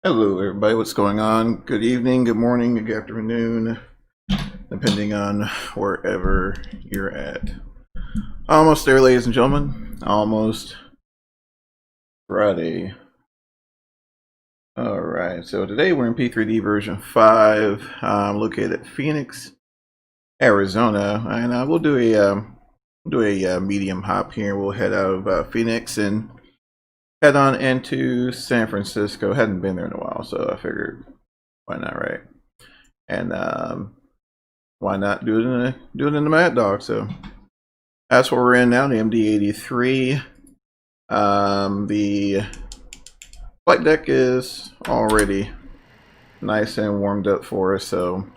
Hello, everybody. What's going on? Good evening, good morning, good afternoon, depending on wherever you're at. Almost there, ladies and gentlemen. Almost Friday. All right. So today we're in P3D version 5, located at Phoenix, Arizona, and we'll do a medium hop here. We'll head out of Phoenix and head on into San Francisco. Hadn't been there in a while, so I figured why not, right? And why not do it in the Mad Dog? So that's where we're in now, the MD-83. The flight deck is already nice and warmed up for us, so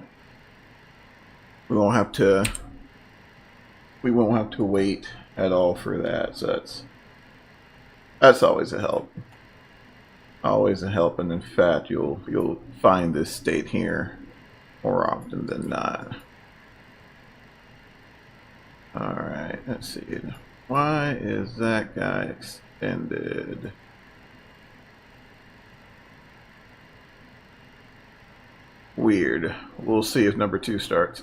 we won't have to wait at all for that. So that's always a help. Always a help, and in fact, you'll find this state here more often than not. All right, let's see. Why is that guy extended? Weird. We'll see if number 2 starts.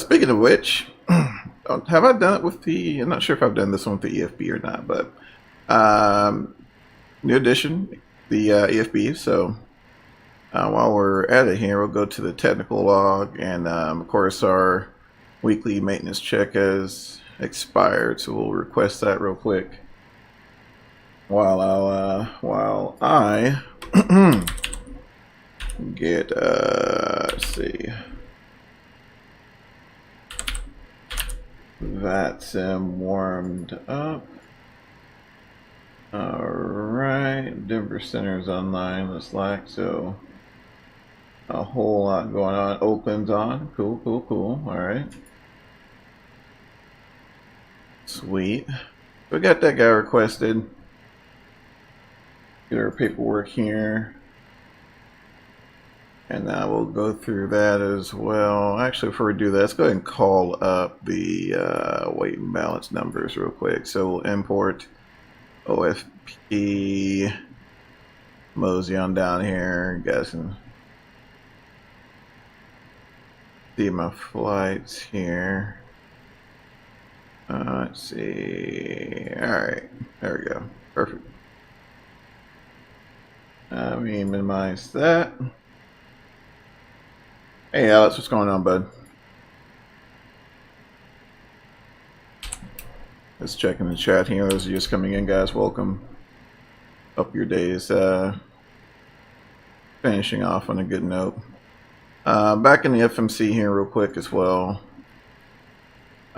Speaking of which, have I done it with the? I'm not sure if I've done this one with the EFB or not, but new edition, the EFB. So while we're at it here, we'll go to the technical log, and of course our weekly maintenance check has expired, so we'll request that real quick. While I get let's see, VATSIM warmed up. All right, Denver Center's online. Looks like so. A whole lot going on. Oakland's on. Cool. All right. Sweet. We got that guy requested. Get our paperwork here. And now we'll go through that as well. Actually, before we do that, let's go ahead and call up the weight and balance numbers real quick. So we'll import OFP, mosey on down here. You guys can see my flights here. Let's see. All right, there we go. Perfect. Let me minimize that. Hey Alex, what's going on, bud? Let's check in the chat here. Those are just coming in, guys. Welcome. Hope your day is finishing off on a good note. Back in the FMC here real quick as well.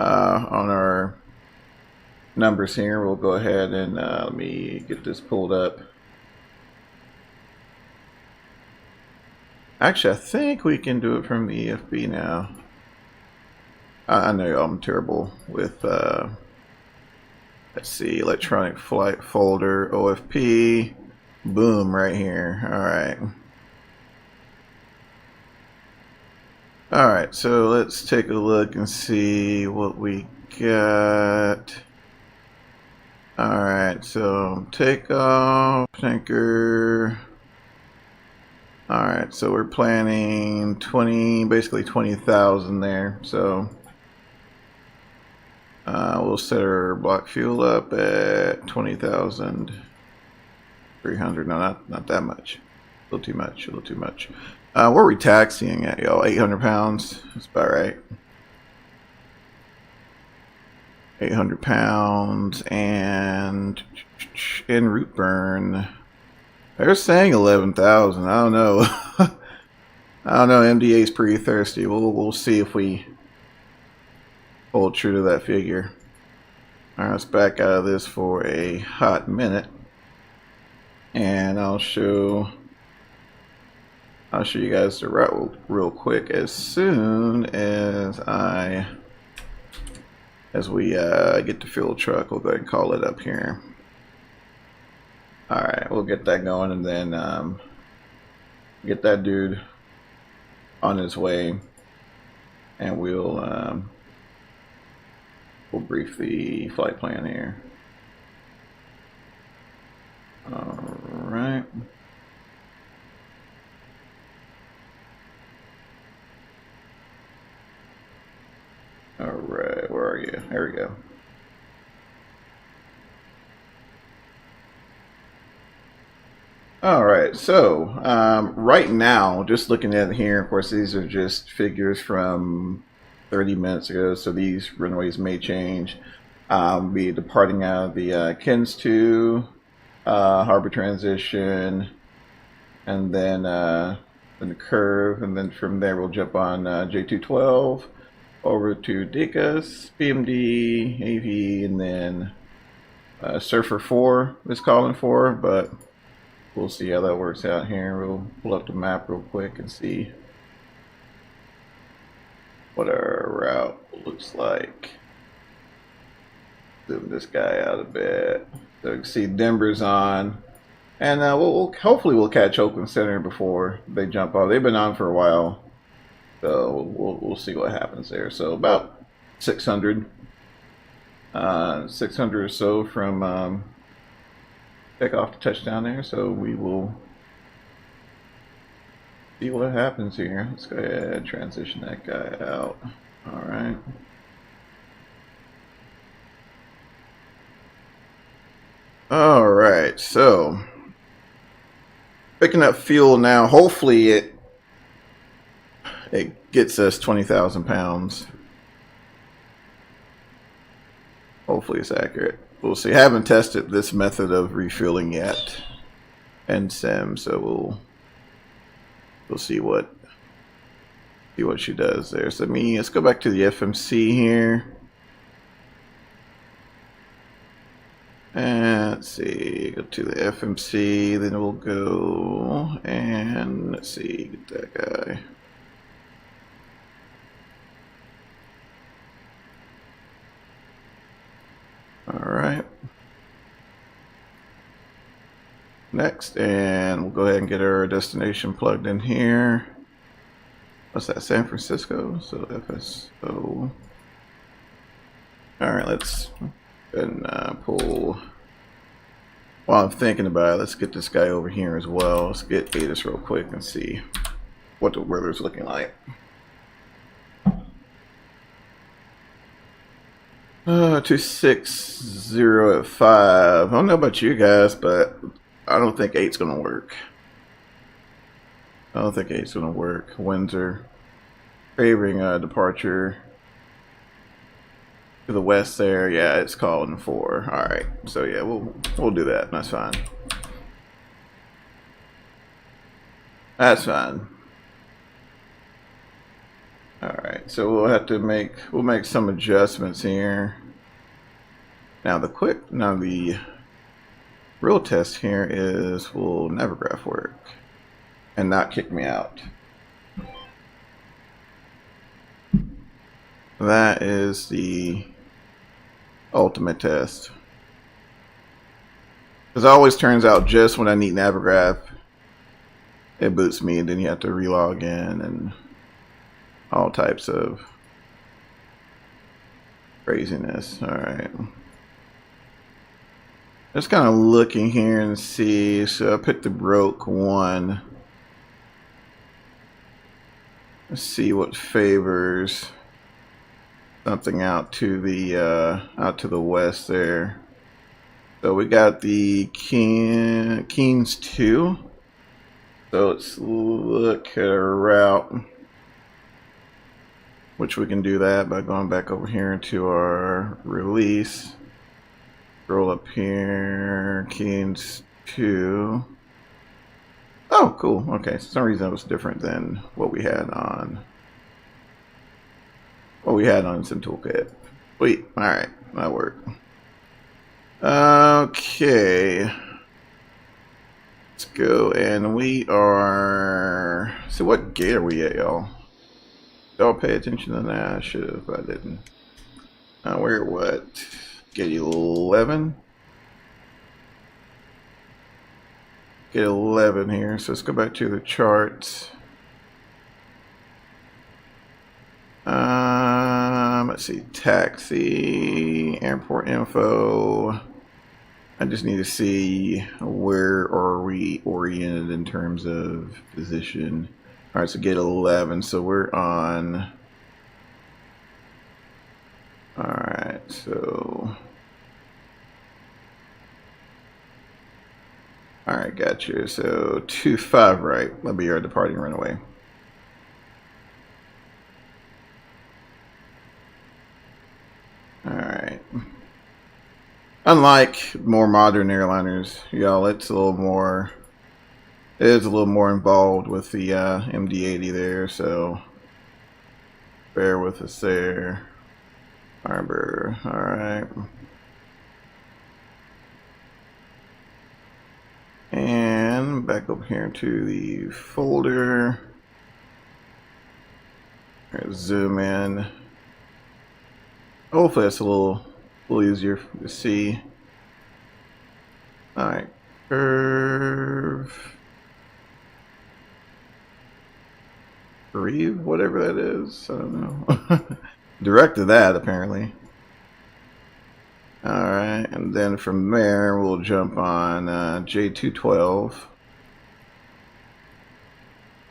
On our numbers here, we'll go ahead and let me get this pulled up. Actually, I think we can do it from the EFB now. I know I'm terrible with, let's see, electronic flight folder, OFP, boom, right here. All right, so let's take a look and see what we got. All right, so takeoff, tanker. All right, so we're planning basically 20,000 there. So we'll set our block fuel up at 20,300. No, not that much. A little too much. Where are we taxiing at, y'all? 800 pounds. That's about right. 800 pounds and en route burn. They're saying 11,000. I don't know. I don't know. MDA is pretty thirsty. We'll see if we hold true to that figure. All right, let's back out of this for a hot minute, and I'll show you guys the route real quick as soon as we get the fuel truck. We'll go ahead and call it up here. All right, we'll get that going, and then get that dude on his way, and we'll brief the flight plan here. All right. All right, where are you? There we go. All right, so right now, just looking at it here, of course, these are just figures from 30 minutes ago, so these runways may change. Be departing out of the Kins 2 harbor transition, and then the curve, and then from there we'll jump on J212 over to Dicas, BMD, AV, and then Surfer 4 is calling for, but we'll see how that works out here. We'll pull up the map real quick and see what our route looks like. Zoom this guy out a bit. So you can see Denver's on. And hopefully we'll catch Oakland Center before they jump off. They've been on for a while. So we'll see what happens there. So about 600. 600 or so from takeoff to touchdown there. So we will see what happens here. Let's go ahead and transition that guy out. All right. All right, so picking up fuel now. Hopefully it gets us 20,000 pounds. Hopefully it's accurate. We'll see. I haven't tested this method of refueling yet in sim, so we'll see what she does there. So let's go back to the FMC here. And let's see, go to the FMC, then we'll go and let's see, get that guy. All right. Next, and we'll go ahead and get our destination plugged in here. What's that, San Francisco? So FSO. All right, let's pull. While I'm thinking about it, let's get this guy over here as well. Let's get ATIS real quick and see what the weather's looking like. 260 at 5. I don't know about you guys, but I don't think 8's gonna work. I don't think 8's gonna work. Winds are favoring departure to the west there. Yeah, it's calling 4. All right, so yeah, we'll do that. That's fine. That's fine. All right, so we'll make some adjustments here. Now the real test here is, will Navigraph work and not kick me out? That is the ultimate test. Because it always turns out just when I need Navigraph, it boots me, and then you have to relog in and all types of craziness. All right. Just kind of looking here and see. So I picked the broke one. Let's see what favors something out to the west there. So we got the Kings 2. So let's look at our route, which we can do that by going back over here into our release. Scroll up here, Kings 2. Oh, cool. Okay, for some reason it was different than what we had on Sim Toolkit. Sweet. All right, that worked. Okay, let's go, and we are. So what gate are we at, y'all? Y'all pay attention to that. I should have, but I didn't. We're at what? Gate 11. Gate 11 here. So let's go back to the charts. Let's see, taxi, airport info. I just need to see where are we oriented in terms of position. All right, so gate 11. So we're on Alright, so... Alright, gotcha. So 2-5, right? That'll be our departing runaway. Alright. Unlike more modern airliners, y'all, it's a little more... It is a little more involved with the MD-80 there, so... Bear with us there. Harbor, alright. And back up here to the folder. Zoom in. Hopefully that's a little easier to see. Alright, curve. Reeve, whatever that is. I don't know. Directed that apparently. Alright, and then from there we'll jump on J212.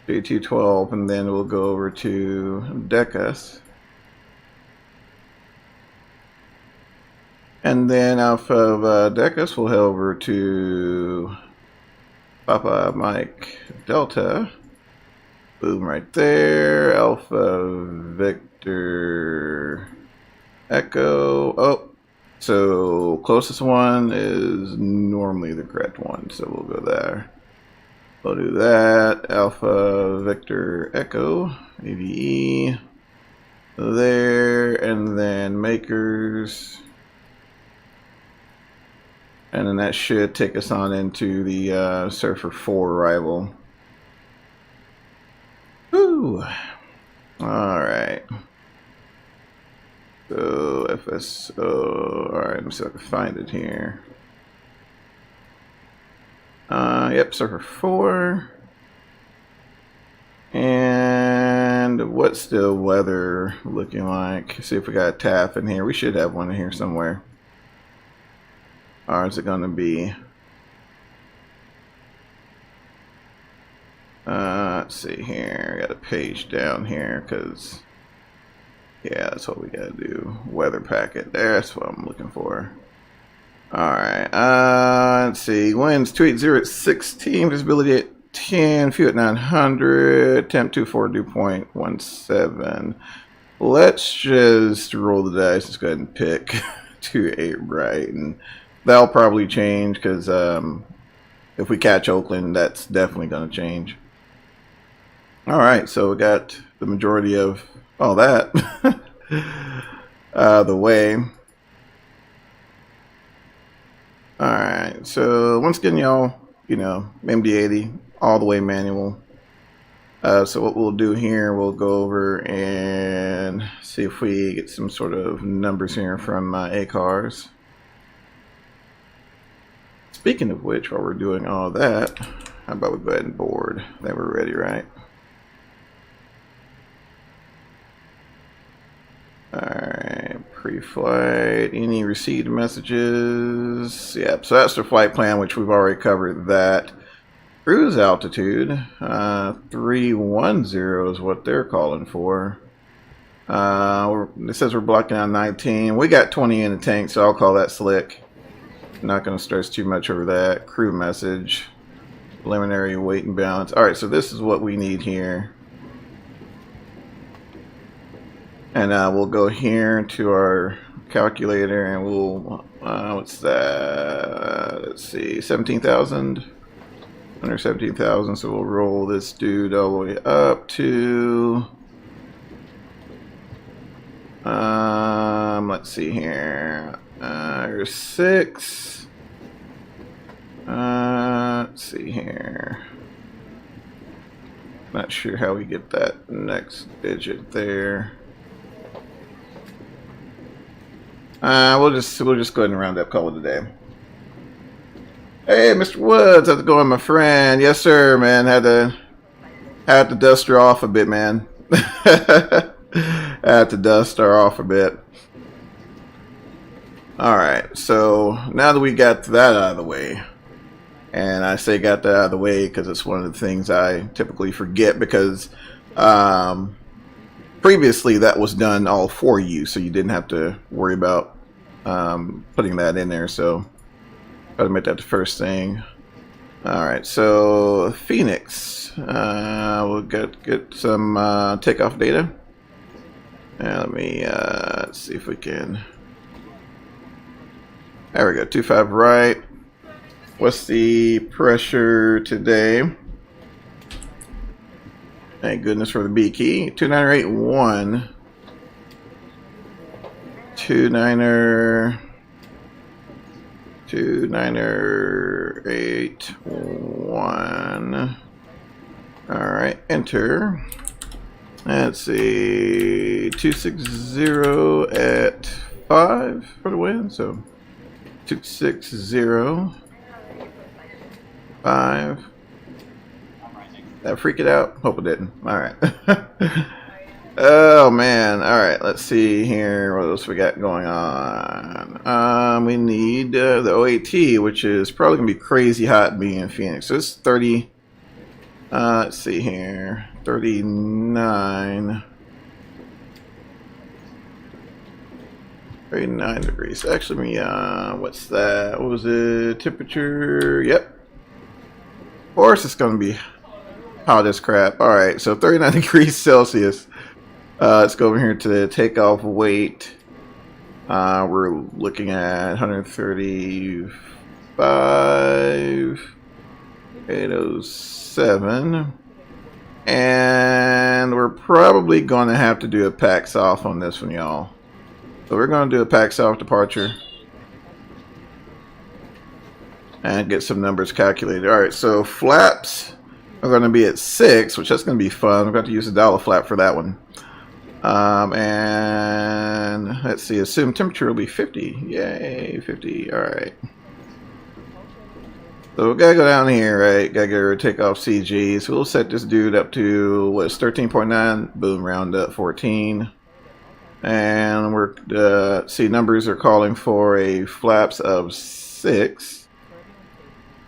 J212, and then we'll go over to Decus. And then off of Decus we'll head over to Papa Mike Delta. Boom, right there. Alpha Victor Echo. Oh, so closest one is normally the correct one, so we'll go there. We'll do that. Alpha Victor Echo AVE there, and then makers, and then that should take us on into the Surfer 4 arrival. Woo! Alright. So FSO. Alright, let me see if I can find it here. Yep, Surfer 4. And what's the weather looking like? See if we got a TAF in here. We should have one in here somewhere. Or is it going to be? Let's see here. I got a page down here because, yeah, that's what we got to do. Weather packet. That's what I'm looking for. Alright. Let's see. Winds 280 at 16. Visibility at 10. Fuel at 900. Temp 242.17. Let's just roll the dice. Let's go ahead and pick 28 right. And that'll probably change because if we catch Oakland, that's definitely going to change. Alright, so we got the majority of all that the way. Alright, so once again, y'all, you know, MD-80, all the way manual. So what we'll do here, we'll go over and see if we get some sort of numbers here from AKRs. Speaking of which, while we're doing all that, how about we go ahead and board? I think we're ready, right? Alright, pre-flight, any received messages? Yep, so that's the flight plan, which we've already covered that. Cruise altitude, 310 is what they're calling for. It says we're blocking on 19. We got 20 in the tank, so I'll call that slick. Not going to stress too much over that. Crew message, preliminary weight and balance. Alright, so this is what we need here. And we'll go here to our calculator and we'll, what's that? Let's see, 17,000. Under 17,000, so we'll roll this dude all the way up to, let's see here, there's 6. Let's see here. Not sure how we get that next digit there. We'll just go ahead and round up, call it a day. Hey, Mr. Woods, how's it going, my friend? Yes, sir, man. Had to dust her off a bit, man. Had to dust her off a bit. All right, so now that we got that out of the way, and I say got that out of the way because it's one of the things I typically forget because pretty previously that was done all for you, so you didn't have to worry about putting that in there. So gotta make that the first thing. All right, so Phoenix, we'll get some takeoff data. And let me see if we can. There we go, 25 right. What's the pressure today? Thank goodness for the B key. 2981. 2981. All right, enter. Let's see, 260 at 5 for the win. So 260, 5. That freak it out? Hope it didn't. All right. Oh man. All right. Let's see here. What else we got going on? We need the OAT, which is probably gonna be crazy hot being in Phoenix. So it's 30. Let's see here. 39 degrees. Actually, what's that? What was it? Temperature? Yep. Of course, it's gonna be hot as crap. All right, so 39 degrees Celsius. Let's go over here to the takeoff weight. We're looking at 135, 807. And we're probably going to have to do a PAX off on this one, y'all. So we're going to do a PAX off departure. And get some numbers calculated. Alright, so flaps are going to be at 6, which that's going to be fun. We're going to use the dollar flap for that one. And let's see, assume temperature will be 50. Yay, 50. Alright. So we gotta go down here, right? Gotta get her takeoff CG. So we'll set this dude up to what's 13.9. Boom, round up 14. And we're see, numbers are calling for a flaps of 6.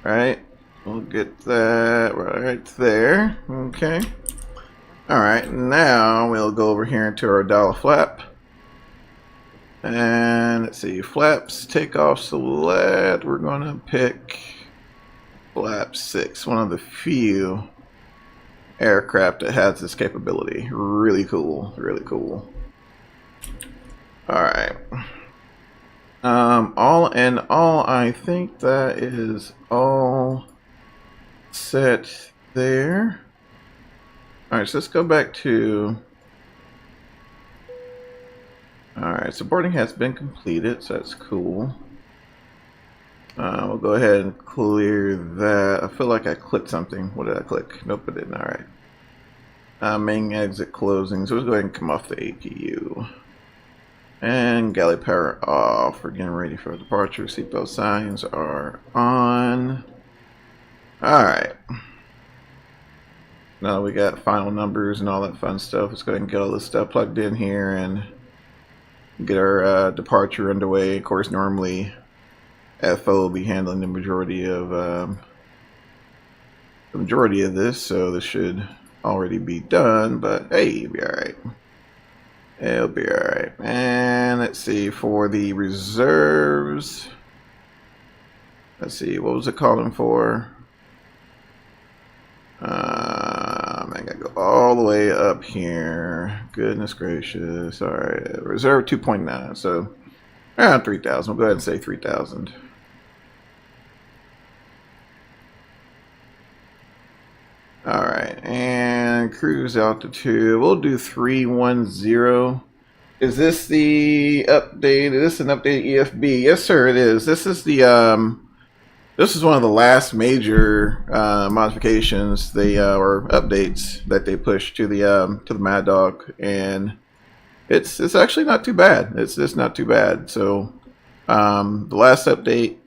Right? We'll get that right there. Okay. Alright, now we'll go over here into our dollar flap. And let's see, flaps, takeoff select. We're gonna pick flap 6, one of the few aircraft that has this capability. Really cool, really cool. Alright. All in all, I think that is all set there. Alright, so let's go back to... Alright, so boarding has been completed, so that's cool. We'll go ahead and clear that. I feel like I clicked something. What did I click? Nope, I didn't. Alright. Main exit closing. So let's go ahead and come off the APU. And galley power off. We're getting ready for departure. Seatbelt signs are on. Alright. Now we got final numbers and all that fun stuff. Let's go ahead and get all this stuff plugged in here and get our departure underway. Of course, normally FO will be handling the majority of this, so this should already be done. But hey, it'll be all right. It'll be all right. And let's see, for the reserves. Let's see, what was it calling for? I gotta go all the way up here. Goodness gracious. All right, reserve 2.9. So around 3,000. We'll go ahead and say 3,000. All right, and cruise altitude. We'll do 310. Is this the update? Is this an updated EFB? Yes, sir, it is. This is the this is one of the last major modifications or updates that they pushed to the Mad Dog, and it's actually not too bad. It's not too bad. So the last update,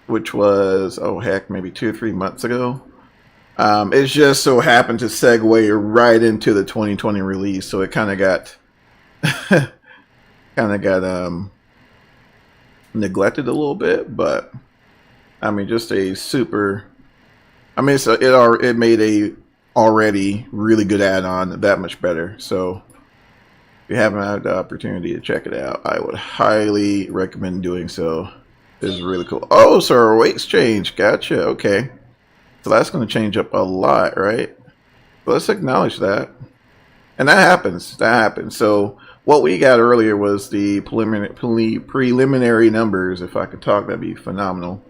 which was maybe 2 or 3 months ago, it just so happened to segue right into the 2020 release, so it kind of got neglected a little bit, but I mean, just a super. I mean, it made a already really good add-on that much better. So you haven't had the opportunity to check it out, I would highly recommend doing so. It's really cool. Oh, so our weights change. Gotcha. Okay. So that's going to change up a lot, right? Let's acknowledge that. And that happens. That happens. So what we got earlier was the preliminary numbers. If I could talk, that'd be phenomenal.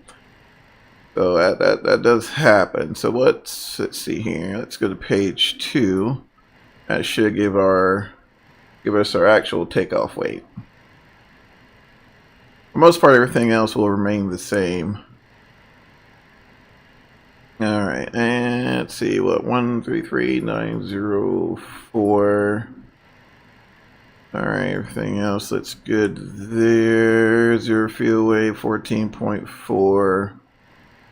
So that does happen. So let's see here. Let's go to page 2. That should give us our actual takeoff weight. For the most part, everything else will remain the same. All right, and let's see what 133904. All right, everything else looks good there. Zero fuel weight 14.4. All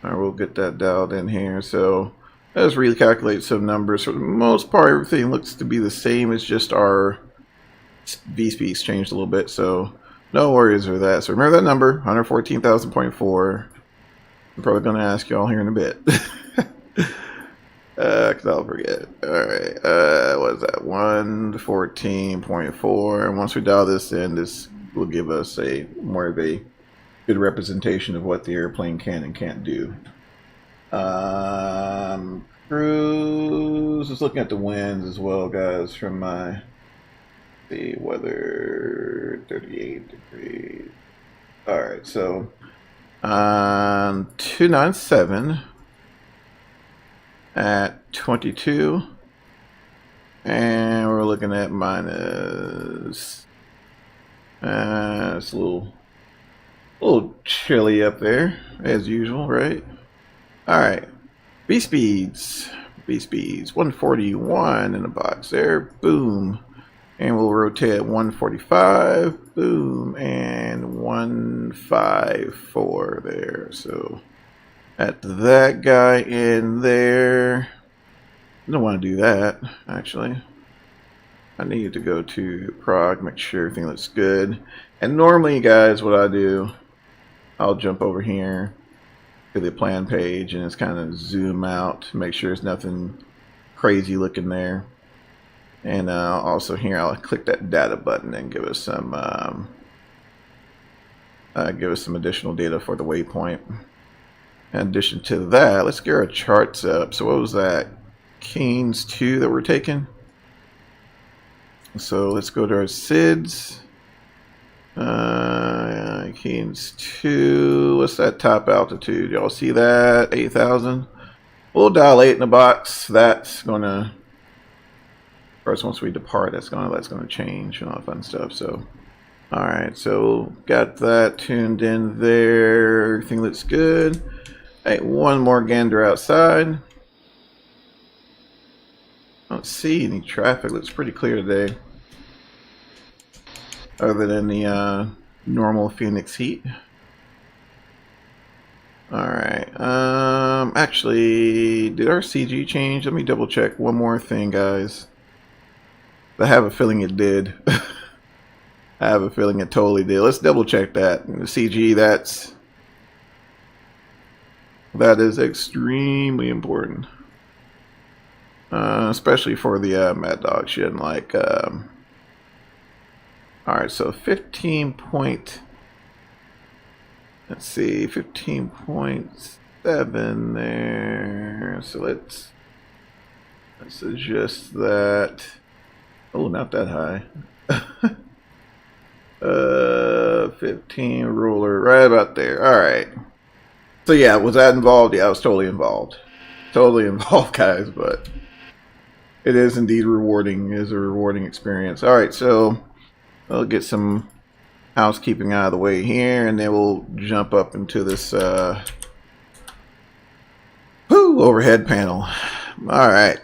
right, we'll get that dialed in here. So let's recalculate some numbers. For the most part, everything looks to be the same. It's just our V-speeds changed a little bit, so no worries with that. So remember that number, 114,000.4. I'm probably going to ask you all here in a bit. Because I'll forget. Alright, what is that? 114.4. And once we dial this in, this will give us a more of a good representation of what the airplane can and can't do. Cruise. Just looking at the winds as well, guys, from my the weather, 38 degrees. Alright, so 297 at 22, and we're looking at minus. It's a little chilly up there as usual, right? All right, B speeds, 141 in the box there, boom, and we'll rotate 145, boom, and 154 there. So at that guy in there, I don't want to do that, actually. I need to go to prog, make sure everything looks good. And normally, guys, what I do, I'll jump over here to the plan page and just kind of zoom out to make sure there's nothing crazy looking there. And also here, I'll click that data button and give us some additional data for the waypoint. In addition to that, let's get our charts up. So what was that? Keynes 2 that we're taking. So let's go to our SIDS. Keynes 2. What's that top altitude? Y'all see that? 8,000. We'll dial 8 in the box. That's gonna, of course, once we depart, that's gonna change and all that fun stuff. So, all right. So got that tuned in there. Everything looks good. Hey, one more gander outside. I don't see any traffic. Looks pretty clear today, other than the normal Phoenix heat. Alright, actually, did our CG change? Let me double check one more thing, guys. I have a feeling it did. I have a feeling it totally did. Let's double check that. The CG, that is extremely important. Especially for the Mad Dog shit. Like, alright, so 15 point, let's see, 15.7 there. So let's adjust that. Oh, not that high. 15 ruler, right about there. Alright. So yeah, was that involved? Yeah, I was totally involved. Totally involved, guys, but it is indeed rewarding. It is a rewarding experience. Alright, so I'll get some housekeeping out of the way here, and then we'll jump up into this overhead panel. Alright.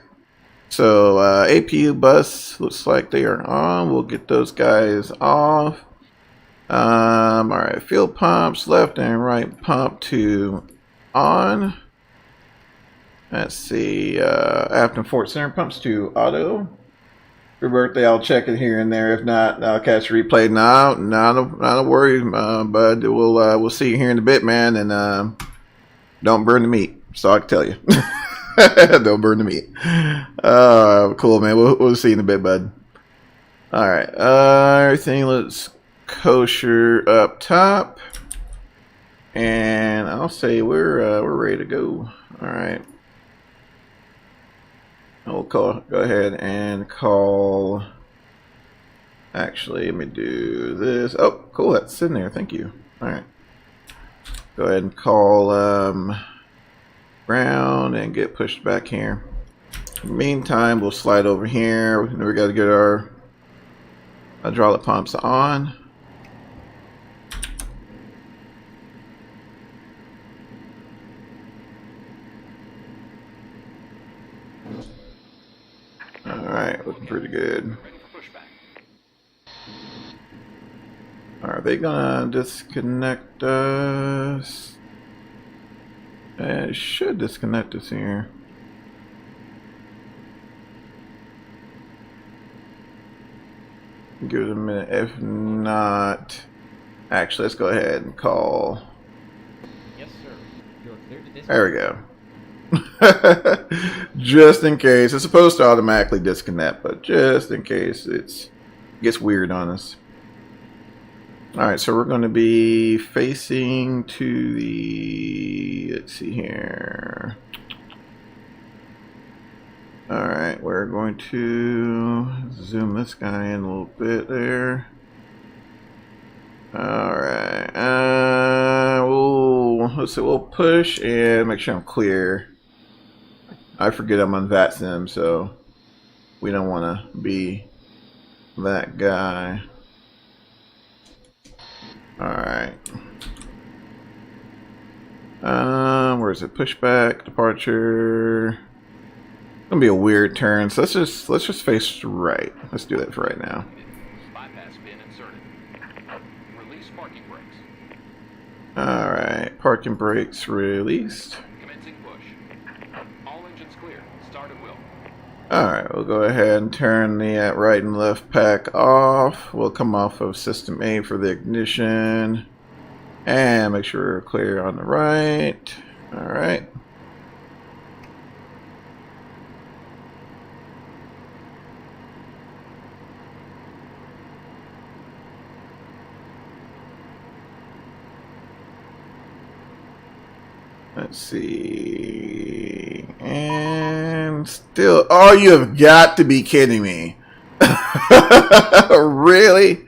So APU bus looks like they are on. We'll get those guys off. Alright, fuel pumps, left and right pump to on. Let's see, Afton Fort Center pumps to auto. For birthday, I'll check it here and there. If not, I'll catch a replay. No, not a worry, bud. We'll see you here in a bit, man. And don't burn the meat. That's all I can tell you. Don't burn the meat. Cool, man. We'll see you in a bit, bud. All right, everything looks kosher up top, and I'll say we're ready to go. All right, we'll go ahead and call. Actually, let me do this. Oh, cool, that's in there. Thank you. All right, go ahead and call ground and get pushed back here. Meantime, we'll slide over here. We got to get our hydraulic pumps on. All right, looking pretty good. Are they gonna disconnect us? It should disconnect us here. Give it a minute. If not, actually, let's go ahead and call. Yes, sir. You're clear to disconnect. There we go. Just in case. It's supposed to automatically disconnect, but just in case it gets weird on us. Alright, so we're going to be facing to the, let's see here. Alright, we're going to zoom this guy in a little bit there. Alright, let's see, we'll push and make sure I'm clear. I forget I'm on VATSIM, so we don't want to be that guy. Alright. Where is it? Pushback, departure. It's gonna be a weird turn, so let's just face right. Let's do that for right now. Bypass pin inserted. Release parking brakes. Alright, parking brakes released. Commencing push. All engines clear. Start at will. Alright, we'll go ahead and turn the right and left pack off. We'll come off of system A for the ignition. And make sure we're clear on the right. Alright. Let's see. And still, oh, you have got to be kidding me. Really?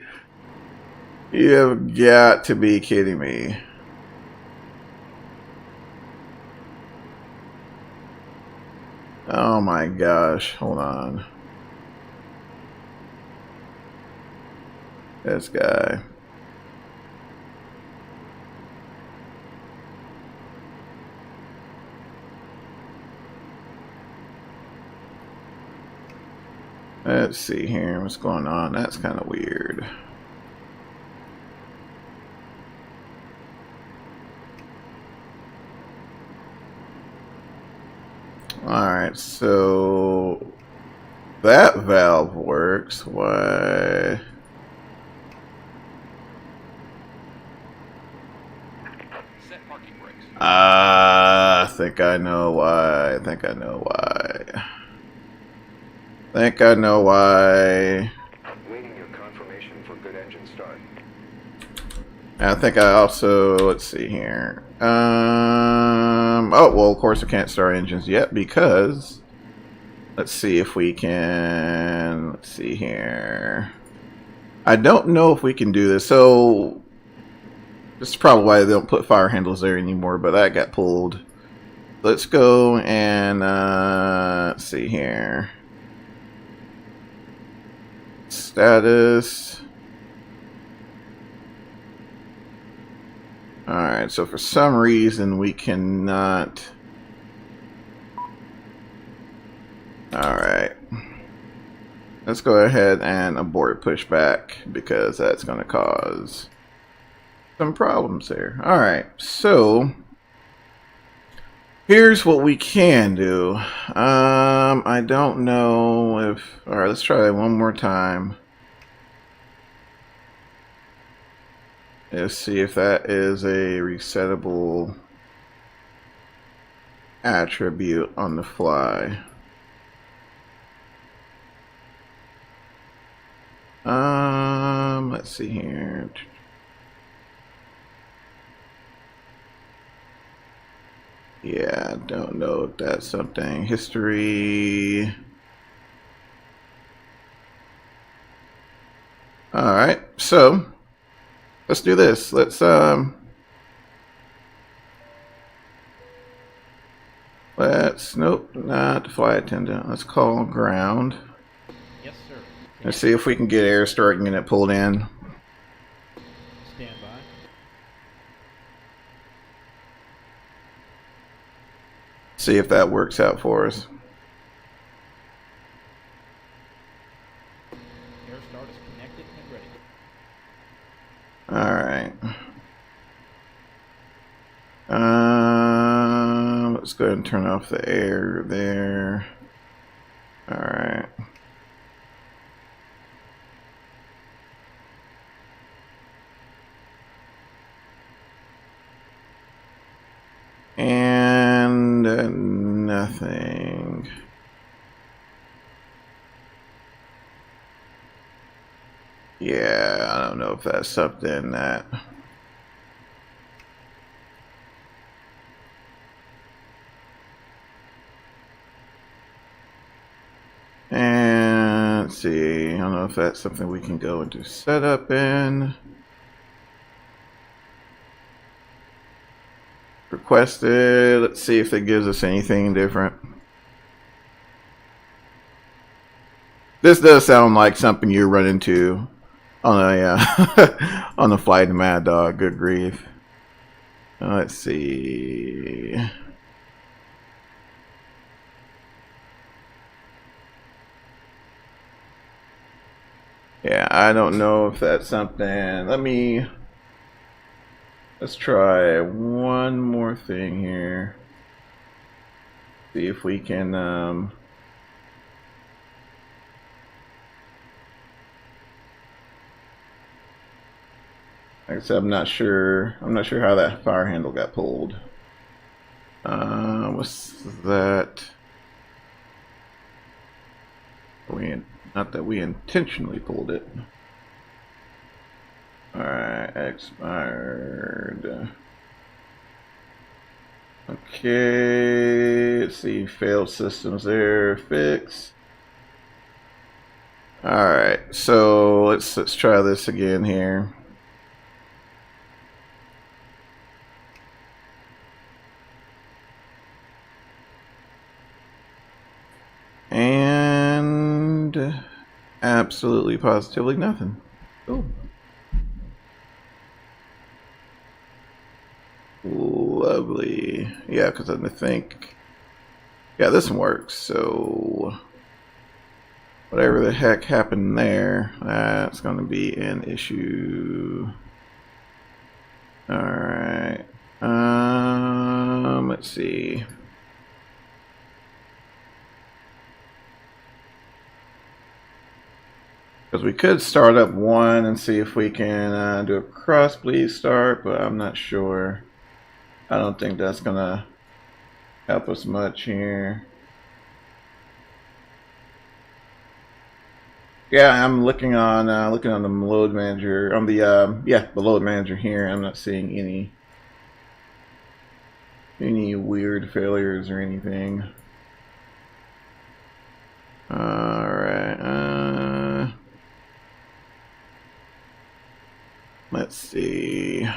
You have got to be kidding me. Oh my gosh, hold on. This guy. Let's see here, what's going on? That's kind of weird. Alright, so that valve works. Why? Set parking brakes. I think I know why. I think I know why. Waiting your confirmation for good engine start. I think I also, let's see here. Oh, well, of course I can't start engines yet because, let's see if we can, let's see here. I don't know if we can do this. So, this is probably why they don't put fire handles there anymore, but that got pulled. Let's go and, let's see here. Status. Alright, so for some reason we cannot. Alright. Let's go ahead and abort pushback because that's going to cause some problems there. Alright, so here's what we can do. I don't know if... Alright, let's try that one more time. Let's see if that is a resettable attribute on the fly. let's see here. Yeah, I don't know if that's something. History. All right, so let's do this. Let's nope, not the flight attendant. Let's call ground. Yes, sir. Let's see if we can get air start and get it pulled in. Stand by. See if that works out for us. Air start is connected and ready. All right. Let's go ahead and turn off the air there. All right. And nothing. Yeah, I don't know if that's something that... And let's see, I don't know if that's something we can go into setup in. Requested, let's see if it gives us anything different. This does sound like something you run into on a on a FlytheMaddogX. Good grief. Let's see. Yeah, I don't know if that's something. Let's try one more thing here. See if we can like I said, I'm not sure how that fire handle got pulled. What's that? Not that we intentionally pulled it. Alright, expired. Okay, let's see, failed systems there, fix. Alright, so let's try this again here. And absolutely positively nothing. Ooh. Lovely. Yeah, because I think, yeah, this one works. So whatever the heck happened there, that's going to be an issue. All right. Let's see. Because we could start up one and see if we can do a cross bleed start, but I'm not sure. I don't think that's gonna help us much here. Yeah, I'm looking on the load manager on the the load manager here. I'm not seeing any weird failures or anything. All right. Let's see.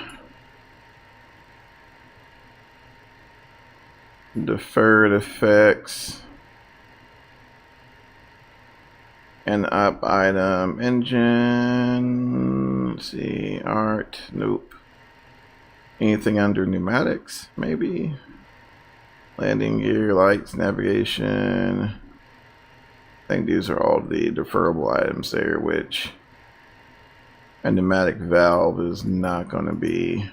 Deferred effects. And up item engine. Let's see. Art. Nope. Anything under pneumatics? Maybe. Landing gear, lights, navigation. I think these are all the deferrable items there, which a pneumatic valve is not going to be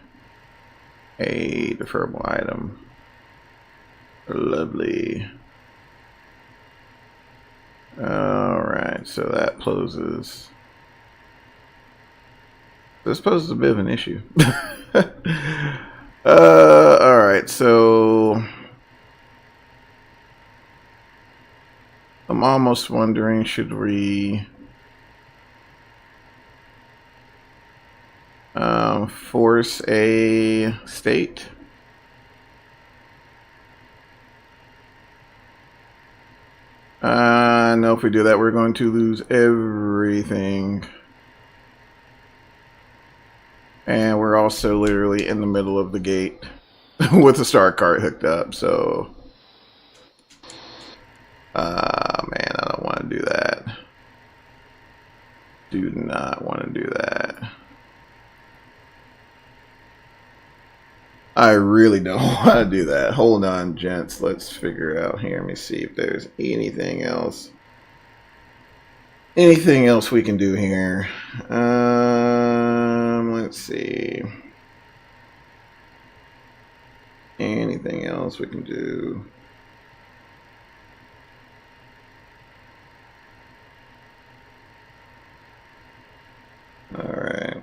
a deferrable item. Lovely. Alright, so that poses. This poses a bit of an issue. Alright, so I'm almost wondering, should we Force a state. I know if we do that, we're going to lose everything. And we're also literally in the middle of the gate with the star cart hooked up, so... man, I don't want to do that. Do not want to do that. I really don't want to do that. Hold on, gents. Let's figure out here. Let me see if there's anything else. Anything else we can do here? Let's see. Anything else we can do? All right.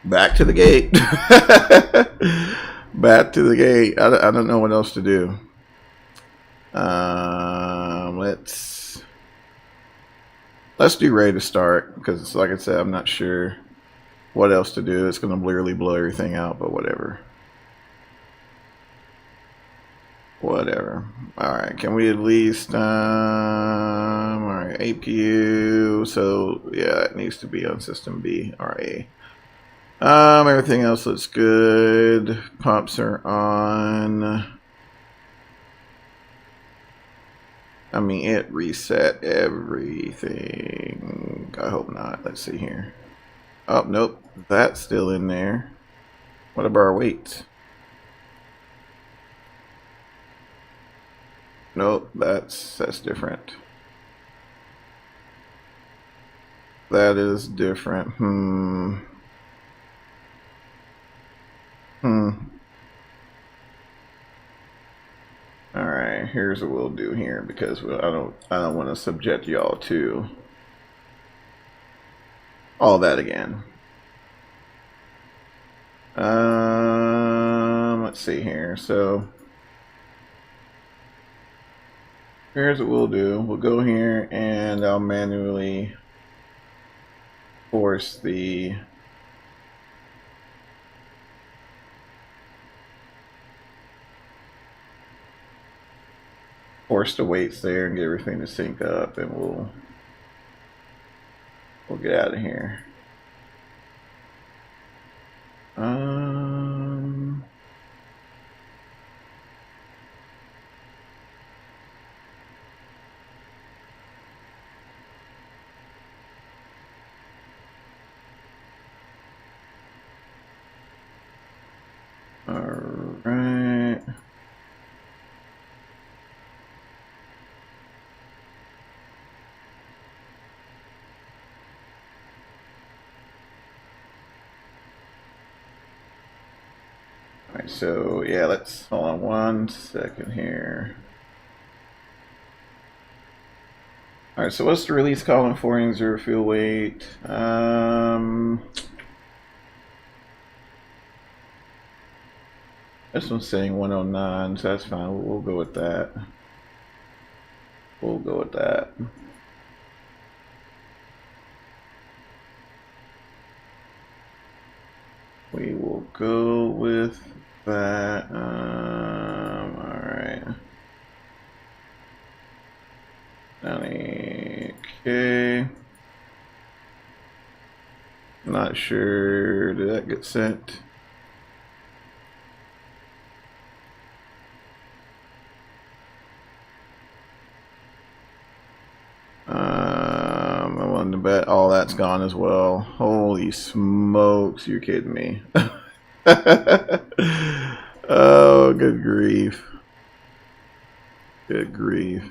Back to the gate. Back to the gate. I don't know what else to do. Let's do ready to start, because like I said, I'm not sure what else to do. It's going to literally blow everything out, but whatever. Whatever. Alright, can we at least alright, APU, so yeah, it needs to be on system B or A. Everything else looks good. Pumps are on. I mean, it reset everything. I hope not. Let's see here. Oh, nope. That's still in there. What about our weights? Nope, that's different. That is different. Alright, here's what we'll do here, because I don't want to subject y'all to all that again. Let's see here. So here's what we'll do. We'll go here and I'll manually force the weights there and get everything to sync up, and we'll get out of here. All right. Alright, so yeah, let's hold on 1 second here. Alright, so what's the release column for in 0 fuel weight? This one's saying 109, so that's fine. We'll go with that. We'll go with that. We will go with that. Alright. 90K. Not sure. Did that get sent? I wanted to bet all that's gone as well. Holy smokes, you're kidding me. Oh, good grief. Good grief.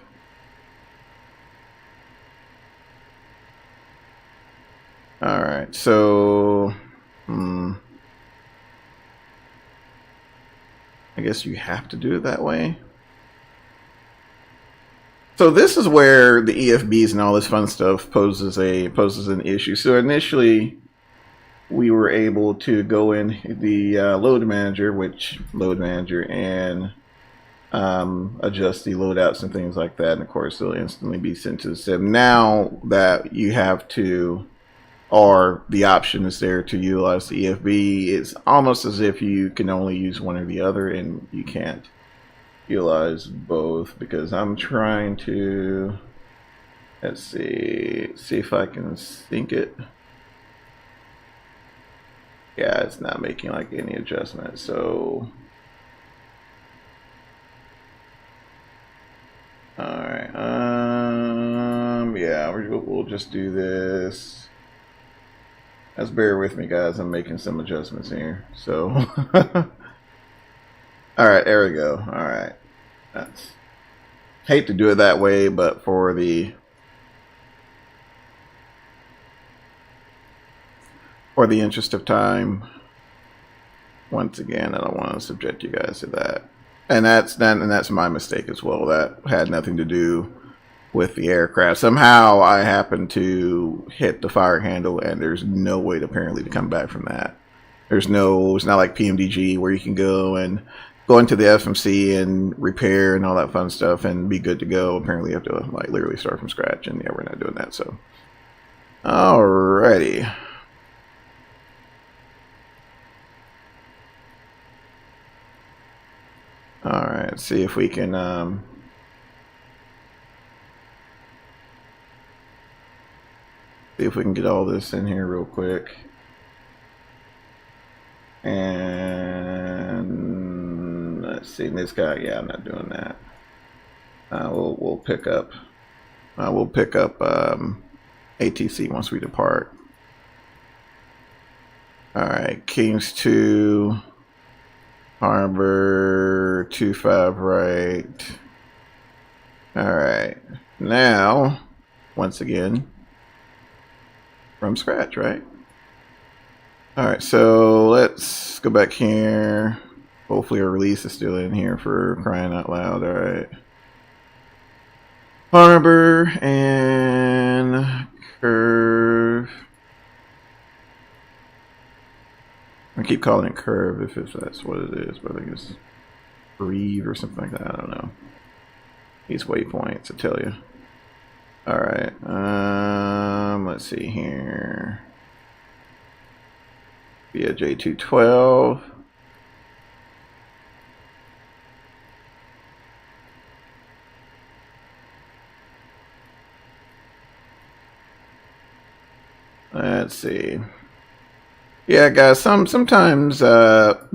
Alright, so I guess you have to do it that way. So this is where the EFBs and all this fun stuff poses an issue. So initially, we were able to go in the load manager, and adjust the loadouts and things like that. And of course, they'll instantly be sent to the sim. Now that you have to, or the option is there to utilize the EFB, it's almost as if you can only use one or the other, and you can't utilize both. Because I'm trying to, let's see if I can sync it. Yeah, it's not making like any adjustments. So, all right, yeah, we'll just do this. Just bear with me, guys. I'm making some adjustments here. So, all right, there we go. All right, that's, hate to do it that way, but for the interest of time, once again, I don't want to subject you guys to that. And that's my mistake as well. That had nothing to do with the aircraft. Somehow I happened to hit the fire handle, and there's no way apparently to come back from that. It's not like PMDG where you can go into the FMC and repair and all that fun stuff and be good to go. Apparently you have to like literally start from scratch, and yeah, we're not doing that. So, alrighty. All right, see if we can get all this in here real quick. And let's see, this guy, yeah, I'm not doing that. We'll pick up ATC once we depart. All right, Kings 2. Harbor 25 right. All right, now once again from scratch, right? All right, so let's go back here. Hopefully our release is still in here, for crying out loud. All right, harbor and curve. I keep calling it curve if that's what it is, but I think it's breathe or something like that. I don't know. These waypoints, I tell you. All right. Let's see here. Via J212. Let's see. Yeah, guys, sometimes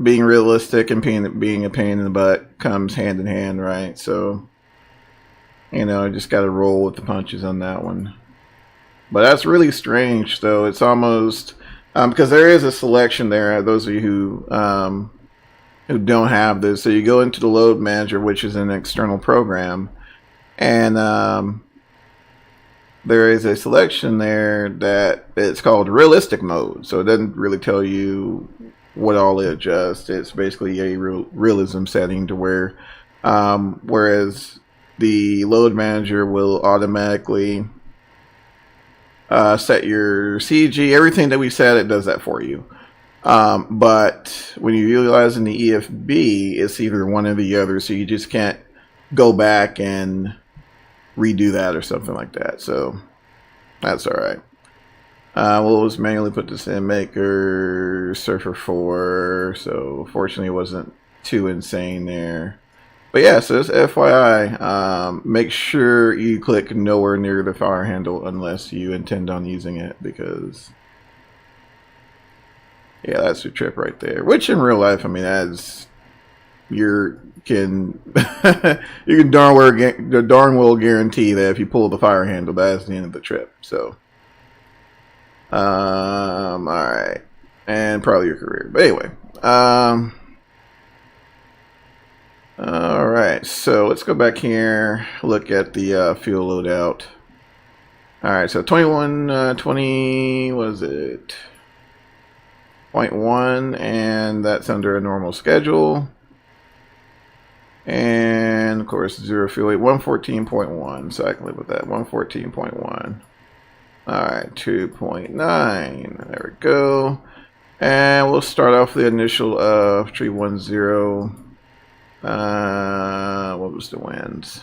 being realistic and being a pain in the butt comes hand in hand, right? So, you know, just got to roll with the punches on that one. But that's really strange, though. It's almost because there is a selection there. Those of you who don't have this, so you go into the load manager, which is an external program, and there is a selection there that it's called realistic mode. So it doesn't really tell you what all it adjusts. It's basically a realism setting to where, whereas the load manager will automatically set your CG, everything that we set, it does that for you. But when you're utilizing the EFB, it's either one or the other. So you just can't go back and redo that or something like that. So that's all right. We'll just manually put this in Maker Surfer 4. So fortunately it wasn't too insane there. But yeah, so just FYI, make sure you click nowhere near the fire handle unless you intend on using it, because yeah, that's your trip right there. Which in real life, I mean, as you can darn well guarantee that if you pull the fire handle, that's the end of the trip. So, all right, and probably your career. But anyway, all right. So let's go back here. Look at the fuel loadout. All right. So 2120 was it? 0.1, and that's under a normal schedule. And of course, 0 fuel weight, 114.1. So I can live with that. 114.1. All right, 2.9. There we go. And we'll start off the initial 310. What was the winds?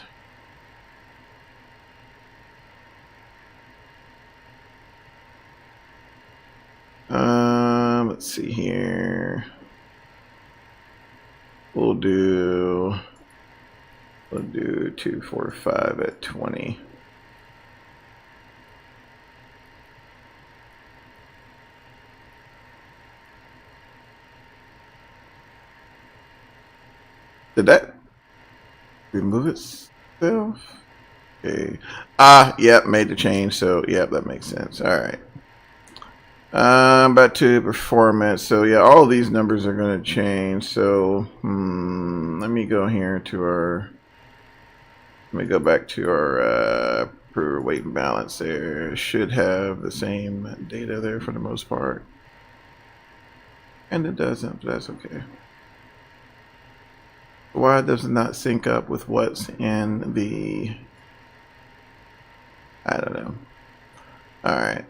Let's see here. We'll do 245 at 20. Did that remove itself? Okay. Yep, made the change. So, yep, that makes sense. All right. Back to performance. So, yeah, all of these numbers are going to change. So, let me go here to our. Let me go back to our per weight and balance there. Should have the same data there for the most part. And it doesn't, but that's okay. Why does it not sync up with what's in the... I don't know. Alright,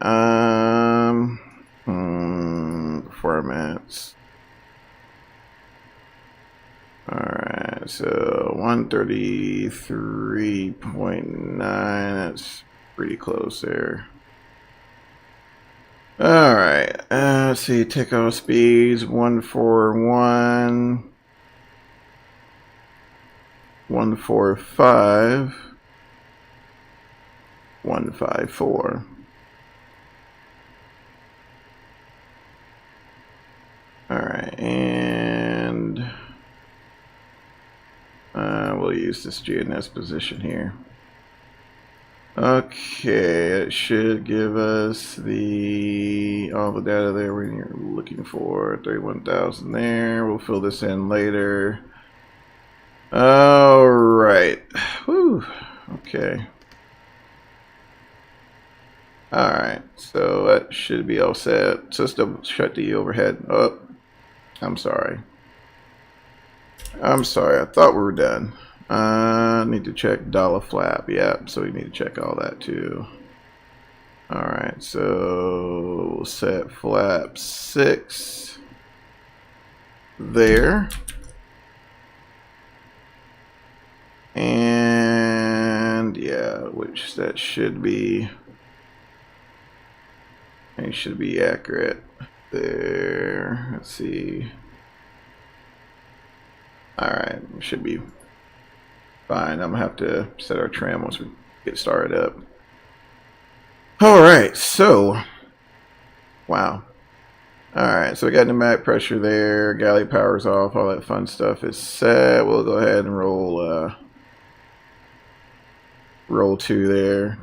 performance. Alright, so 133.9, that's pretty close there. Alright, let's see, takeoff speeds, 141. 145, 154. All right, and we'll use this GNS position here. Okay, it should give us all the data there we're looking for. 31,000 there. We'll fill this in later. All right. Whew. Okay. All right. So that should be all set. So let's double check the overhead. Oh, I'm sorry. I thought we were done. Need to check dollar flap. Yeah. So we need to check all that too. All right. So we'll set flap 6 there. And yeah, which that should be, it should be accurate there. Let's see. All right, should be fine. I'm gonna have to set our trim once we get started up. All right, so wow. All right, so we got pneumatic pressure there. Galley power's off. All that fun stuff is set. We'll go ahead and roll 2 there.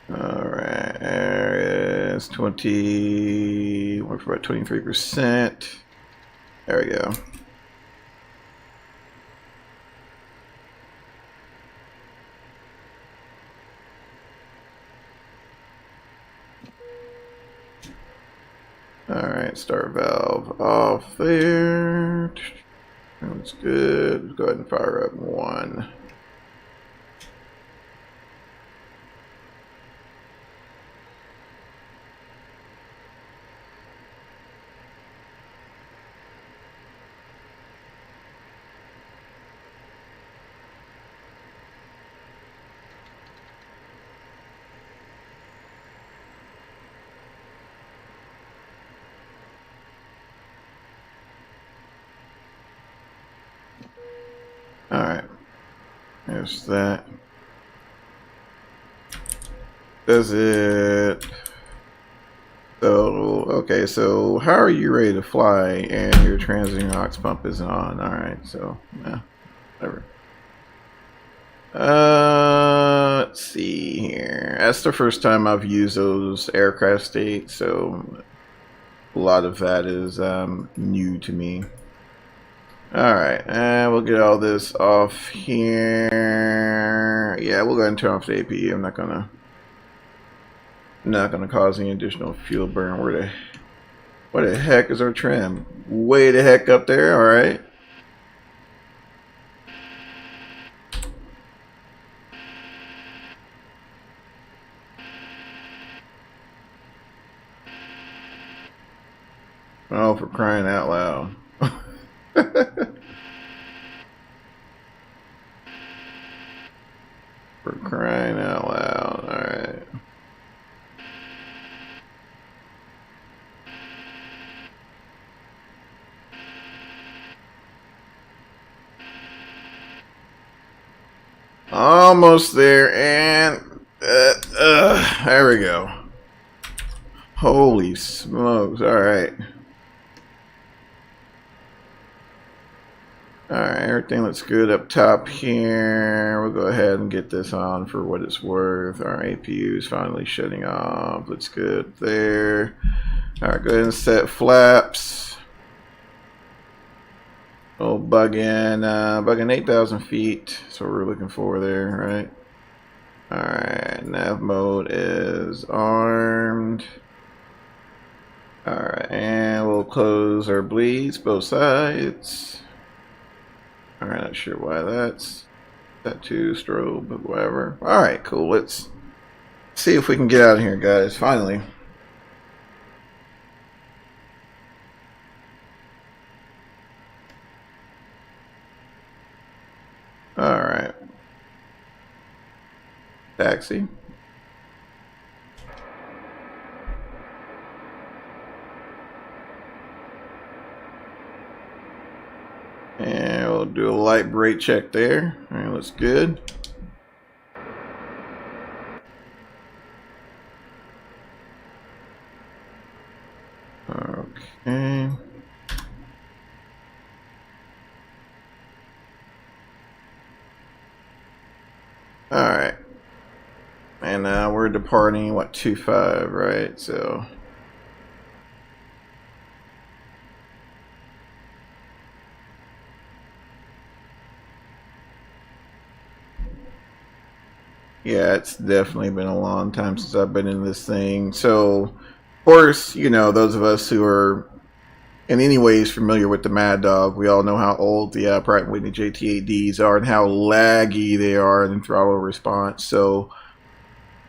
All right, there is 20. We're for about 23%. There we go. Alright, start valve off there. That's good. Let's go ahead and fire up 1. Alright, there's that. Does it... So, okay, so how are you ready to fly and your transient ox pump isn't on? Alright, so, yeah, whatever. Let's see here. That's the first time I've used those aircraft states, so a lot of that is new to me. Alright, and we'll get all this off here. Yeah, we'll go ahead and turn off the APU. I'm not gonna cause any additional fuel burn. What the heck is our trim? Way the heck up there, alright. Oh, for crying out loud. For crying out loud. Alright. Almost there, and there we go. Holy smokes. Alright. Alright, everything looks good up top here. We'll go ahead and get this on for what it's worth. Our APU is finally shutting off. Looks good there. Alright, go ahead and set flaps. Oh, bugging 8,000 feet. That's what we're looking for there, right? Alright, nav mode is armed. Alright, and we'll close our bleeds, both sides. Alright, not sure why that's that too, strobe, but whatever. Alright, cool. Let's see if we can get out of here, guys, finally. Alright. Taxi. And we'll do a light brake check there. Alright, looks good. Okay. Alright. And now we're departing, what, 2-5, right? So yeah, it's definitely been a long time since I've been in this thing. So, of course, you know, those of us who are in any ways familiar with the Mad Dog, we all know how old the Pratt & Whitney JT8Ds are and how laggy they are in throttle response. So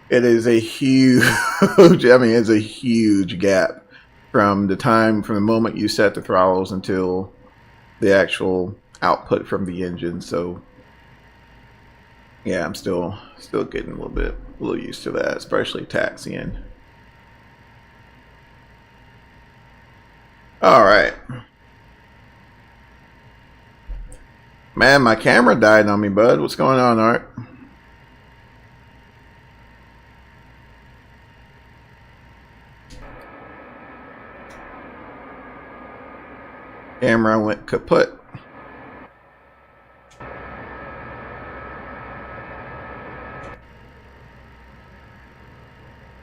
it is a huge, I mean, it's a huge gap from the moment you set the throttles until the actual output from the engine. So yeah, I'm still getting a little used to that, especially taxiing. All right. Man, my camera died on me, bud. What's going on, Art? Camera went kaput.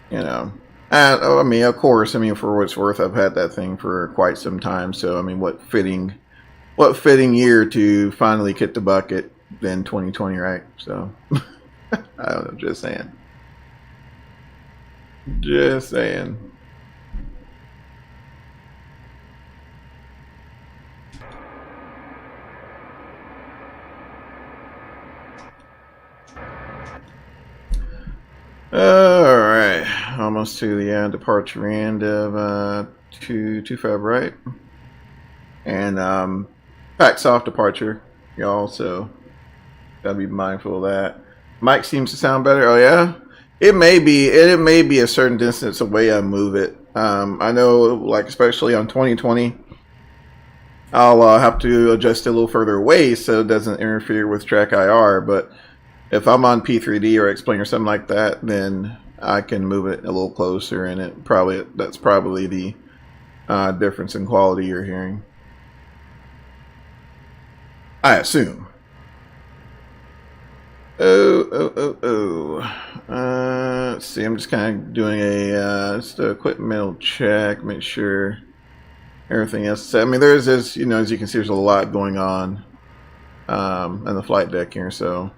You know, I mean, of course, I mean, for what it's worth, I've had that thing for quite some time. So, I mean, what fitting year to finally kick the bucket than 2020, right? So, I don't know, just saying. Just saying. Alright, almost to the departure end of 225 right. And packs off departure, y'all, so gotta be mindful of that. Mic seems to sound better. Oh yeah? It may be a certain distance away I move it. I know, like, especially on 2020, I'll have to adjust it a little further away so it doesn't interfere with track IR, but if I'm on P3D or X-Plane or something like that, then I can move it a little closer, and that's probably the difference in quality you're hearing. I assume. Let's see. I'm just kind of doing just a quick mental check, make sure everything else. I mean, there's this, you know, as you can see, there's a lot going on in the flight deck here, so.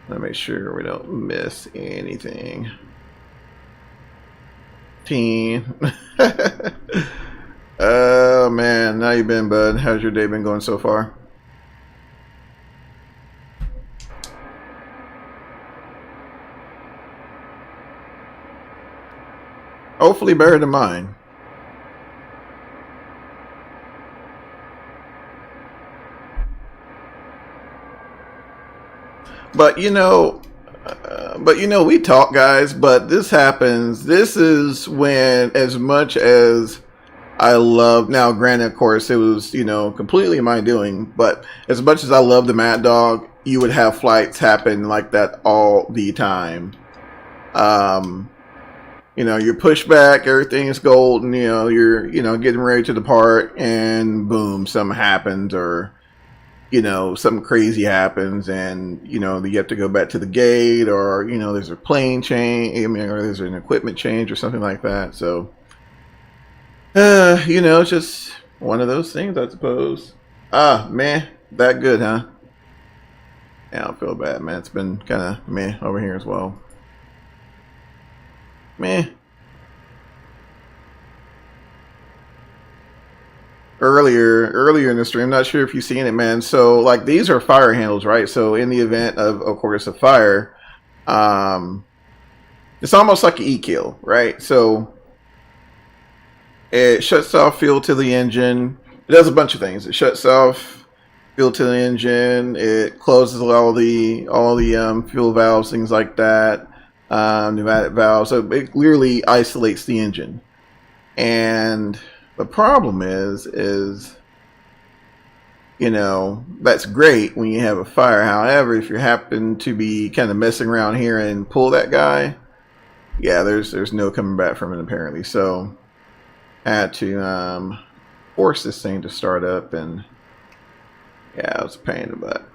Let me make sure we don't miss anything. Teen. Oh man, how you been, bud? How's your day been going so far? Hopefully better than mine. But we talk, guys. But this happens. This is when, as much as I love, now granted, of course, it was, completely my doing, but as much as I love the Mad Dog, you would have flights happen like that all the time. You're pushed back, everything is golden, you're, getting ready to depart, and boom, something happens, or, something crazy happens, and, you have to go back to the gate, or, there's a plane change, or there's an equipment change, or something like that, so... it's just one of those things, I suppose. Ah, man, that good, huh? Yeah, I don't feel bad, man. It's been kind of meh over here as well. Meh. Earlier in the stream, I'm not sure if you've seen it, man. So, like, these are fire handles, right? So, in the event of course, a fire, it's almost like an E-kill, right? So, it shuts off fuel to the engine. It does a bunch of things. It shuts off fuel to the engine. It closes all the fuel valves, things like that, pneumatic valves. So it clearly isolates the engine. And the problem is that's great when you have a fire. However, if you happen to be kind of messing around here and pull that guy, yeah, there's no coming back from it apparently. So I had to force this thing to start up, and yeah, it was a pain in the butt.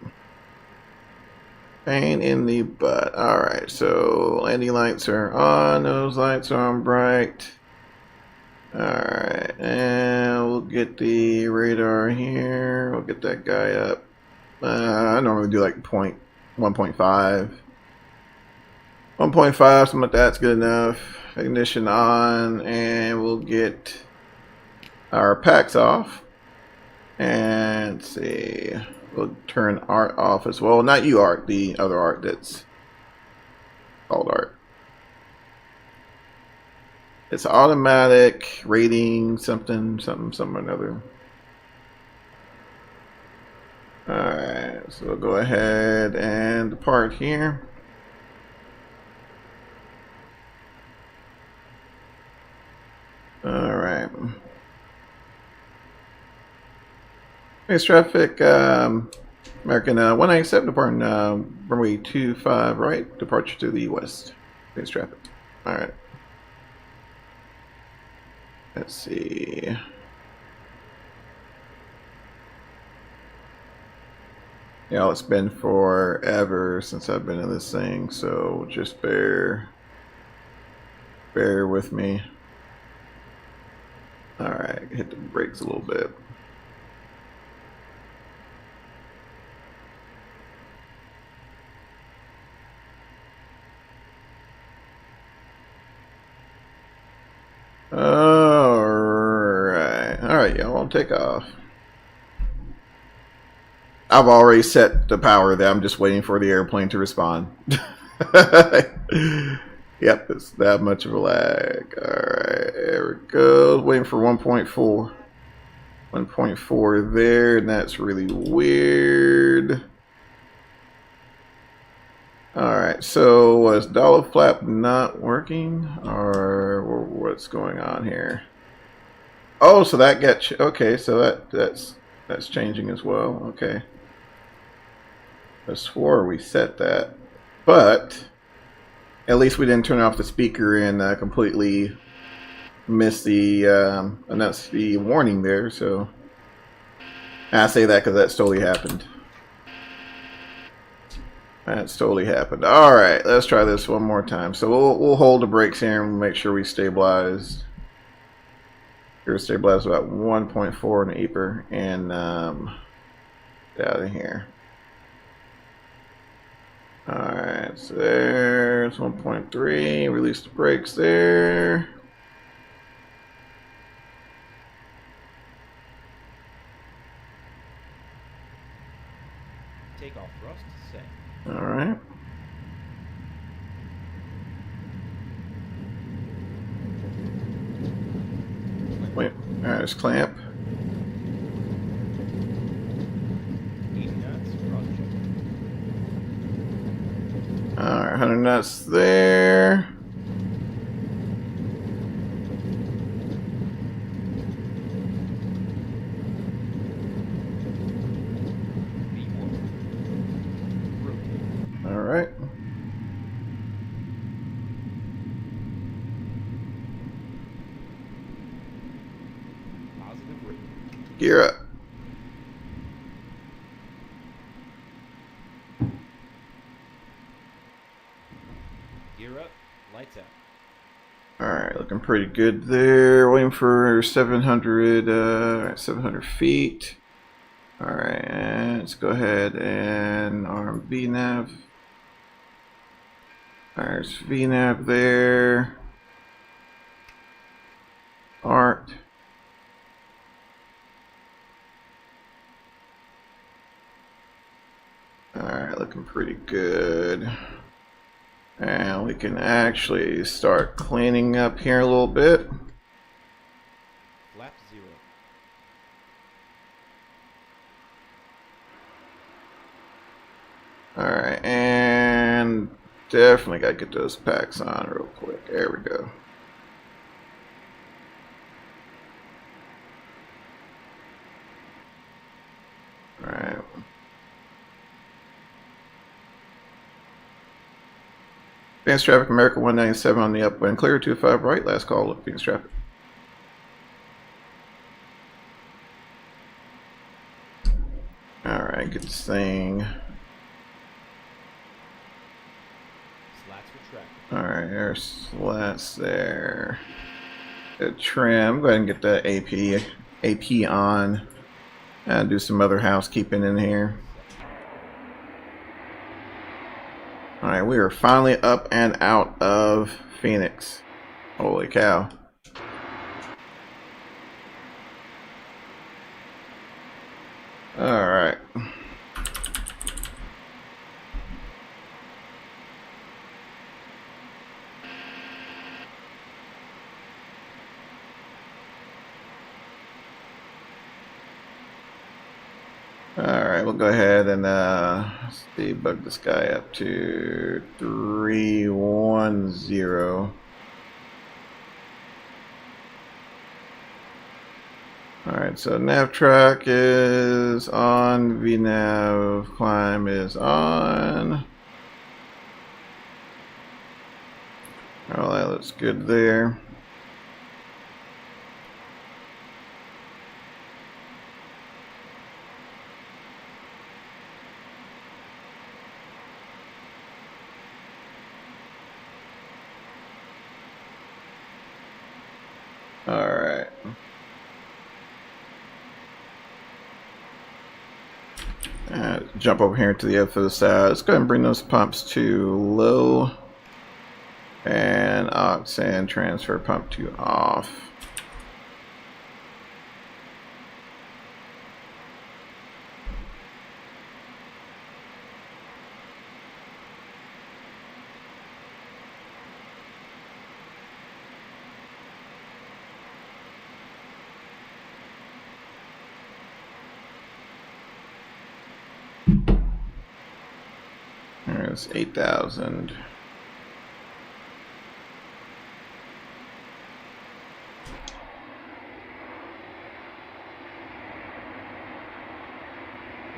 Pain in the butt. Alright, so landing lights are on, those lights are on bright. Alright, and we'll get the radar here, we'll get that guy up. I normally do like 1.5. 1.5, something like that's good enough. Ignition on, and we'll get our packs off. And let's see, we'll turn art off as well. Not you art, the other art that's called art. It's automatic rating something or another. Alright, so we'll go ahead and depart here. Alright. Thanks, traffic. American 197 departing runway 25 right, departure to the west. Thanks, traffic. Alright. Let's see. Yeah, it's been forever since I've been in this thing, so just bear with me. Alright, hit the brakes a little bit. Alright, y'all, I'll take off. I've already set the power there. I'm just waiting for the airplane to respond. Yep, it's that much of a lag. Alright, there we go. Waiting for 1.4. 1.4 there, and that's really weird. Alright, so was dollar flap not working? Or what's going on here? Oh, so that gets okay, so that's changing as well. Okay. I swore we set that. But at least we didn't turn off the speaker and completely miss the announce the warning there. So I say that because that's totally happened. That's totally happened. All right, let's try this one more time. So we'll hold the brakes here and make sure we stabilize. We're stabilized about 1.4 in the APR and out of here. Alright, so there's 1.3. Release the brakes there. Takeoff thrust set. Alright. Wait, alright, let's clamp. Easy nuts, cross check. Alright, 100 knots there. Alright. Positive rate. Gear up. Gear up. Lights out. Alright, looking pretty good there. Waiting for 700, 700 feet. Alright, and let's go ahead and arm VNav. Alright, there's VNav there. Art. Alright, looking pretty good. And we can actually start cleaning up here a little bit. Flap 0. Alright, and definitely gotta get those packs on real quick. There we go. Alright. Phoenix traffic, America 197 on the upwind. Clear 25 right. Last call of Phoenix traffic. Alright, get this thing. Slats retracted. Alright, there's slats there. Good trim. Go ahead and get the AP on. And do some other housekeeping in here. Alright, we are finally up and out of Phoenix. Holy cow. Alright. Alright, we'll go ahead and let's debug this guy up to 310. Alright, so nav track is on, VNav climb is on. All that looks good there. Alright. Jump over here to the other side. Let's go ahead and bring those pumps to low. And aux and transfer pump to off. There's 8,000.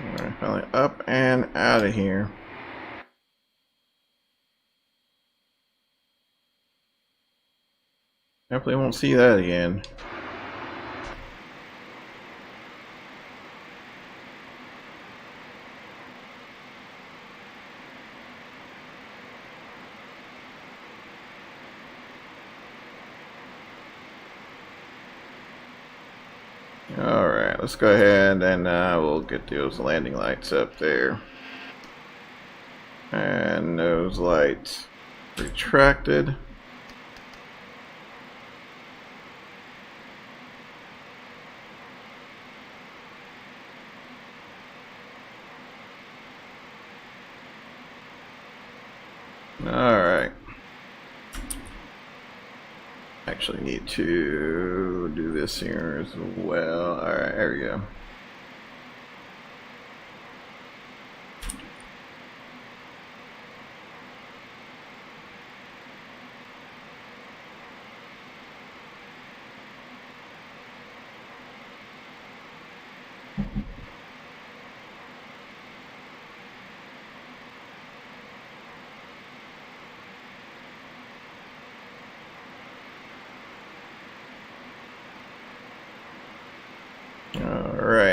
Alright, finally up and out of here. Hopefully won't see that again. Alright, let's go ahead and we'll get those landing lights up there. And those lights retracted. Alright. Actually need to do this here as well. Alright, there we go.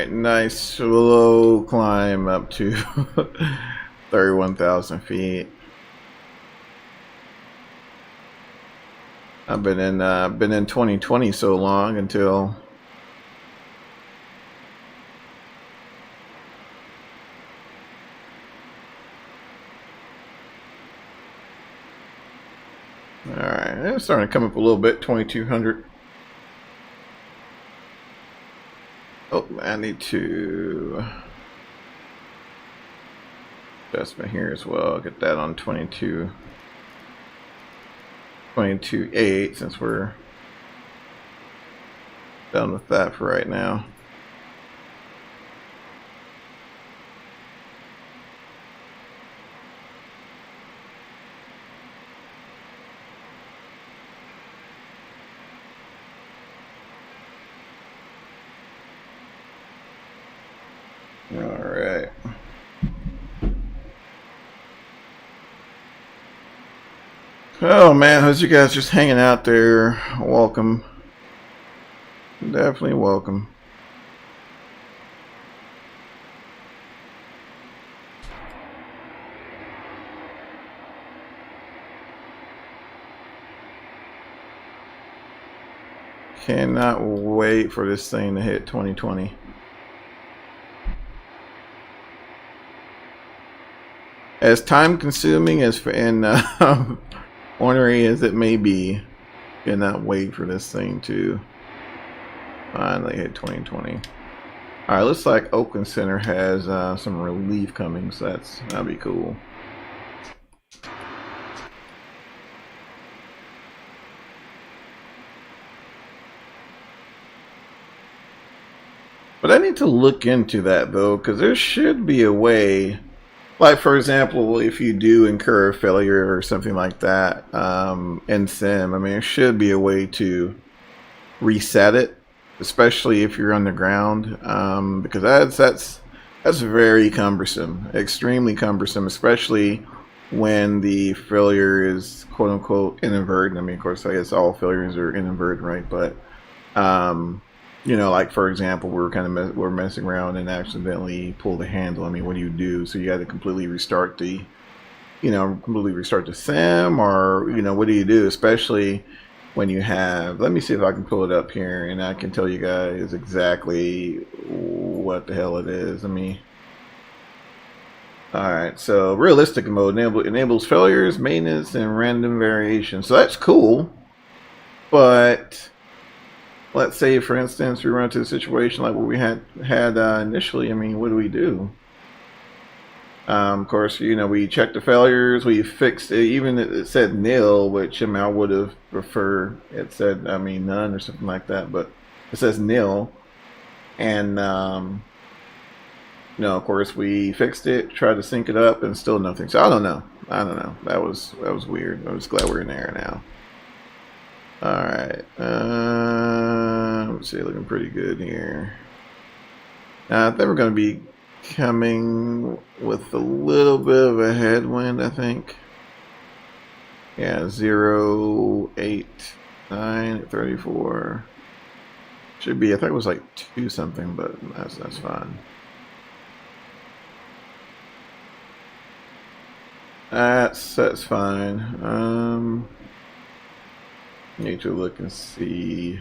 right, nice slow climb up to 31,000 feet. I've been in 2020 so long until all right, it's starting to come up a little bit, 2,200. Oh, I need to adjustment here as well. Get that on 22.8 since we're done with that for right now. All right. Oh man, how's you guys just hanging out there? Welcome. Definitely welcome. Cannot wait for this thing to hit 2020. As time consuming as and ornery as it may be, cannot wait for this thing to finally hit 2020. Alright, looks like Oakland Center has some relief coming, so that'll be cool. But I need to look into that though, because there should be a way. Like, for example, if you do incur a failure or something like that in sim, I mean, there should be a way to reset it, especially if you're underground, because that's very cumbersome, extremely cumbersome, especially when the failure is quote unquote inadvertent. I mean, of course, I guess all failures are inadvertent, right? But you know, like for example, we're messing around and accidentally pull the handle. I mean, what do you do? So you got to completely restart the, sim, or what do you do? Especially when you have. Let me see if I can pull it up here, and I can tell you guys exactly what the hell it is. All right, so realistic mode enables failures, maintenance, and random variation. So that's cool, but let's say, for instance, we run into a situation like what we had initially. I mean, what do we do? Of course, we checked the failures, we fixed it. Even it said nil, which I would have preferred it said, none or something like that. But it says nil, and of course, we fixed it, tried to sync it up, and still nothing. So I don't know. That was weird. I'm just glad we're in there now. Alright, let's see, looking pretty good here. I think we're going to be coming with a little bit of a headwind, I think. Yeah, 0, 8, 9, 34. Should be, I think it was like 2 something, but that's fine. That's fine. Need to look and see.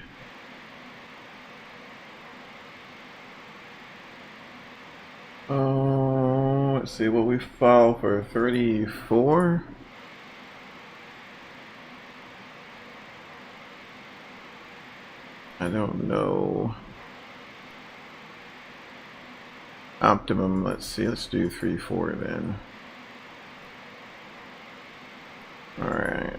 Oh, let's see what we filed for 34. I don't know. Optimum, let's see, let's do 34 then. Alright.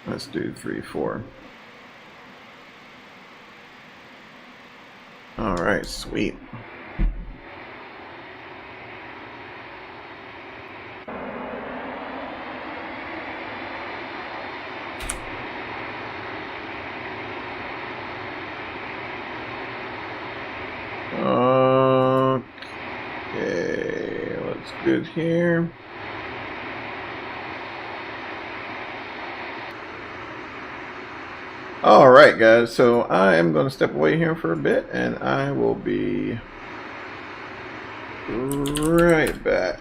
Let's do 3-4. All right, sweet. Okay, let's good here. right, guys, so I am going to step away here for a bit, and I will be right back.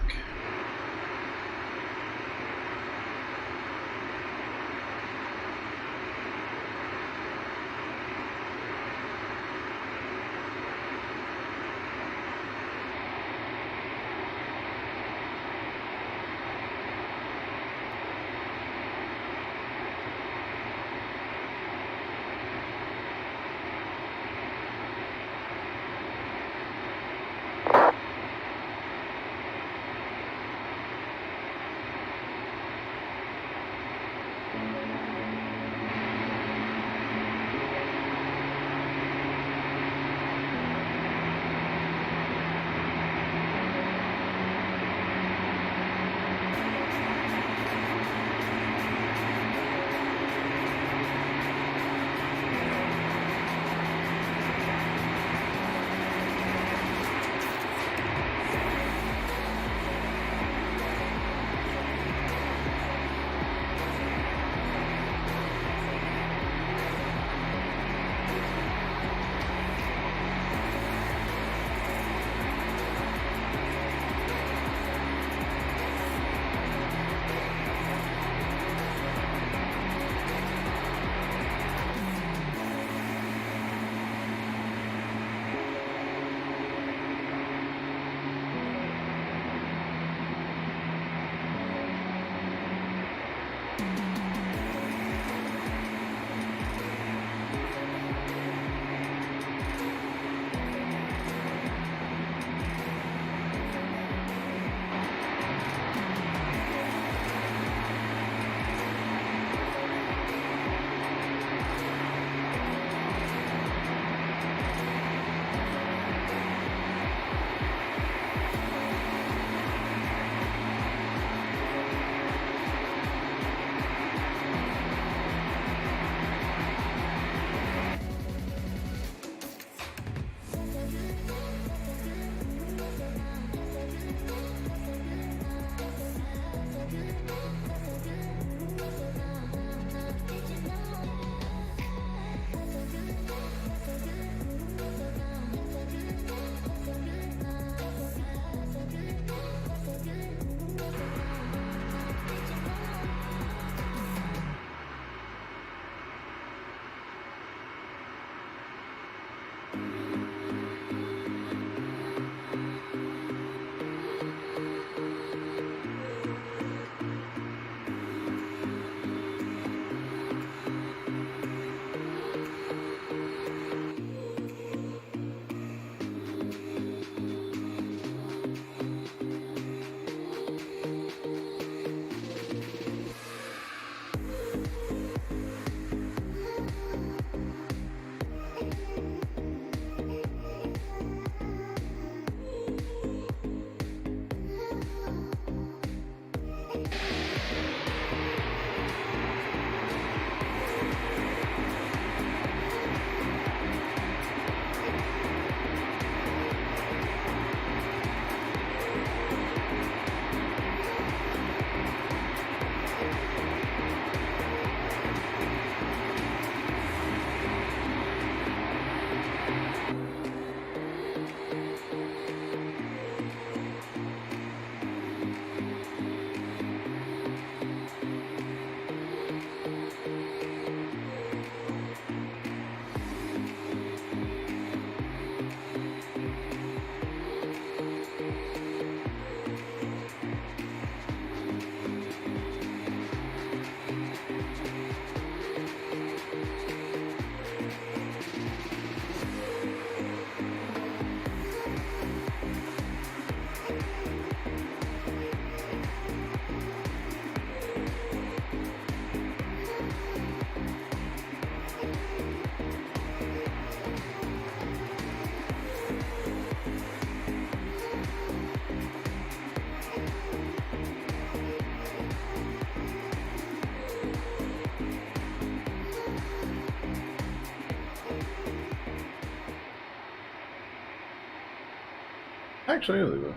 Actually,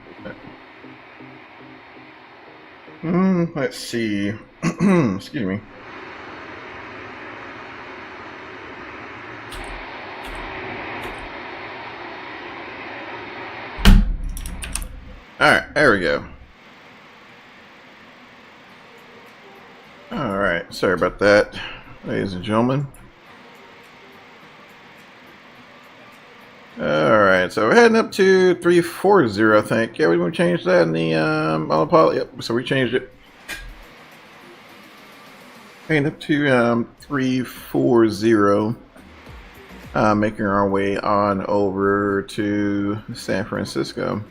let's see. Excuse me. Alright, there we go. Alright, sorry about that, ladies and gentlemen. Alright, so we're heading up to 340, I think. Yeah, we want to change that in the autopilot. Yep, so we changed it. Heading up to 340. Making our way on over to San Francisco.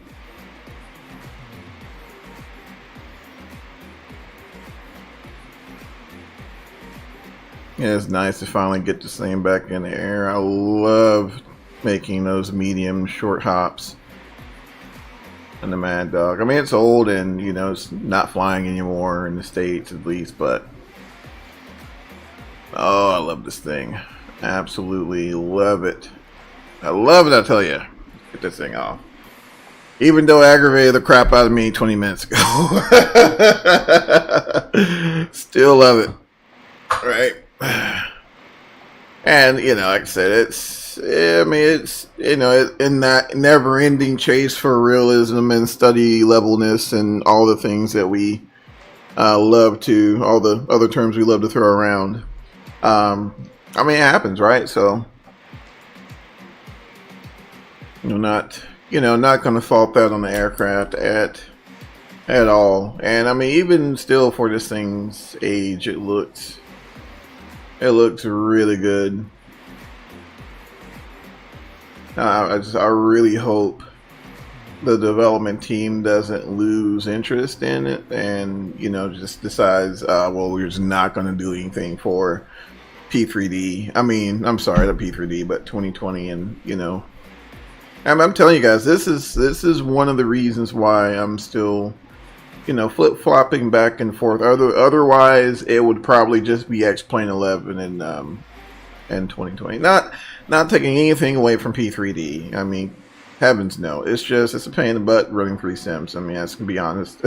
Yeah, it's nice to finally get this thing back in the air. I love making those medium short hops in the Mad Dog. I mean, it's old and, you know, it's not flying anymore in the States at least, but oh, I love this thing. Absolutely love it. I love it, I tell you. Get this thing off. Even though it aggravated the crap out of me 20 minutes ago. Still love it. Right? And, you know, like I said, it's, you know, in that never-ending chase for realism and study levelness and all the things that we love to, all the other terms we love to throw around. I mean, it happens, right? So, not going to fault that on the aircraft at all. And I mean, even still for this thing's age, it looks really good. I really hope the development team doesn't lose interest in it and, you know, just decides, well, we're just not going to do anything for P3D. I mean, I'm sorry, not P3D, but 2020. And, you know, I'm telling you guys, this is one of the reasons why I'm still, you know, flip-flopping back and forth. Otherwise, it would probably just be X-Plane 11 in 2020. Not taking anything away from P3D. I mean, heavens no. It's a pain in the butt running 3 sims. I mean, that's gonna be honest.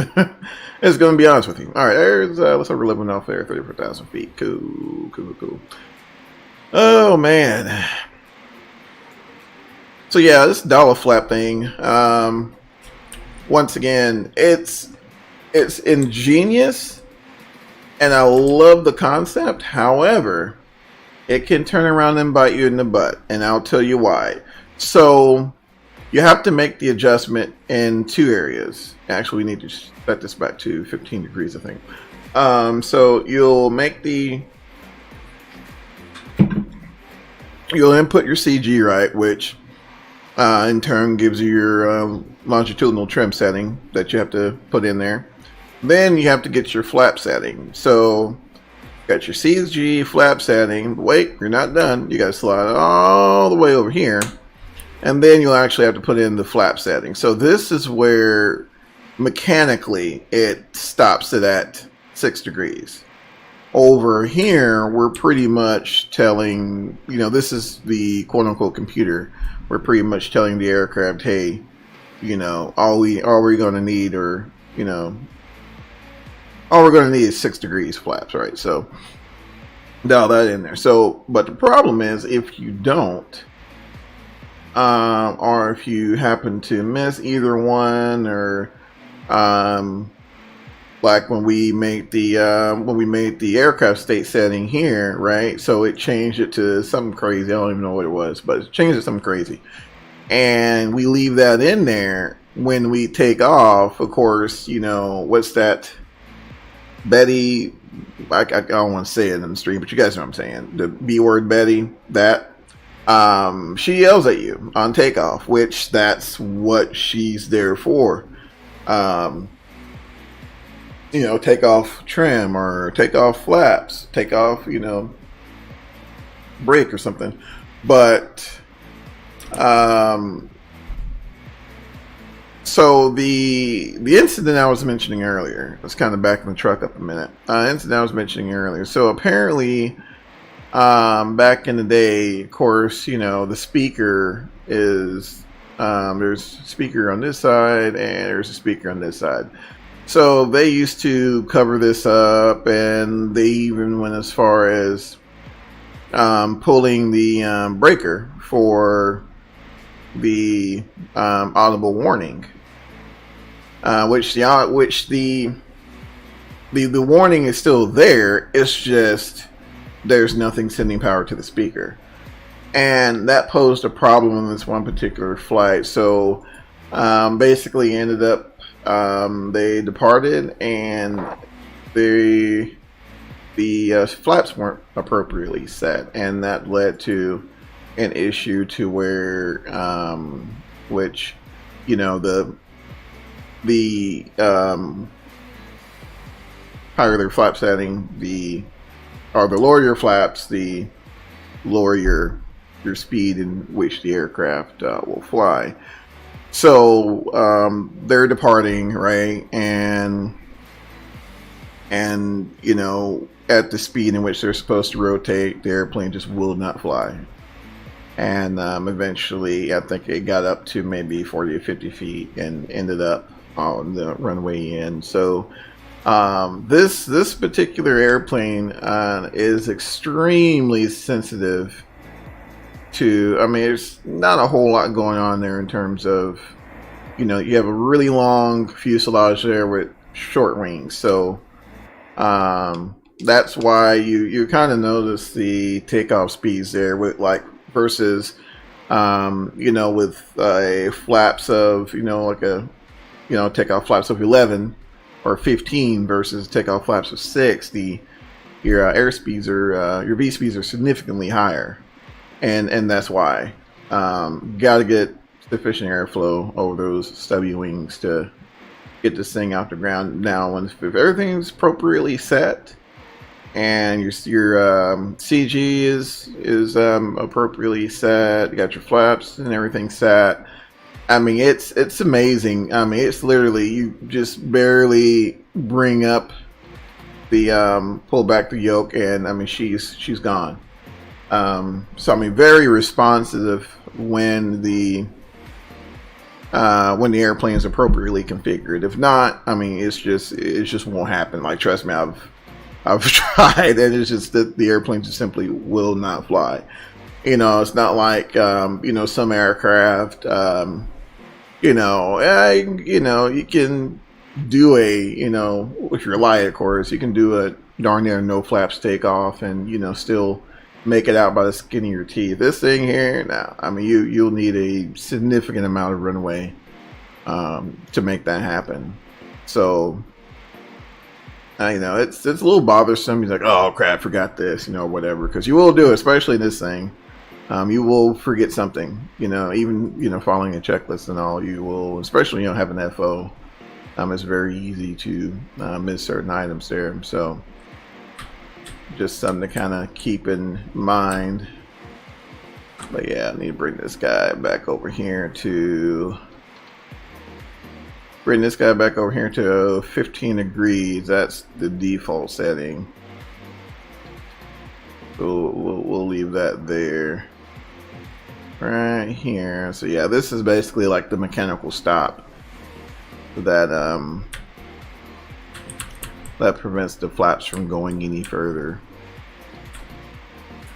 It's gonna be honest with you. All right, there's what's over living off there, 34,000 feet. Cool. Oh man. So yeah, this dollar flap thing. Once again, it's ingenious, and I love the concept. However, it can turn around and bite you in the butt, and I'll tell you why. So you have to make the adjustment in 2 areas. Actually, we need to set this back to 15 degrees, I think. So you'll input your CG, right, which in turn gives you your longitudinal trim setting that you have to put in there. Then you have to get your flap setting. So got your CG flap setting. Wait, you're not done. You got to slide all the way over here. And then you'll actually have to put in the flap setting. So this is where mechanically it stops it at 6 degrees. Over here, we're pretty much telling, you know, this is the quote-unquote computer. We're pretty much telling the aircraft, hey, you know, all we're going to need, or, you know, all we're going to need is 6 degrees flaps, right? So dial that in there. So, but the problem is if you don't, or if you happen to miss either one, or like when we made the aircraft state setting here, right? So it changed it to something crazy. I don't even know what it was, but it changed it to something crazy. And we leave that in there when we take off. Of course, you know, what's that? Betty, I don't want to say it in the stream, but you guys know what I'm saying. The B word Betty, that. She yells at you on takeoff, which that's what she's there for. You know, take off trim or take off flaps, take off, you know, brake or something. But so the incident I was mentioning earlier, let's kind of back in the truck up a minute. Incident I was mentioning earlier. So apparently, back in the day, of course, you know, the speaker is there's a speaker on this side and there's a speaker on this side. So they used to cover this up, and they even went as far as pulling the breaker for the audible warning. which the warning is still there. It's just there's nothing sending power to the speaker, and that posed a problem in this one particular flight. So basically ended up they departed, and the flaps weren't appropriately set, and that led to an issue to where which, you know, the higher their flap setting, the lower your flaps, the lower your speed in which the aircraft will fly. So they're departing, right, and you know, at the speed in which they're supposed to rotate, the airplane just will not fly. And eventually, I think it got up to maybe 40 or 50 feet and ended up on the runway end. So this particular airplane is extremely sensitive to, I mean, there's not a whole lot going on there in terms of, you know, you have a really long fuselage there with short wings. So that's why you kind of notice the takeoff speeds there with, like, versus you know, with flaps of, you know, like a, you know, takeoff flaps of 11 or 15 versus takeoff flaps of 6. Your air speeds are your V speeds are significantly higher, and that's why got to get sufficient airflow over those stubby wings to get this thing out the ground. Now, if everything's appropriately set and your CG is appropriately set, you got your flaps and everything set, I mean, it's amazing. I mean, it's literally, you just barely bring up the pull back the yoke, and I mean, she's gone. So I mean, very responsive when the airplane is appropriately configured. If not, I mean, it just won't happen. Like, trust me, I've tried, and it's just that the airplane just simply will not fly. You know, it's not like you know, some aircraft, you know, you can do a, you know, if you're light, of course, you can do a darn near no flaps takeoff and, you know, still make it out by the skin of your teeth. This thing here, now, I mean, you'll need a significant amount of runway to make that happen. So, you know, it's a little bothersome. You're like, oh crap, forgot this, you know, whatever, because you will do it, especially in this thing. You will forget something, you know, even, you know, following a checklist and all, you will, especially, you know, having FO. It's very easy to miss certain items there. So just something to kind of keep in mind. But yeah, I need to bring this guy back over here to 15 degrees. That's the default setting. So we'll leave that there. Right here. So yeah, this is basically like the mechanical stop that that prevents the flaps from going any further.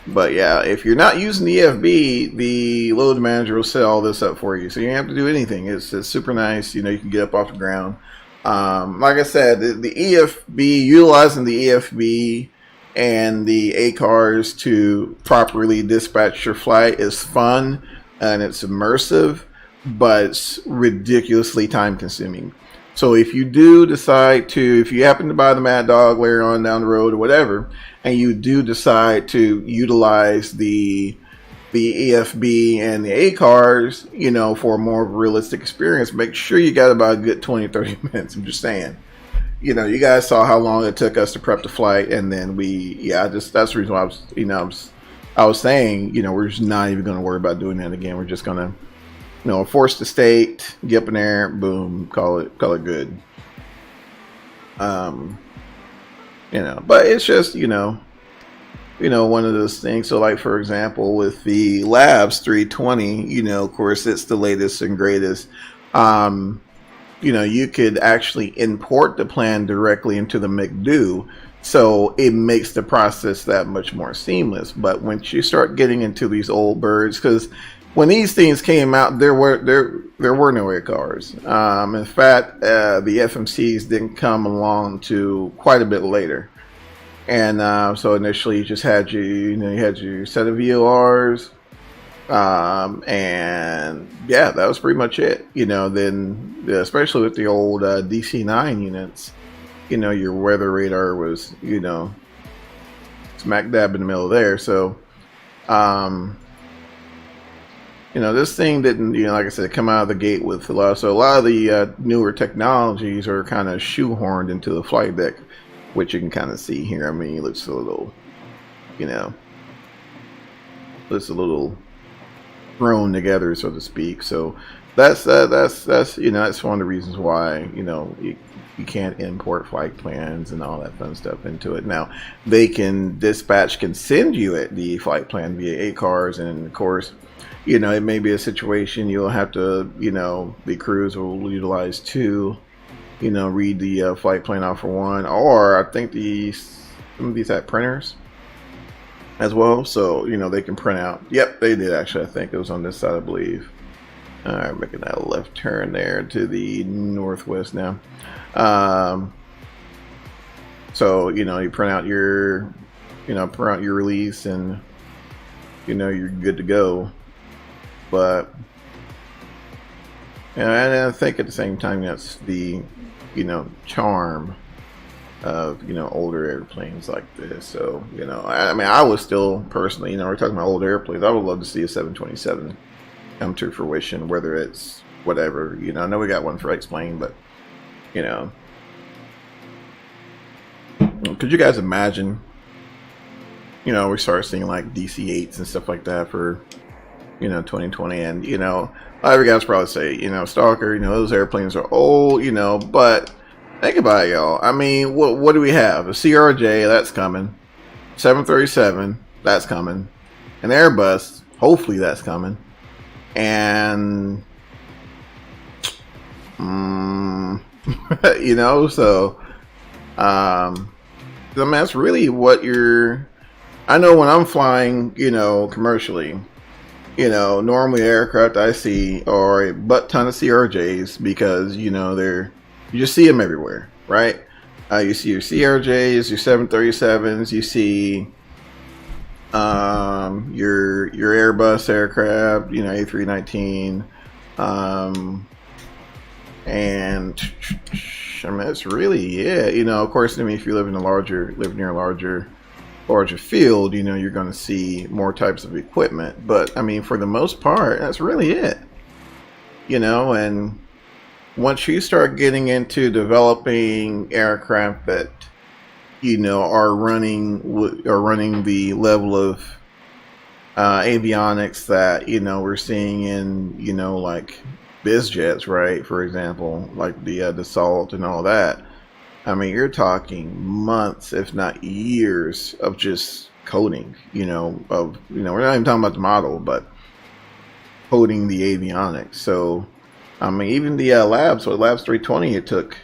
But yeah, if you're not using the EFB, the load manager will set all this up for you, so you don't have to do anything. It's super nice. You know, you can get up off the ground. Like I said, the EFB, utilizing the EFB and the AKRs to properly dispatch your flight is fun and it's immersive, but it's ridiculously time consuming. So if you do decide to, if you happen to buy the Mad Dog later on down the road or whatever, and you do decide to utilize the EFB and the AKRs, you know, for a more realistic experience, make sure you got about a good 20-30 minutes. I'm just saying. You know, you guys saw how long it took us to prep the flight, and then that's the reason why I was, you know, I was saying, you know, we're just not even going to worry about doing that again. We're just going to, you know, force the state, get up in there, boom, call it good. You know, but it's just, you know, one of those things. So like, for example, with the Labs 320, you know, of course, it's the latest and greatest. You know, you could actually import the plan directly into the McDo, so it makes the process that much more seamless. But once you start getting into these old birds, because when these things came out, there were no air cars. In fact, the FMCs didn't come along to quite a bit later. And so initially, you just had you had your set of VORs, and yeah, that was pretty much it. Then especially with the old DC-9 units, your weather radar was smack dab in the middle there. So this thing didn't, like I said, come out of the gate with a lot. So a lot of the newer technologies are kind of shoehorned into the flight deck, which you can kind of see here. I mean, it looks a little, looks a little thrown together, so to speak. So that's one of the reasons why you can't import flight plans and all that fun stuff into it. Now, dispatch can send you the flight plan via AKRs, and of course, it may be a situation you'll have to, the crews will utilize two, read the flight plan off for one, or I think some of these had printers as well, so they can print out. Yep, they did actually. I think it was on this side, I believe. All right, making that left turn there to the northwest now. So you print out your release, and you're good to go. But and I think at the same time that's the charm of older airplanes like this. So I mean, I was still personally, we're talking about old airplanes, I would love to see a 727 come to fruition, whether it's whatever. I know we got one for X-Plane, but could you guys imagine we start seeing like DC-8s and stuff like that for 2020, and every guy's probably say Stalker, those airplanes are old, but think about it, y'all. I mean, what do we have? A CRJ, that's coming. 737, that's coming. An Airbus, hopefully that's coming. And so I mean, that's really what I know when I'm flying, commercially, normally aircraft I see are a butt ton of CRJs, because you just see them everywhere, right? You see your CRJs, your 737s, you see your Airbus aircraft, A319, and I mean, it's really, of course, I mean, if you live near a larger field, you're going to see more types of equipment. But I mean, for the most part, that's really it. And once you start getting into developing aircraft that are running the level of avionics that we're seeing in like biz jets, right? For example, like the Dassault and all that. I mean, you're talking months, if not years, of just coding. We're not even talking about the model, but coding the avionics. So, I mean, even the Labs 320, it took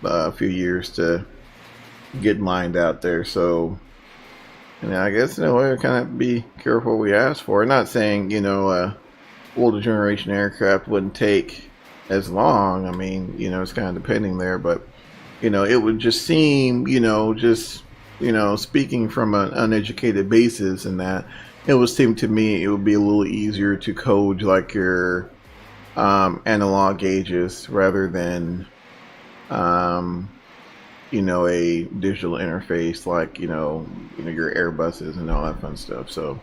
a few years to get lined out there. So, I guess we kind of be careful what we ask for. Not saying older generation aircraft wouldn't take as long. I mean, it's kind of depending there, but it would just seem, speaking from an uneducated basis, and that it would seem to me it would be a little easier to code like your analog gauges rather than a digital interface like your Airbuses and all that fun stuff. So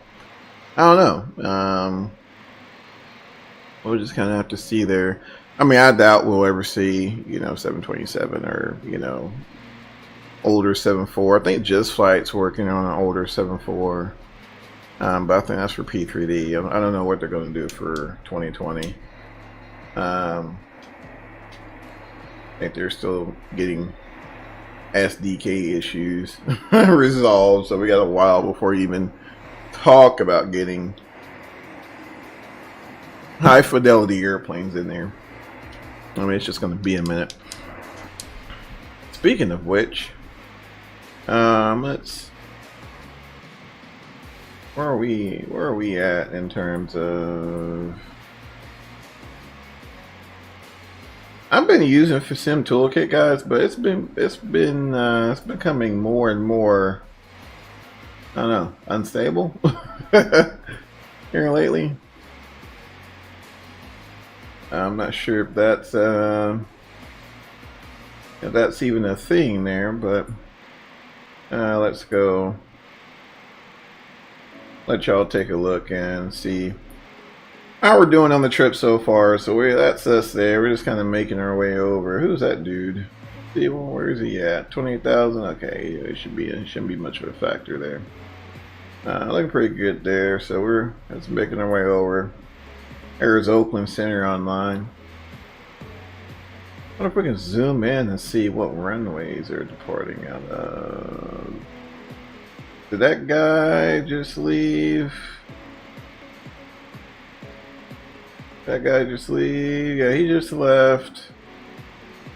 I don't know. We'll just kind of have to see there. I mean, I doubt we'll ever see 727 or older 7.4. I think Just Flight's working on an older 7.4, but I think that's for P3D. I don't know what they're going to do for 2020. I think they're still getting SDK issues resolved, so we got a while before you even talk about getting high fidelity airplanes in there. I mean, it's just going to be a minute. Speaking of which, we're Where are we? Where are we at in terms of? I've been using VATSIM toolkit, guys, but it's becoming more and more, I don't know, unstable here lately. I'm not sure if that's even a thing there, but let's go. Let y'all take a look and see how we're doing on the trip so far. So that's us there. We're just kind of making our way over. Who's that dude? See, well, where is he at? 28,000. Okay, it shouldn't be much of a factor there. Looking pretty good there. So we're just making our way over. There's Oakland Center online. I wonder if we can zoom in and see what runways are departing out of. Did that guy just leave? That guy just leave? Yeah, he just left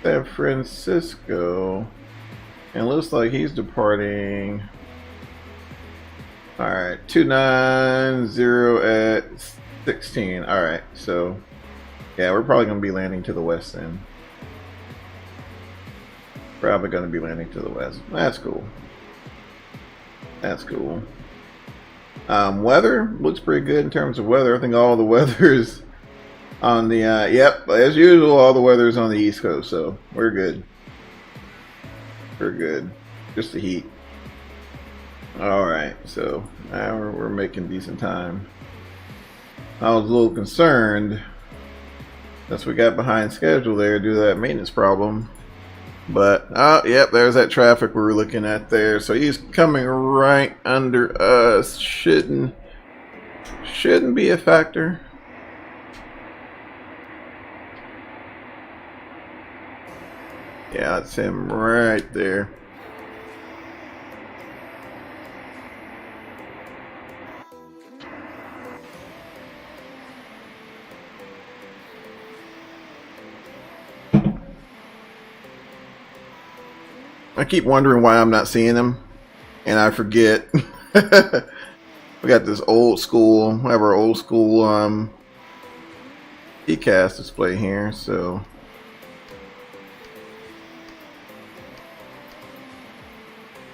San Francisco. And it looks like he's departing. Alright, 290 at 16. Alright, so yeah, we're probably going to be landing to the west then. Probably going to be landing to the west. That's cool. That's cool. Weather looks pretty good in terms of weather. I think all the weather's on the, yep, as usual, all the weather's on the East Coast, so we're good. We're good. Just the heat. Alright, so now we're making decent time. I was a little concerned as we got behind schedule there due to that maintenance problem. But, yep, there's that traffic we were looking at there. So he's coming right under us. Shouldn't be a factor. Yeah, that's him right there. I keep wondering why I'm not seeing them, and I forget. We got this old school, we have our old school ECAS display here, so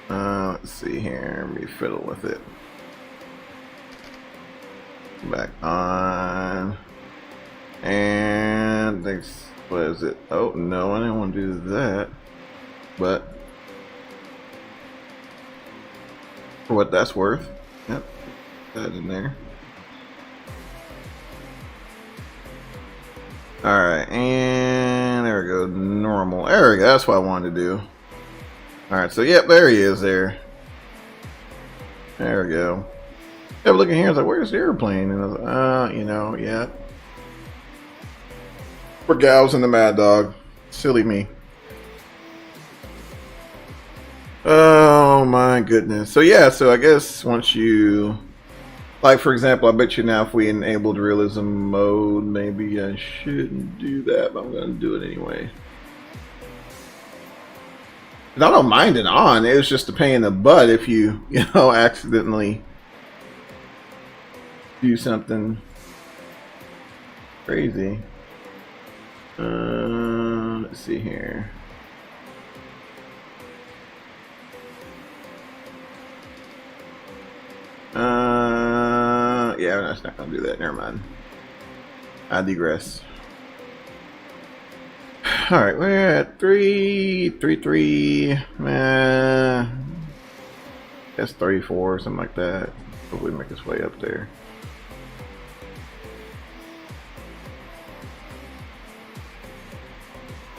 let's see here. Let me fiddle with it. Back on, and what is it? Oh no, I didn't want to do that, but for what that's worth. Yep, that in there. Alright, and there we go. Normal. There we go. That's what I wanted to do. Alright, so yep, there he is there. There we go. Yeah, looking here, I was like, where's the airplane? And I was like, you know, yeah. We're gals in the Mad Dog. Silly me. Oh my goodness. So yeah, so I guess once you, like for example, I bet you now if we enabled realism mode, maybe I shouldn't do that, but I'm going to do it anyway. And I don't mind it on, it was just a pain in the butt if you know, accidentally do something crazy. Let's see here. Yeah, that's not gonna do that. Never mind. I digress. All right, we're at 333. That's 34 or something like that. Hopefully, make its way up there.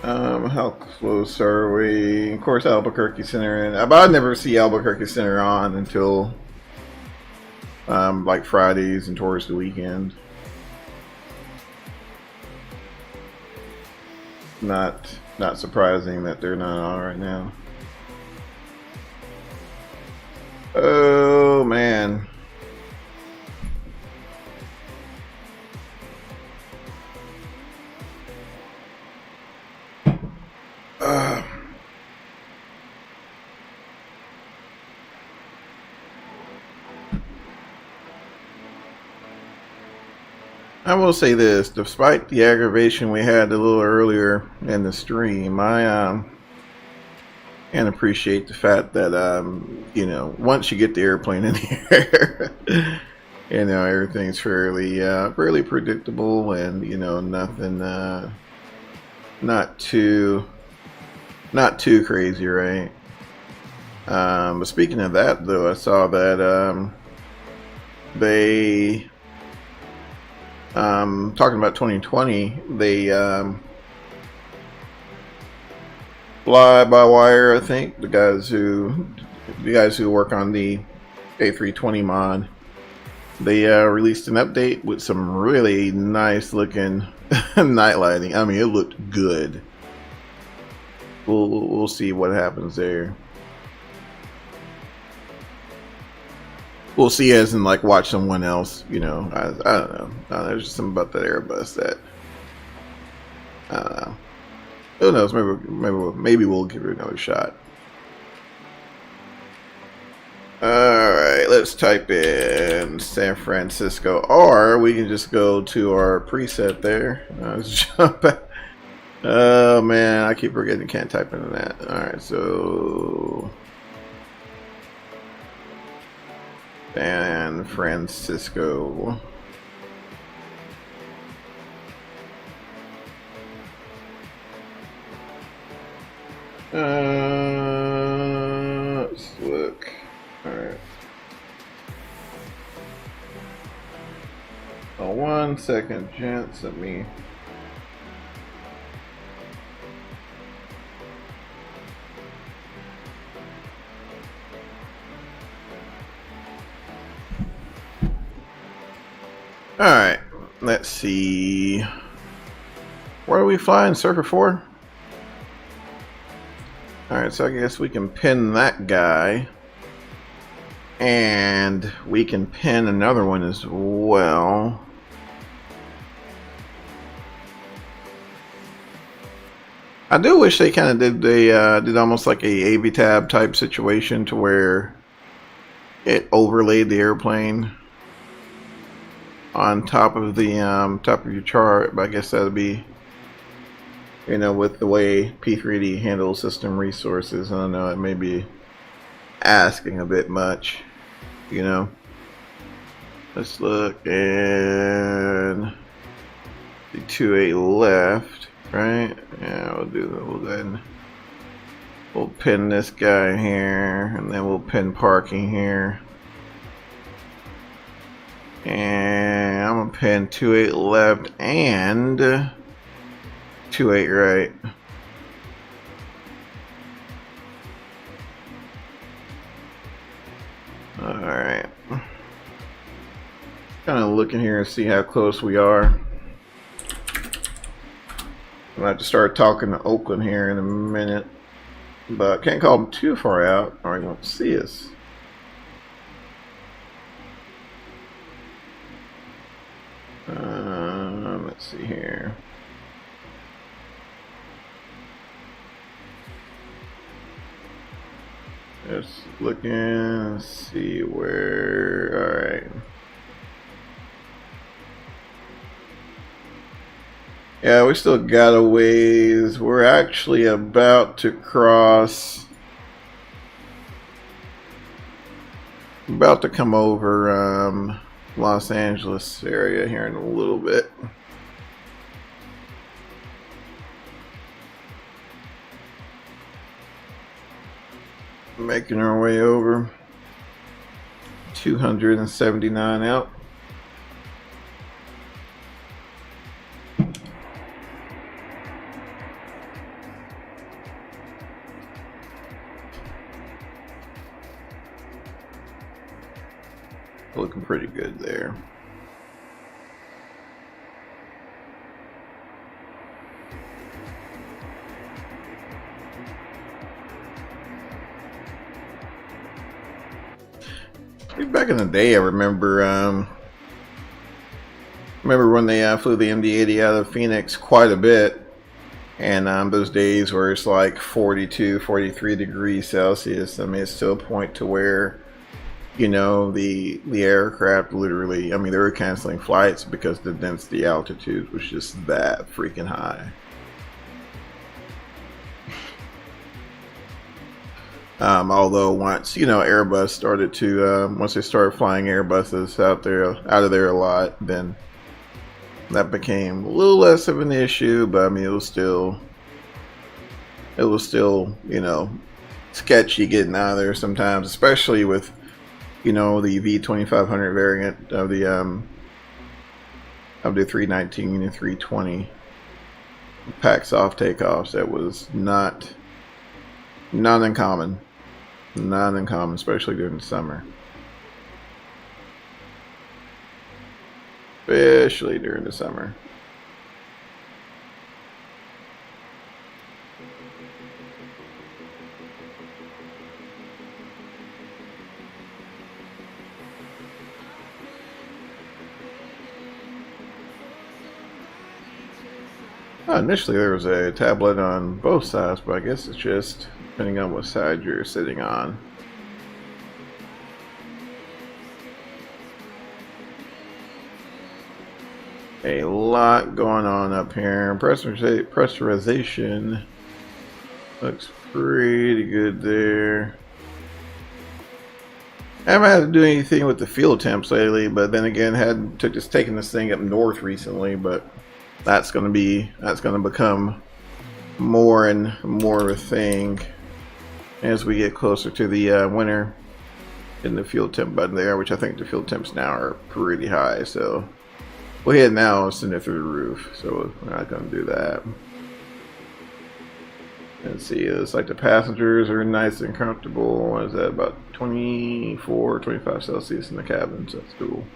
How close are we? Of course, Albuquerque Center, but I never see Albuquerque Center on until like Fridays and towards the weekend. Not surprising that they're not on right now. Oh man. I will say this: despite the aggravation we had a little earlier in the stream, I can appreciate the fact that you know, once you get the airplane in the air, you know, everything's fairly predictable, and you know, nothing not too crazy, right? But speaking of that, though, I saw that they talking about 2020, they fly by wire, I think, the guys who work on the A320 mod, they released an update with some really nice looking night lighting. I mean, it looked good. We'll see what happens there. We'll see, as in, like, watch someone else, you know. I don't know. There's just something about that Airbus that I don't know. Who knows? Maybe we'll give it another shot. Alright, let's type in San Francisco, or we can just go to our preset there. Let's jump back. Oh man, I keep forgetting you can't type into that. Alright, so San Francisco. Let's look. Alright. Oh, 1 second, gents. Let me. Alright. Let's see. Where are we flying? Surfer 4? Alright, so I guess we can pin that guy. And we can pin another one as well. I do wish they kind of did almost like a AV tab type situation to where it overlaid the airplane on top of the top of your chart, but I guess that'd be, you know, with the way P3D handles system resources, I don't know, it may be asking a bit much, you know. Let's look, and the 28 left, right? Yeah, we'll pin this guy here, and then we'll pin parking here. And I'm gonna pin 28 left and 28 right. Alright. Kind of looking here and see how close we are. I'm gonna have to start talking to Oakland here in a minute. But can't call them too far out or he won't see us. Let's see here. Just looking, see where. Alright. Yeah, we still got a ways. We're actually about to cross. About to come over Los Angeles area here in a little bit. Making our way over. 279 out. Looking pretty good there. Back in the day, I remember when they flew the MD-80 out of Phoenix quite a bit, and those days where it's like 42, 43 degrees Celsius. I mean, it's to a point to where you know, the aircraft literally, I mean, they were canceling flights because the density altitude was just that freaking high. Although once, you know, Airbus started to, once they started flying Airbuses out of there a lot, then that became a little less of an issue. But I mean, it was still, you know, sketchy getting out of there sometimes, especially with, you know, the V2500 variant of the 319 and 320 packs off takeoffs. That was not uncommon. Not uncommon, especially during the summer. Especially during the summer. Initially there was a tablet on both sides, but I guess it's just depending on what side you're sitting on. A lot going on up here. Pressurization looks pretty good there. I haven't had to do anything with the fuel temps lately, but then again, just taken this thing up north recently, but that's going to become more and more of a thing as we get closer to the winter. In the fuel temp button there, which I think the fuel temps now are pretty high, so we'll hit now and send it through the roof, so we're not going to do that. Let's see, it's like the passengers are nice and comfortable. What is that, about 24, 25 Celsius in the cabin, so that's cool.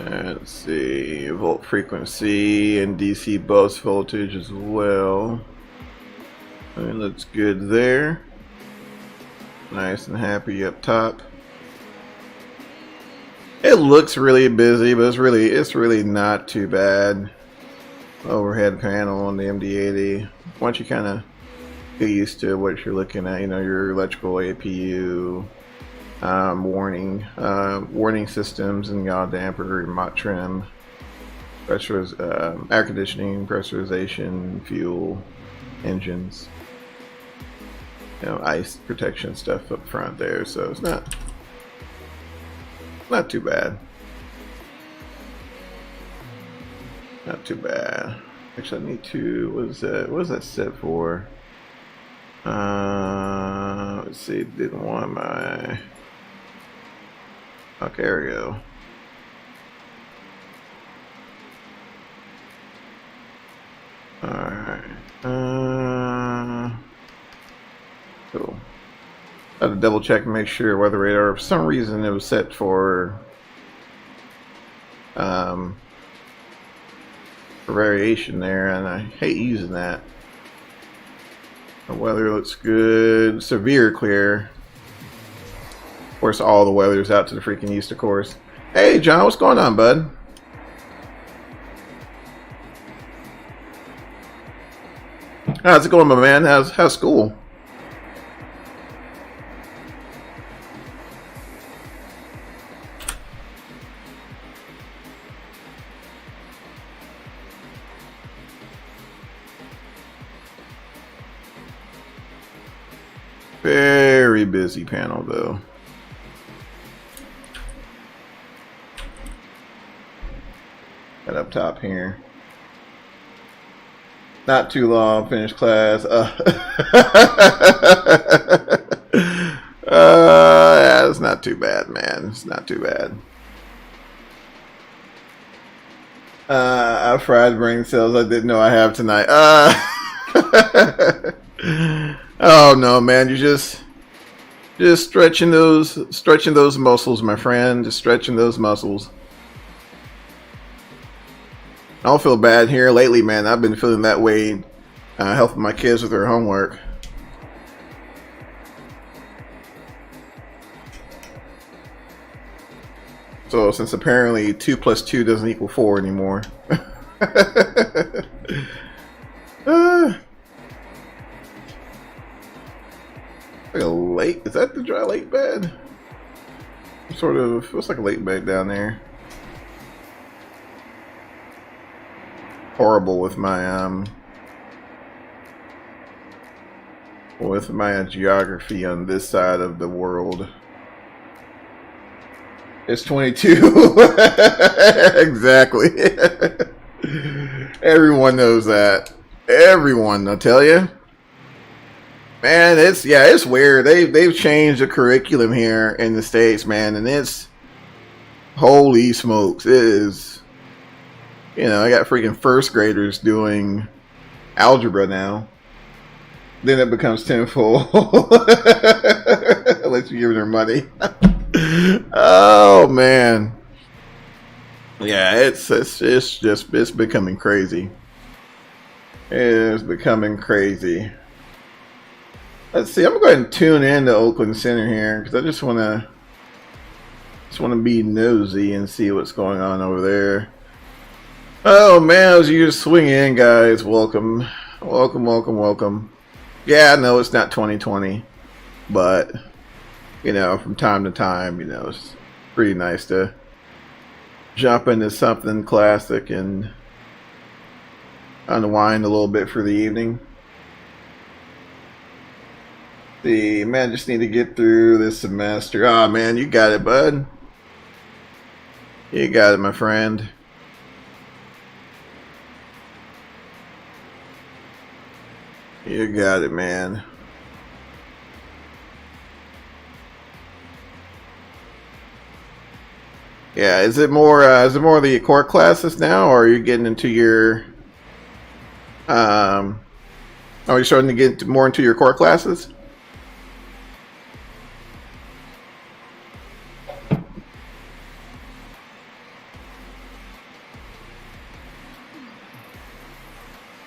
Let's see, volt frequency and DC bus voltage as well. It looks good there. Nice and happy up top. It looks really busy, but it's really not too bad. Overhead panel on the MD-80. Once you kind of get used to what you're looking at, you know, your electrical APU. Warning systems and yaw damper, mott trim, air conditioning, pressurization, fuel, engines, you know, ice protection stuff up front there. So it's not too bad. Not too bad. Actually, I need to. What is that set for? Let's see. Didn't want my. Okay, there we go. Alright. Cool. I had to double check and make sure weather radar. For some reason, it was set for variation there, and I hate using that. The weather looks good. Severe clear. Of course, all the weather's out to the freaking east, of course. Hey, John, what's going on, bud? How's it going, my man? How's school? Very busy panel, though. Got up top here. Not too long, finished class. Yeah, it's not too bad, man. It's not too bad. I fried brain cells I didn't know I have tonight. Oh no, man, you're just stretching those muscles, my friend. Just stretching those muscles. I don't feel bad here lately, man. I've been feeling that way, helping my kids with their homework. So since apparently 2 + 2 doesn't equal 4 anymore. dry lake bed. Sort of feels like a lake bed down there. Horrible with my geography on this side of the world. It's 22. Exactly. Everyone knows that. Everyone, I'll tell you. Man, it's weird. They've changed the curriculum here in the States, man, and it's holy smokes. It is, you know, I got freaking first graders doing algebra now. Then it becomes tenfold. Unless you give them money. Oh man. Yeah, it's becoming crazy. It is becoming crazy. Let's see. I'm gonna go ahead and tune in to Oakland Center here because I just wanna be nosy and see what's going on over there. Oh man, as you just swing in, guys, welcome, welcome, welcome, welcome. Yeah, I know it's not 2020, but you know, from time to time, you know, it's pretty nice to jump into something classic and unwind a little bit for the evening. See, man, just need to get through this semester. Oh man, you got it, bud. You got it, my friend. You got it, man. Yeah, is it more of the core classes now, or are you getting into your are you starting to get more into your core classes?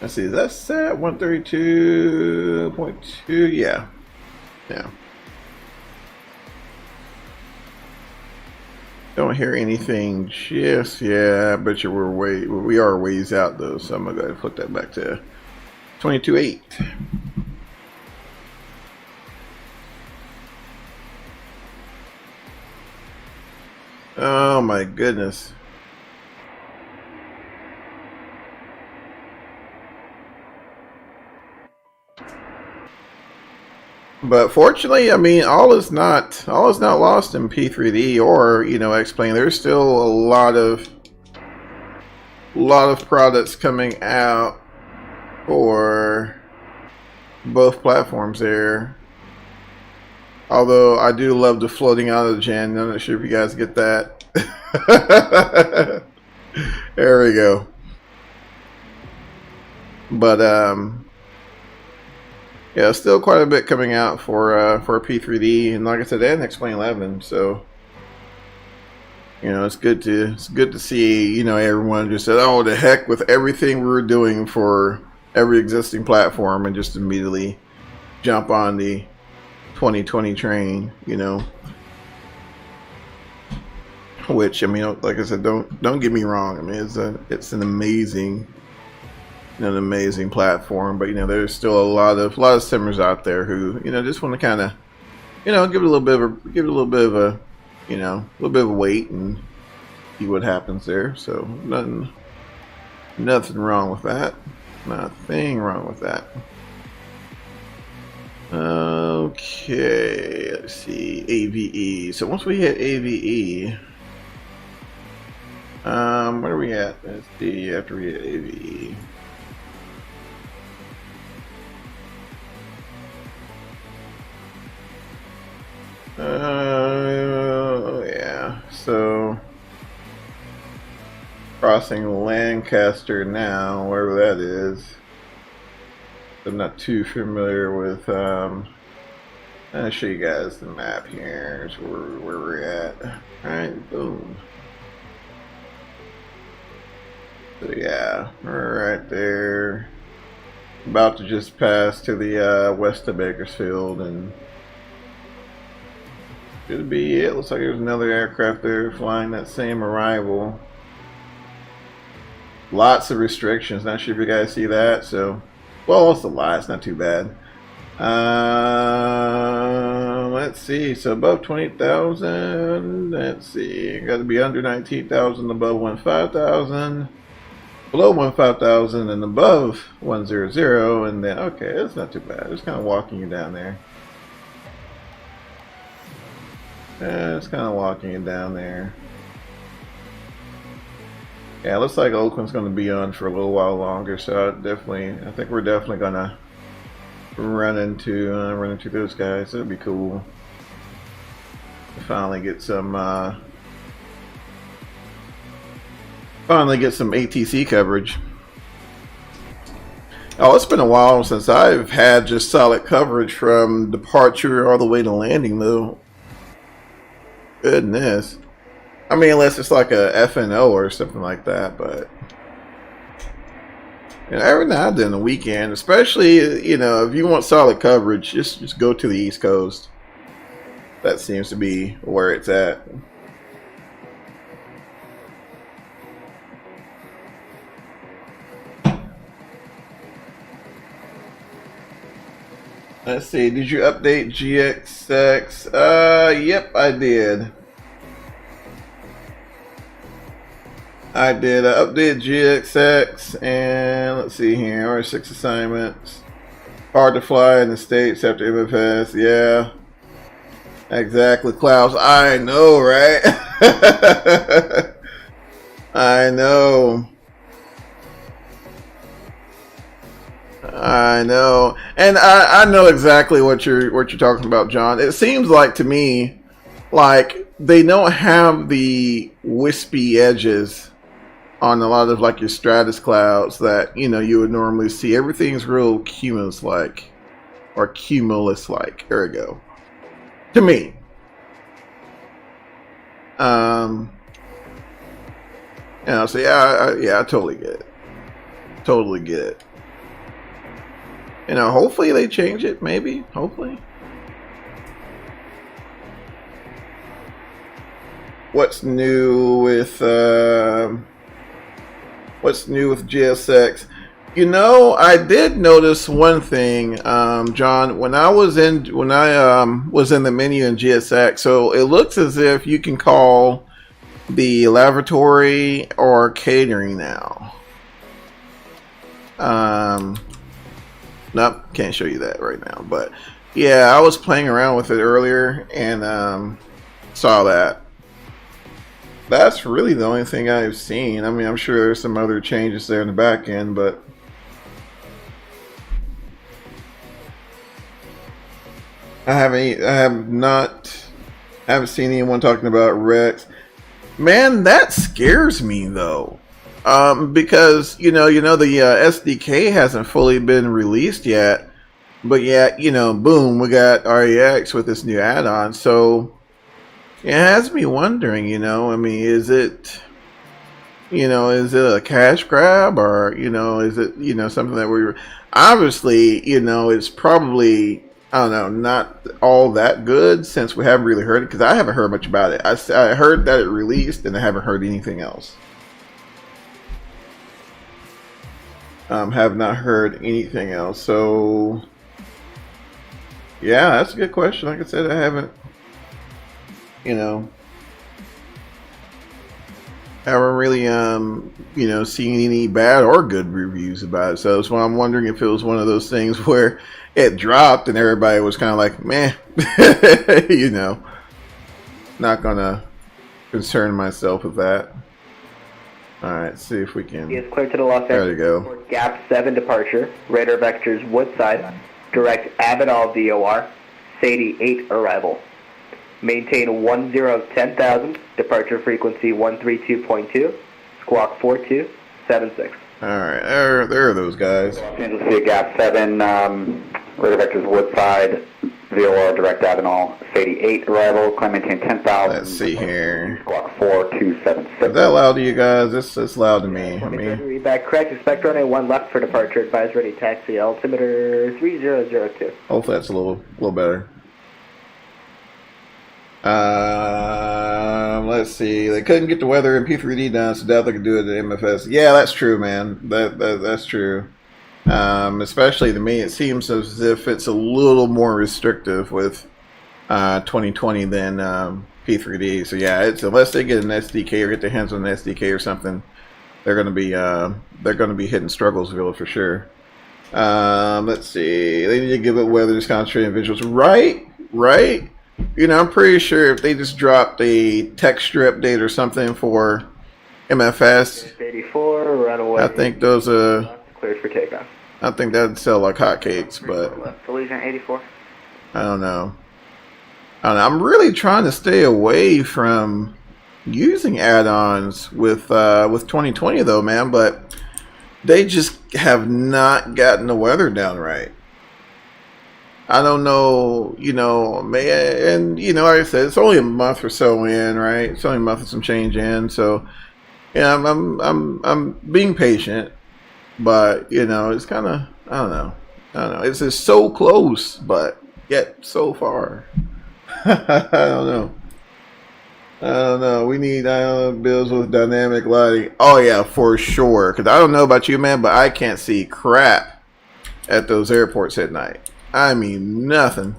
Let's see, that's at 132.2. Yeah. Yeah. Don't hear anything just yet, but we are ways out though, so I'm gonna go ahead and flip that back to 22.8. Oh my goodness. But fortunately, I mean, all is not lost in P3D or, you know, X-Plane. There's still a lot of products coming out for both platforms there. Although I do love the floating auto gen. I'm not sure if you guys get that. There we go. But yeah, still quite a bit coming out for P3D, and like I said, and X-Plane 11. So, you know, it's good to see, you know, everyone just said, "Oh, the heck with everything we were doing for every existing platform," and just immediately jump on the 2020 train. You know, which, I mean, like I said, don't get me wrong. I mean, it's an amazing. You know, an amazing platform, but you know, there's still a lot of simmers out there who, you know, just want to kind of, you know, give it a little bit of a you know, a little bit of a wait and see what happens there. So nothing wrong with that. Nothing wrong with that. Okay, let's see, AVE. So once we hit AVE, where are we at? Let's see, after we hit AVE. Yeah, so crossing Lancaster now, wherever that is. I'm not too familiar with, I'll show you guys the map here. Here's where we're at. Alright, boom. So yeah, we're right there. About to just pass to the west of Bakersfield, and should be it. Looks like there's another aircraft there flying that same arrival. Lots of restrictions. Not sure if you guys see that. So, well, it's a lot. It's not too bad. let's see. So above 20,000. Let's see. Got to be under 19,000, above 15,000, below 15,000, and above 100. And then okay, that's not too bad. Just kind of walking you down there. It's kind of walking you down there. Yeah, it looks like Oakland's going to be on for a little while longer. So I think we're definitely gonna run into those guys. It'd be cool to finally get some ATC coverage. Oh, it's been a while since I've had just solid coverage from departure all the way to landing, though. Goodness. I mean, unless it's like a FNO or something like that, but you know, every now and then the weekend, especially, you know, if you want solid coverage, just go to the East Coast. That seems to be where it's at. Let's see, did you update GXX? Yep, I did. I did update GXX, and let's see here, R6 assignments. Hard to fly in the States after MFS, yeah. Exactly, Klaus. I know, right? I know. I know. And I know exactly what you're talking about, John. It seems like to me like they don't have the wispy edges on a lot of like your stratus clouds that, you know, you would normally see. Everything's real cumulus like, or cumulus like. There we go. To me. You know, so yeah, I totally get it. Totally get it. You know, hopefully they change it, maybe. Hopefully. What's new with GSX? You know, I did notice one thing, John, when I was in the menu in GSX. So it looks as if you can call the lavatory or catering now. Nope, can't show you that right now. But yeah, I was playing around with it earlier and saw that. That's really the only thing I've seen. I mean, I'm sure there's some other changes there in the back end, but I haven't seen anyone talking about Rex. Man, that scares me though. Because you know the SDK hasn't fully been released yet, but yet, you know, boom, we got REX with this new add-on. So it has me wondering, you know, I mean, is it a cash grab, or, you know, is it, you know, something that we're obviously, you know, it's probably, I don't know, not all that good, since we haven't really heard it, because I haven't heard much about it. I heard that it released and I haven't heard anything else. Have not heard anything else. So yeah, that's a good question. Like I said, I haven't, you know, really you know, seen any bad or good reviews about it. So that's why I'm wondering if it was one of those things where it dropped and everybody was kind of like, meh. You know, not gonna concern myself with that. Alright, see if we can. He is cleared to the Los Angeles. There you go. Gap 7 departure. Radar vectors Woodside. Direct Avenal DOR. Sadie 8 arrival. Maintain 1010,000. Departure frequency 132.2. Squawk 4276. Alright, there are those guys. Los Angeles City Gap 7, radar vectors Woodside, VOR, direct Avenal, Sadie 8 arrival, climb maintain 10,000. Let's see here. Squawk 4276. Is that loud to you guys? It's loud to me. I mean, Read back correct. Expect runway 1 left for departure. Advise ready taxi. Altimeter 3002. hopefully that's a little better. Let's see. They couldn't get the weather in P3D down, so doubt they could do it at MFS. Yeah, that's true, man. That's true. Especially to me, it seems as if it's a little more restrictive with 2020 than P3D. So yeah, it's unless they get an SDK or get their hands on an SDK or something, they're gonna be hitting Strugglesville for sure. Let's see. They need to give it weather concentrated visuals. Right. You know, I'm pretty sure if they just dropped a texture update or something for MFS, 84, runaway. I think those Cleared for takeoff. I think that'd sell like hotcakes, but Illusion 84. I don't know. I'm really trying to stay away from using add-ons with 2020 though, man. But they just have not gotten the weather down right. I don't know, you know, man, and you know, like I said, it's only a month or so in, right? It's only a month and some change in, so yeah, I'm being patient, but you know, it's kind of I don't know. It's just so close, but yet so far. I don't know. We need bills with dynamic lighting. Oh yeah, for sure. Because I don't know about you, man, but I can't see crap at those airports at night. I mean, nothing.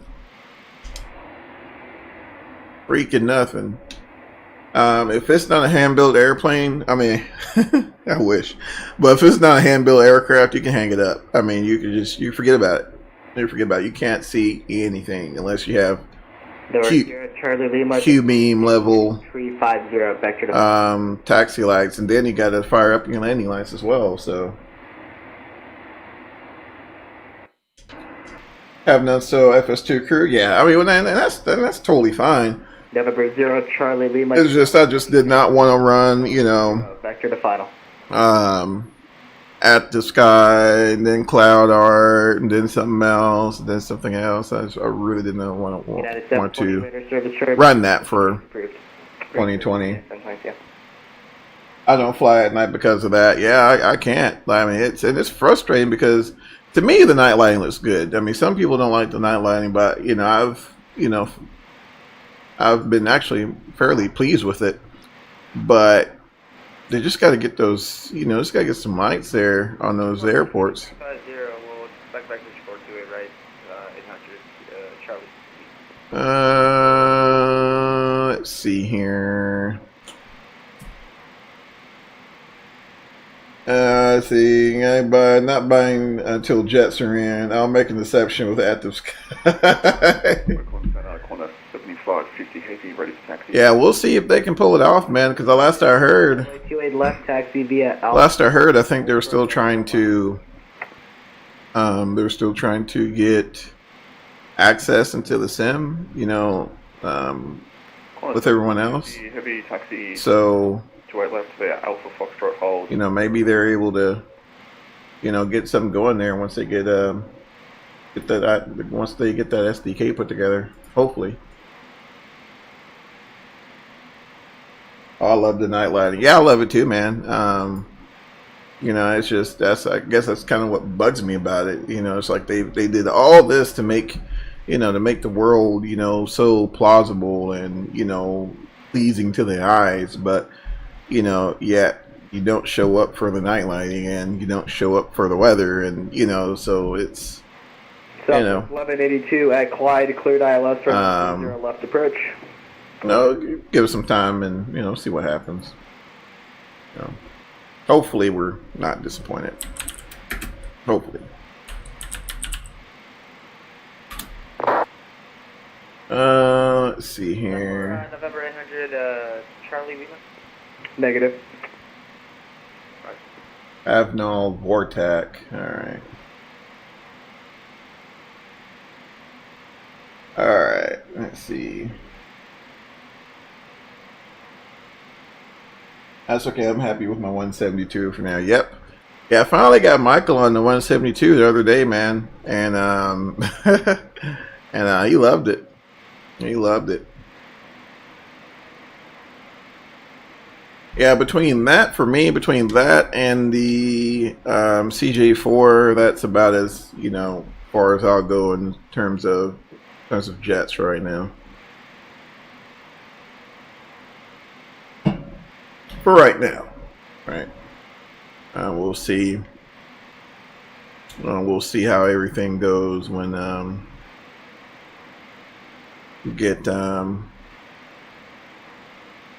Freaking nothing. If it's not a hand-built airplane, I mean, I wish. But if it's not a hand-built aircraft, you can hang it up. I mean, you forget about it. You forget about it. You can't see anything unless you have Q-beam level 350 vector taxi lights, and then you got to fire up your landing lights as well. So have none. So FS2 crew, yeah. I mean, and that's totally fine. November 0 Charlie Lima. It's just I just did not want to run, you know, vector to final. At the sky, and then cloud art, and then something else, and then something else. I really didn't want to run that for 2020. I don't fly at night because of that. Yeah, I can't. I mean, it's frustrating because to me the night lighting looks good. I mean, some people don't like the night lighting, but you know, I've been actually fairly pleased with it. But they just got to get those, you know, just got to get some lights there on those airports. 50, we'll expect back to report to it, right? 800, Charlie. Let's see here. Let's see. Not buying until jets are in. I'll make an exception with active sky. Yeah, we'll see if they can pull it off, man. Because the last I heard, left taxi via I think they were still trying to, get access into the sim, you know, with everyone else. So, you know, maybe they're able to, you know, get something going there once they get that SDK put together. Hopefully. Oh, I love the night lighting. Yeah, I love it too, man. You know, it's just I guess that's kind of what bugs me about it. You know, it's like they did all this to make, you know, to make the world, you know, so plausible and, you know, pleasing to the eyes, but you know, yet you don't show up for the night lighting and you don't show up for the weather, and you know, so it's, you know, 1182 at Clyde, cleared ILS from 0 left approach. No, give us some time and, you know, see what happens. You know, hopefully we're not disappointed. Hopefully. Let's see here. November 800, Charlie Lima. Negative. Avnol Vortac. Alright. Alright, let's see. That's okay. I'm happy with my 172 for now. Yep. Yeah, I finally got Michael on the 172 the other day, man, and and he loved it. He loved it. Yeah, between that and the CJ4, that's about as, you know, far as I'll go in terms of jets right now. For right now, right? We'll see. We'll see how everything goes when get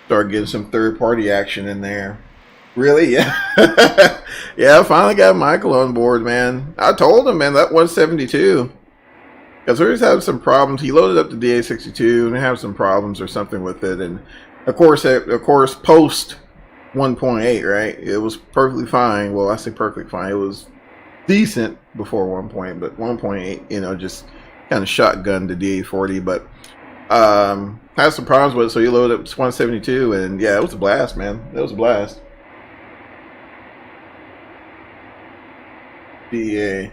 start getting some third-party action in there. Really? Yeah. Yeah, I finally got Michael on board, man. I told him, man, that 172. Because we was having some problems. He loaded up the DA62 and had some problems or something with it. And of course, post 1.8, right? It was perfectly fine. Well, I say perfectly fine. It was decent before 1.8, but 1.8, you know, just kind of shotgunned the DA40. But had some problems with it, so he loaded up to 172, and yeah, it was a blast, man. It was a blast. Yeah,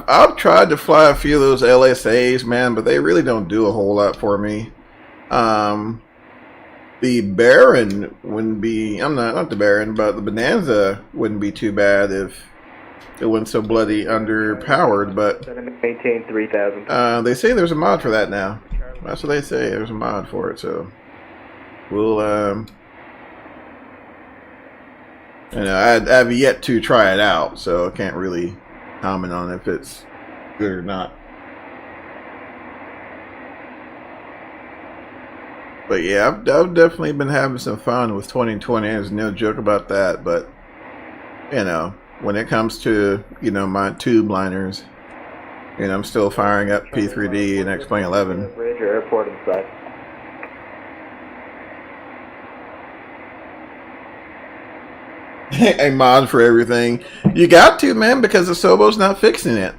I've tried to fly a few of those LSAs, man, but they really don't do a whole lot for me. The Baron wouldn't be, not the Baron, but the Bonanza wouldn't be too bad if it wasn't so bloody underpowered, but Maintain 3,000. they say there's a mod for that now. That's what they say, there's a mod for it, so we'll you know, I've yet to try it out, so I can't really comment on if it's good or not. But yeah, I've definitely been having some fun with 2020. There's no joke about that. But you know, when it comes to, you know, my tube liners, you know, I'm still firing up P3D and X-Plane 11. Bridge or airport inside. A mod for everything. You got to, man, because the Sobo's not fixing it.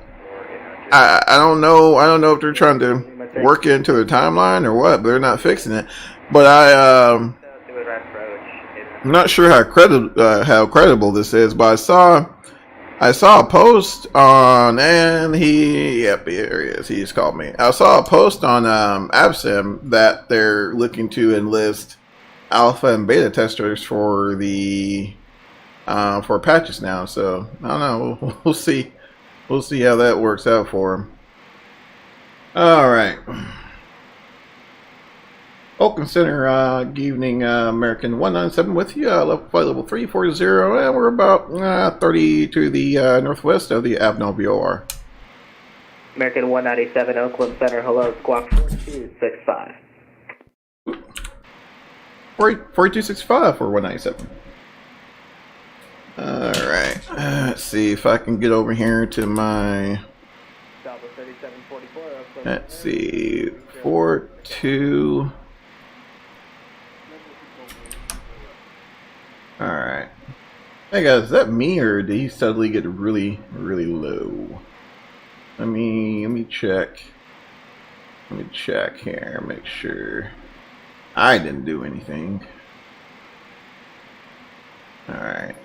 I don't know if they're trying to work it into their timeline or what, but they're not fixing it. But I'm not sure how credible this is. But I saw a post on, and here he is. He just called me. I saw a post on VATSIM that they're looking to enlist alpha and beta testers for the for patches now. So I don't know. We'll see. We'll see how that works out for him. All right. Oakland Center, good evening, American 197 with you. Flight level 340, and we're about 30 to the northwest of the Avenel VOR. American 197, Oakland Center, hello, squawk 4265. 4265 for 197. Alright, let's see if I can get over here to my, let's see, 42. Alright. Hey guys, is that me or did he suddenly get really, really low? Let me check. Let me check here, make sure I didn't do anything. Alright.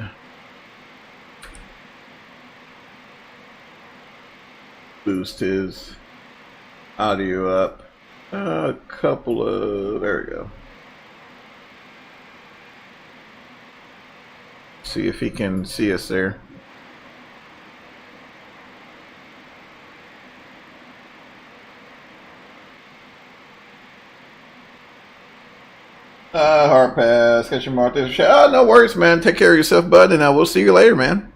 Boost his audio up a couple of, there we go. See if he can see us there. Hard pass, catch your mark. Oh, no worries, man. Take care of yourself, bud, and we'll see you later, man.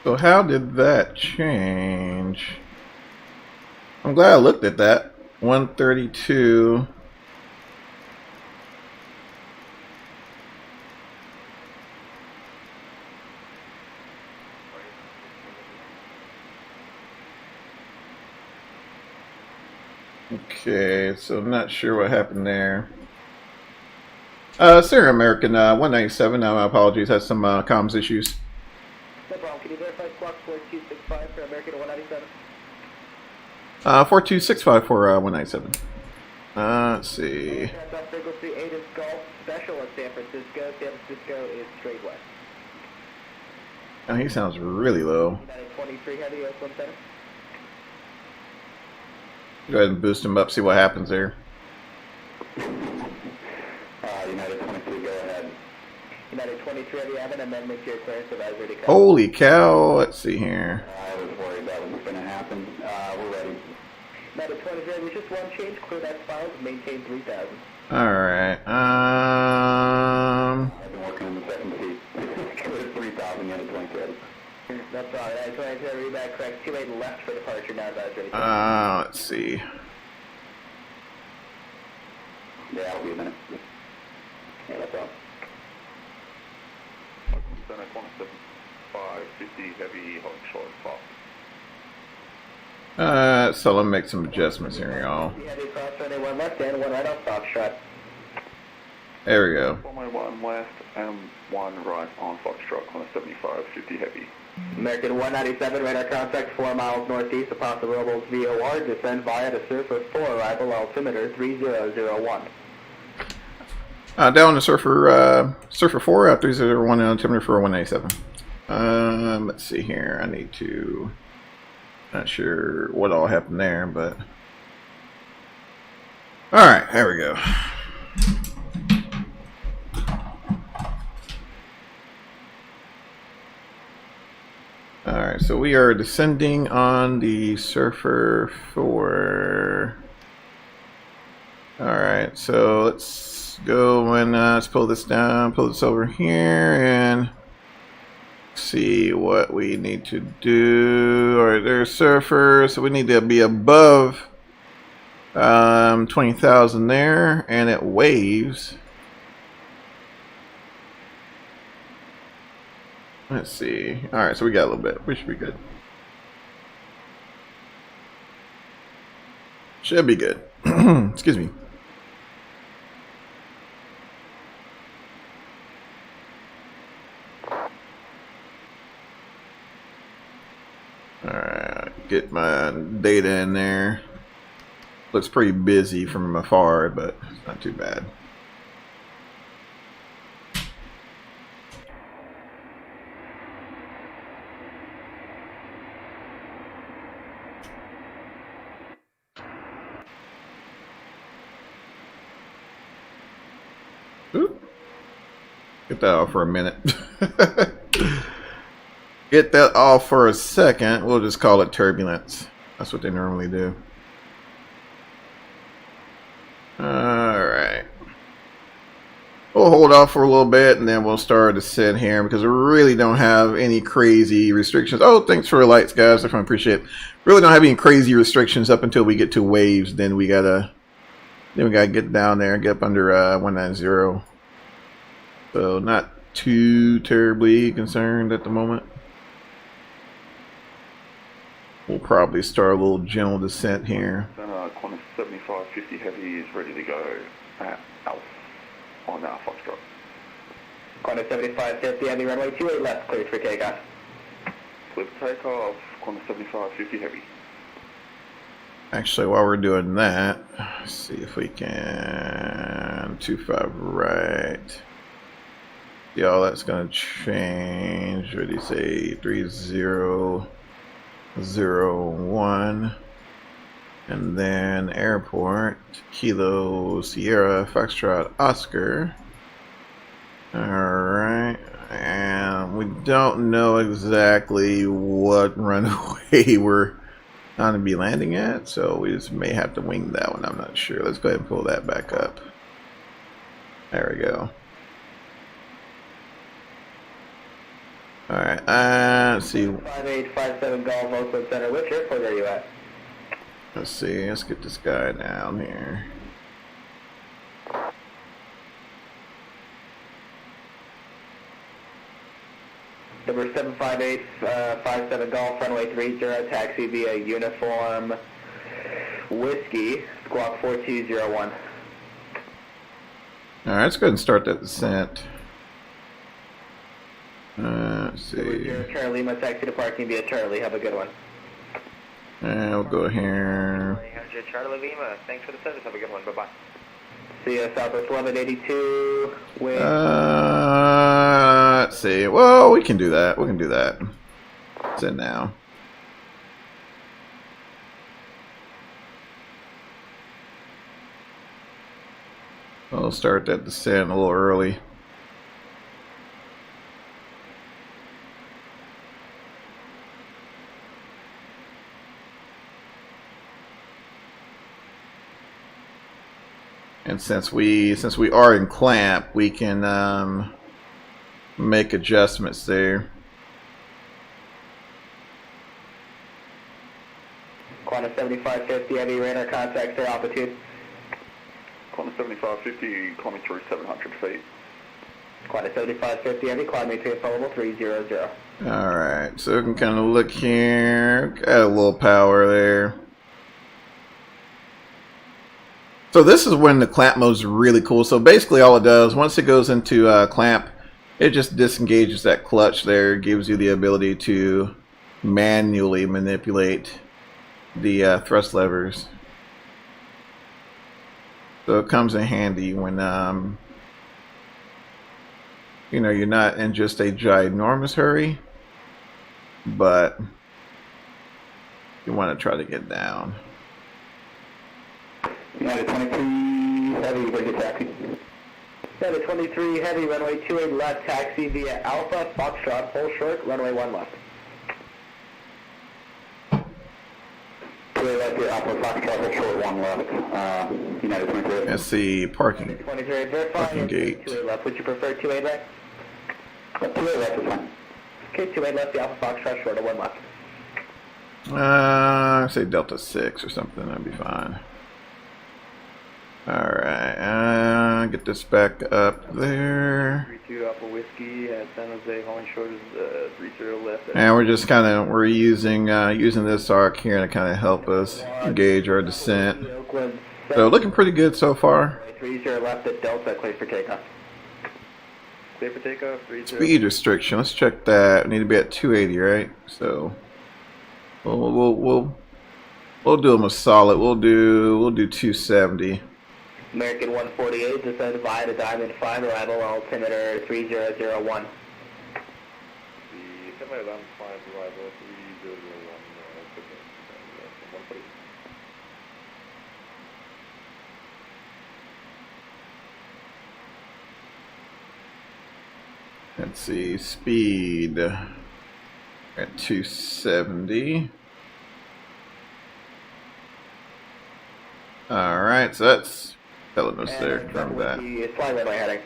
So how did that change? I'm glad I looked at that. 132. Okay, so I'm not sure what happened there. Sir, American 197. My apologies, had some comms issues. No problem. Can you verify squawk 4265 for American 197? 4265 for 197. Let's see. Frequency 8 is Gulf Special in San Francisco. San Francisco is straight west. Oh, he sounds really low. United 23 Heavy, Oakland Center. Go ahead and boost him up, see what happens there. United 22, go ahead. United United 23 Heavy, I have an amendment to your clearance advisory to come. Holy cow! Let's see here. I was worried that was going to happen. We're ready. United 23 Heavy, just one change, clear that files, maintain 3,000. All right. I've been working in the second seat. Clear 3,000 United 23 Heavy. That's all right. United 23 Heavy, back correct. 28 left for departure, now advisory to come. Let's see. Yeah, it'll be a minute. Yeah, that's all. Center 17550 heavy hot short fast. So let me make some adjustments here, y'all. Heavy cross runway 1 left and 1 right off Foxtrot. There we go. Runway 1 left and 1 right on Foxtrot, corner 7550 heavy. American 197, radar contact 4 miles northeast of Paso Robles VOR, descend via the Surfer 4, arrival altimeter 3001. Down to Surfer 4 301 altimeter for 197. Let's see here. I need to. Not sure what all happened there, but all right, there we go. All right, so we are descending on the Surfer 4. All right, so let's go and let's pull this down, pull this over here, and see what we need to do. All right, there's Surfer, so we need to be above 20,000 there, and it waves. Let's see. All right, so we got a little bit. We should be good. Should be good. Excuse me. Alright, get my data in there. Looks pretty busy from afar, but it's not too bad. Oop. Get that off for a minute. Get that off for a second. We'll just call it turbulence. That's what they normally do. Alright. We'll hold off for a little bit and then we'll start to sit here because we really don't have any crazy restrictions. Oh, thanks for the lights, guys. I appreciate it. Really don't have any crazy restrictions up until we get to waves. Then we gotta get down there and get up under 190. So not too terribly concerned at the moment. We'll probably start a little gentle descent here. Center corner 7550 heavy is ready to go at Alpha on our Foxtrot. Corner 7550, heavy runway 28 left, cleared for takeoff. Clear for takeoff, corner 7550 heavy. Actually, while we're doing that, let's see if we can 25 right. Yeah, that's gonna change. What do you say? 3001, and then airport Kilo Sierra Foxtrot Oscar. All right, and we don't know exactly what runway we're going to be landing at, so we just may have to wing that one. I'm not sure. Let's go ahead and pull that back up. There we go. All right, let's see. 5857 Golf Oakland Center. Which airport are you at? Let's see. Let's get this guy down here. Number 75857 Golf Runway 30, taxi via Uniform Whiskey, squawk 4201. All right, let's go ahead and start that descent. Let's see. Charlie Lima, taxi to parking via Charlie. Have a good one. And we'll go here. 300 Charlie Lima. Thanks for the service. Have a good one. Bye-bye. See you, Southwest 1182. Wing. Let's see. Well, we can do that. We can do that. It's in now. We'll start that descent a little early. And since we are in clamp, we can make adjustments there. Qantas 7550, heavy radar contact, clear altitude. Qantas 7550, climbing through 700 feet. Qantas 7550, heavy, climb maintain level 300. Alright, so we can kind of look here. Got a little power there. So this is when the clamp mode is really cool. So basically all it does, once it goes into clamp, it just disengages that clutch there. Gives you the ability to manually manipulate the thrust levers. So it comes in handy when you know, you're not in just a ginormous hurry, but you want to try to get down. United 23 heavy, ready to taxi. United 23 heavy, runway 28 left, taxi via Alpha, Foxtrot, hold short, runway 1 left. 28 left, Alpha, Foxtrot, hold short, 1 left. United 23. That's the parking 23, verify. gate. 28 left, would you prefer 28 right? 28 left is fine. Okay, 28 left, the Alpha, Foxtrot, short of 1 left. Say Delta 6 or something, that'd be fine. Alright, get this back up there. 32 Alpha Whiskey at San Jose, Holland Short is 30 left. And we're just kind of, we're using this arc here to kind of help us gauge our descent. So looking pretty good so far. 30 left at Delta, clear for takeoff. Clear for takeoff, 30. Speed restriction, let's check that. We need to be at 280, right? So we'll do them a solid. We'll do 270. American 148, descend via the Diamond 5, arrival altimeter 3001. The semi-alarm 5 arrival 3001. Let's see, speed at 270. Alright, so that's telling us there. Remember that. Fly runway heading.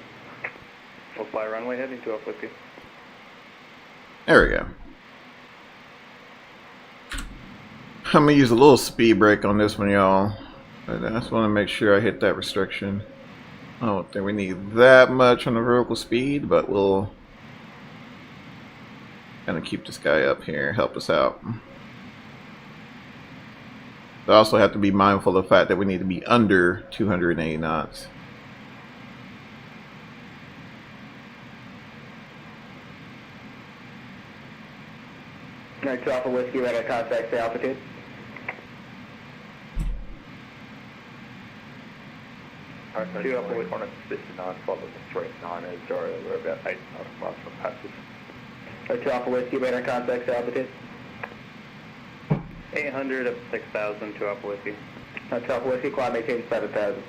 We'll fly runway heading to Alpha Whiskey. There we go. I'm gonna use a little speed brake on this one, y'all. But I just want to make sure I hit that restriction. I don't think we need that much on the vertical speed, but we'll kind of keep this guy up here, help us out. I also have to be mindful of the fact that we need to be under 280 knots. Next to Alpha Whiskey, radar contact, say altitude. Alright, 2 Alpha Whiskey, 59, followed the straight 90, we're about 8 miles from passive. Next to Alpha Whiskey, radar contact, say altitude. 800 up to 6,000 to Alpha Whiskey. Next to Alpha Whiskey, climb maintain 7,000.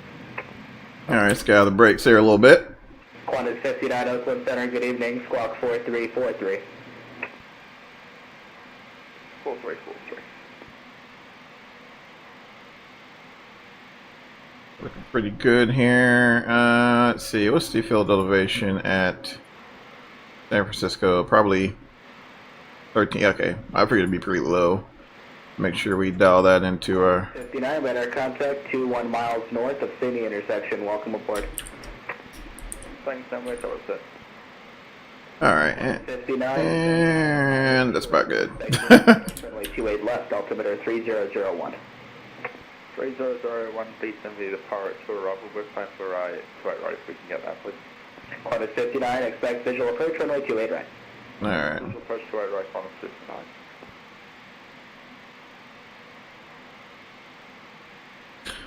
Alright, let's get out of the brakes here a little bit. Qantas 59, Oakland Center, good evening, squawk 4343. 4343. Looking pretty good here. Let's see, what's the field elevation at San Francisco? Probably 13. Okay, I figured it'd be pretty low. Make sure we dial that into our 59, radar contact, 21 miles north of Sydney intersection. Welcome aboard. Thanks, Stanway, tower set. Alright, 59. and that's about good. Runway 28 left, altimeter 3001. 3001, please send me the power to arrival. We're planning for right if we can get that, please. Qantas 59, expect visual approach, runway 28 right. Alright. Visual approach to right, Qantas 59.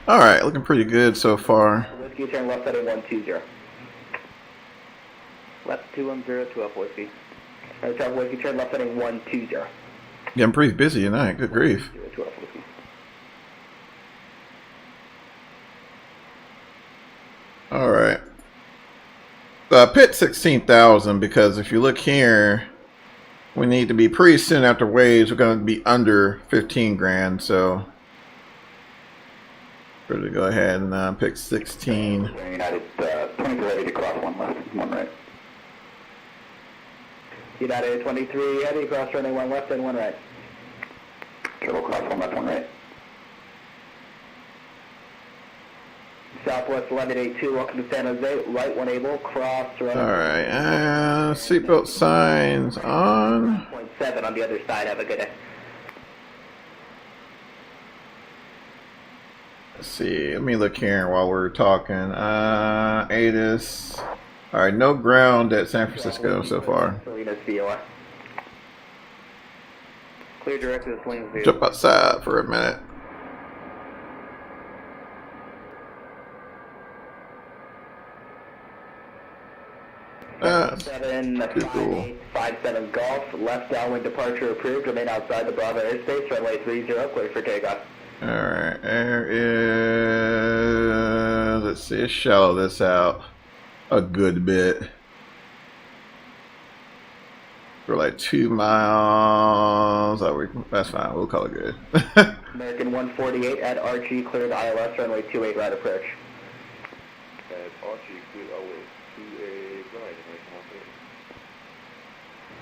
Alright, looking pretty good so far. Whiskey, turn left heading 120. Left 210 to Alpha Whiskey. Right, Alpha Whiskey, turn left heading 120. Yeah, I'm pretty busy tonight. Good grief. To Alpha Whiskey. Alright. So I pit 16,000 because if you look here, we need to be pretty soon after waves. We're going to be under 15 grand, so Ready to go ahead and pick 16. United 23 ready to cross 1 left, 1 right. United 23 heavy, cross runway 1 left and 1 right. Turbo cross 1 left, 1 right. Southwest 1182, welcome to San Jose, right 1 able, cross runway. Alright, seatbelt signs on. 0.7 on the other side, have a good day. Let's see, let me look here while we're talking. ATIS. Alright, no ground at San Francisco so far. Salinas VOR. Clear direct to the Salinas VOR. Jump outside for a minute. That's 75857 Golf, left downwind departure approved, remain outside the Bravo airspace, runway 30, clear for takeoff. Alright, there is, let's see, let's shallow this out a good bit. For like 2 miles. Oh, that's fine, we'll call it good. American 148 at RG, cleared ILS, runway 28, right approach. At Archie, clear away to a right,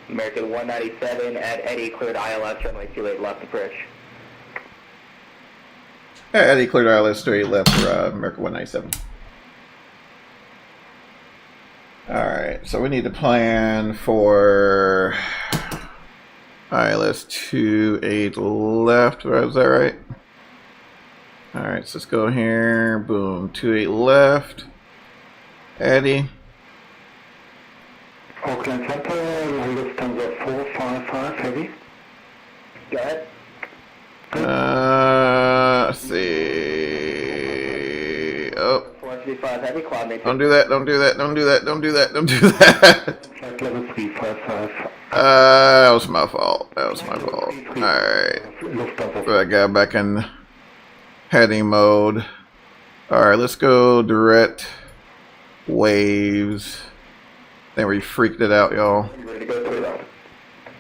American 197 at Eddie, cleared ILS, runway 28, left approach. Yeah, Eddie cleared ILS straight left for American 197. Alright, so we need to plan for ILS 28 left, is that right? Alright, so let's go here, boom, 28 left. Eddie. Oakland Center, Lufthansa 455 heavy. Go ahead. Let's see. Oh. 455 heavy, cloud main. Don't do that, don't do that, don't do that, don't do that, don't do that. Flight level 355. That was my fault. That was my fault. Alright. So I got back in heading mode. Alright, let's go direct waves. Then we freaked it out, y'all. Ready to go 3 left.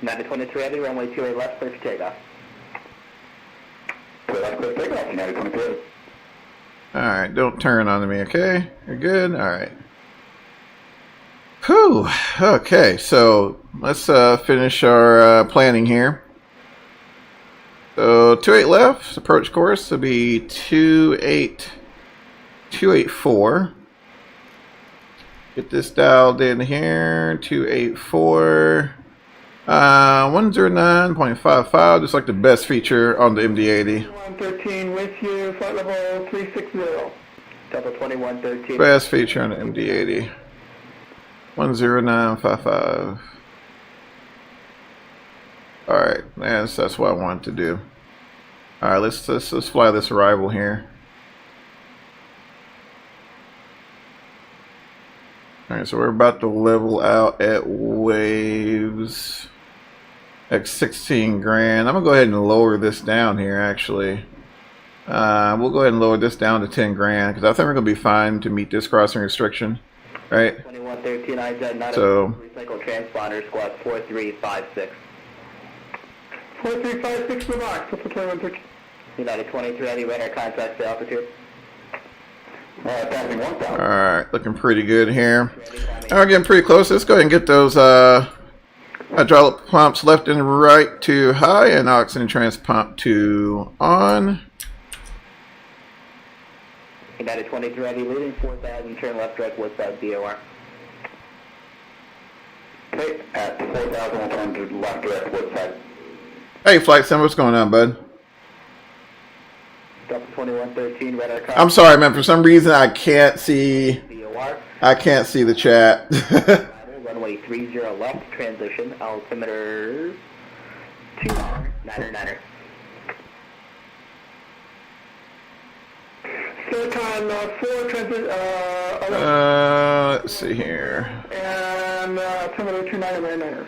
923 heavy, runway 28 left, clear for takeoff. Left, clear takeoff, United 23. Alright, don't turn on me, okay? You're good? Alright. Whew. Okay, so let's finish our planning here. So 28 left, approach course will be 284. Get this dialed in here, 284. 109.55, just like the best feature on the MD-80. 2113 with you, flight level 360. Delta 2113. Best feature on the MD-80. 10955. Alright, that's what I wanted to do. Alright, let's fly this arrival here. Alright, so we're about to level out at waves at 16 grand. I'm gonna go ahead and lower this down here actually. We'll go ahead and lower this down to 10 grand because I think we're gonna be fine to meet this crossing restriction. Right? 2113 IZ, not so, recycle transponder, squad 4356. 4356 for the box, that's the 2113. United 23 heavy, radar contact to altitude. Passing 1000. Alright, looking pretty good here. We're getting pretty close. Let's go ahead and get those hydraulic pumps left and right to high and oxygen trans pump to on. United 23 heavy, leading 4000, turn left direct woodside BOR. Okay, at 4000, we'll turn to left direct woodside. Hey, Flight Sim, what's going on, bud? Delta 2113, radar contact. I'm sorry, man. For some reason, I can't see. BOR. I can't see the chat. Runway 30 left, transition, altimeter 29er. SOCON 4 transit, Let's see here. and altimeter 29er.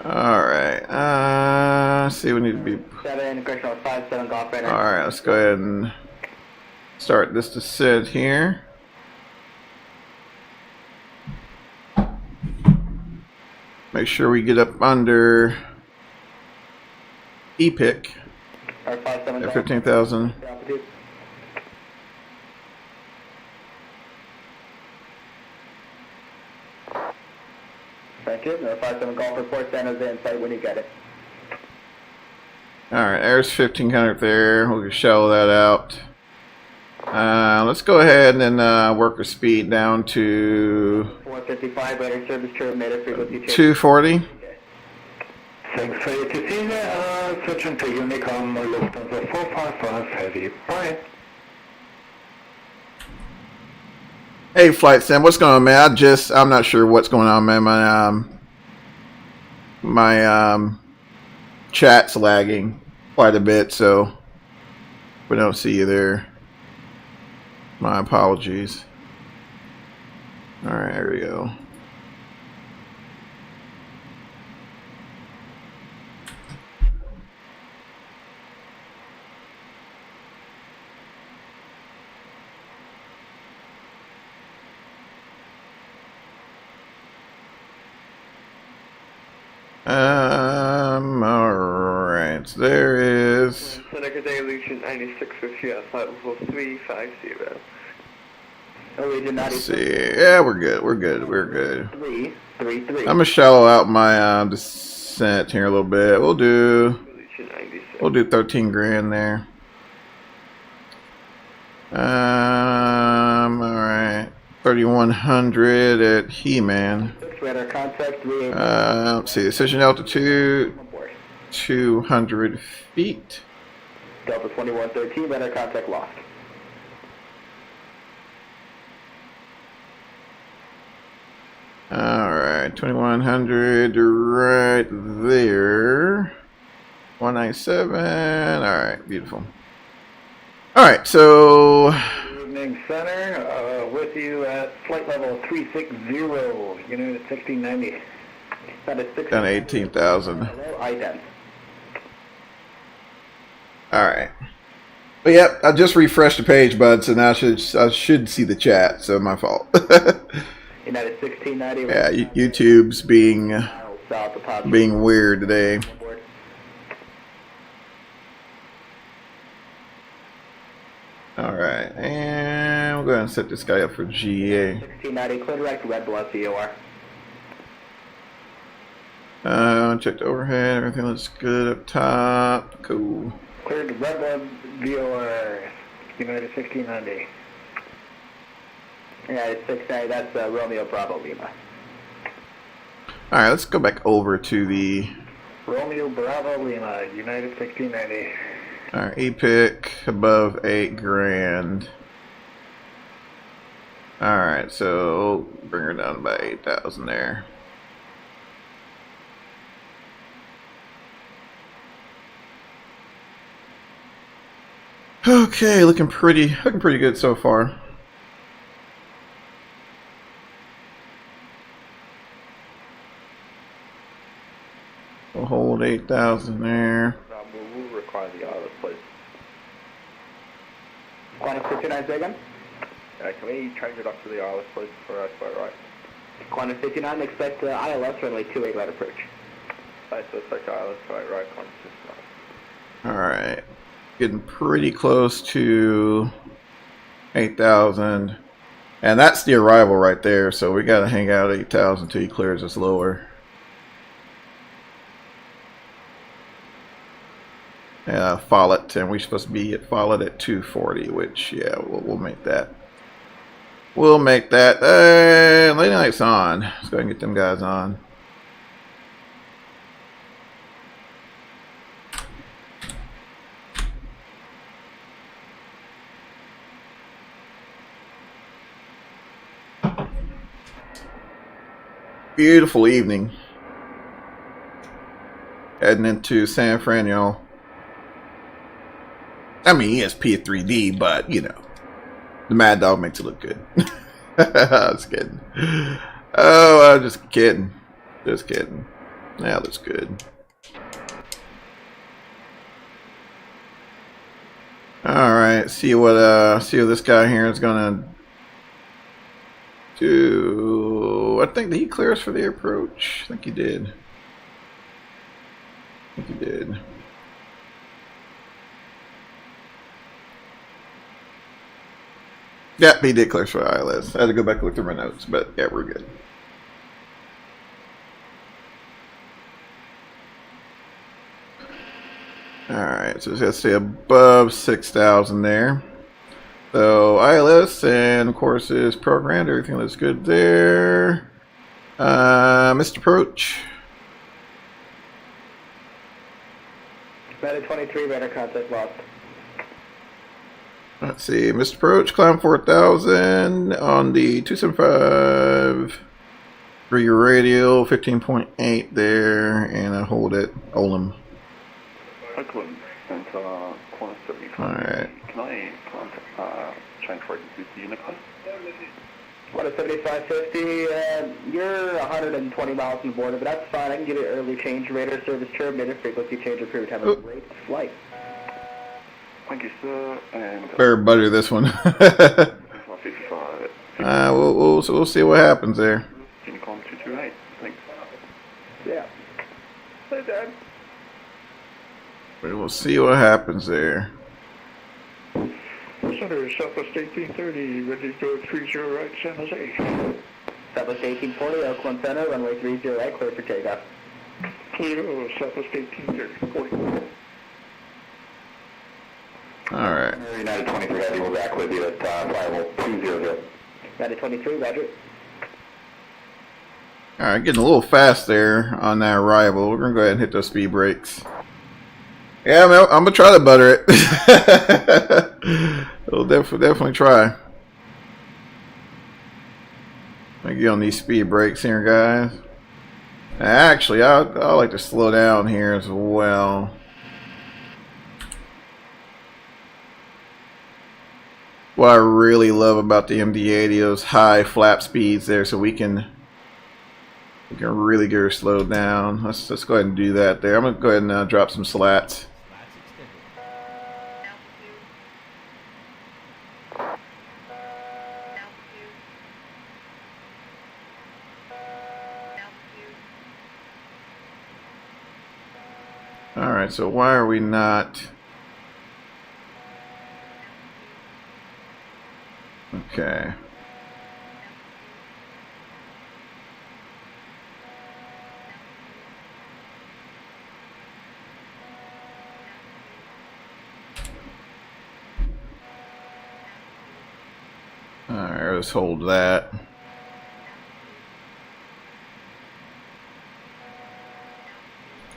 Alright. Let's see, we need to be. 7, correctional 57 golf radar. Alright, let's go ahead and start this descent here. Make sure we get up under EPIC R57 at 15,000. altitude. Thank you. 57 Golf report San Jose in sight when you get it. Alright, there's 1500 there. We'll just shallow that out. Let's go ahead and then work our speed down to 455 radar service terminated frequency change. 240. Thanks for your decision. Switching to Unicom Lufthansa 455 Heavy. Bye. Hey, Flight Sim, what's going on, man? I'm not sure what's going on, man. My chat's lagging quite a bit, so if we don't see you there, my apologies. All right, here we go. Alright, so there is. Good day, Lucian 96 with you at flight level 350. Let's see. Yeah, we're good. We're good. We're good. 333. I'm gonna shallow out my descent here a little bit. We'll do 13 grand there. Alright. 3100 at He-Man. Radar contact 38. Let's see, decision altitude 200 feet. Delta 2113, radar contact lost. Alright, 2100 right there. 197. Alright, beautiful. Alright, so Good evening, Center. With you at flight level 360, unit at 1690. That is 6. down to 18,000. Hello, ident. Alright. But yep, I just refreshed the page, bud, so now I should see the chat, so my fault. United 1690. Yeah, YouTube's being weird today. Alright, and we'll go ahead and set this guy up for GA. 1690, clear direct, red below COR. Check the overhead, everything looks good up top. Cool. Cleared red blood VOR, United 1690. United 690, that's Romeo Bravo Lima. Alright, let's go back over to the Romeo Bravo Lima, United 1690. Alright, EPIC above 8 grand. Alright, so bring her down to about 8,000 there. Okay, looking pretty good so far. We'll hold 8,000 there. We'll require the ILS, please. Qantas 59 second. Can we change it up to the ILS, please, for our flight right? Qantas 59, expect ILS runway 28 right approach. So it's like ILS, flight right, Qantas 59. Alright. Getting pretty close to 8,000. And that's the arrival right there, so we gotta hang out 8,000 until he clears us lower. Follett, and we're supposed to be at Follett at 240, which, yeah, we'll make that. We'll make that. Late night's on. Let's go ahead and get them guys on. Beautiful evening. Heading into San Fran, y'all. I mean, yes, P3D, but, you know, the Mad Dog makes it look good. I was kidding. Oh, I'm just kidding. Just kidding. Yeah, that's good. Alright, see what this guy here is gonna do. I think, did he clear us for the approach? I think he did. Yeah, he did clear for ILS. I had to go back and look through my notes, but yeah, we're good. Alright, so it's got to stay above 6,000 there. So ILS and of course is programmed. Everything looks good there. Mr. Approach. United 23, radar contact lost. Let's see, Mr. Approach, climb 4,000 on the 275 for your radial, 15.8 there, and I hold it, Olem. Oakland, and corner 75. Alright. Can I change rating with the unit code? What a 7550, you're 120 miles from the border, but that's fine. I can give you early change radar service terminated, frequency change, approved time of rate, flight. Thank you, sir. And Better butter this one. 55. We'll see what happens there. Unicom 228. Thanks. Yeah. Hey, Dad. We'll see what happens there. Center, Southwest 1830, ready to go 30 right, San Jose. Southwest 1840, Oakland Center, runway 30 right, clear for takeoff. Clear, Southwest 1830, 40. Alright. United 23 Heavy, we're back with you at flight 200. United 23, roger. Alright, getting a little fast there on that arrival. We're going to go ahead and hit those speed brakes. Yeah, I'm going to try to butter it. We'll definitely try. I get on these speed brakes here, guys. Actually, I like to slow down here as well. What I really love about the MD-80 is high flap speeds there, so we can really get her slowed down. Let's go ahead and do that there. I'm gonna go ahead and drop some slats. All right, so why are we not? Okay. All right, let's hold that.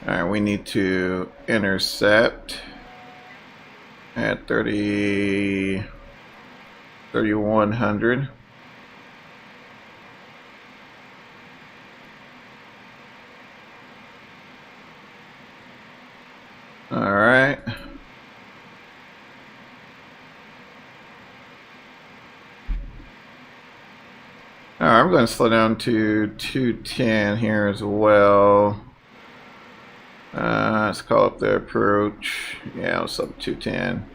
All right, we need to intercept at 3,100. All right. All right, I'm going to slow down to 210 here as well. Let's call up the approach. Yeah, let's up 210.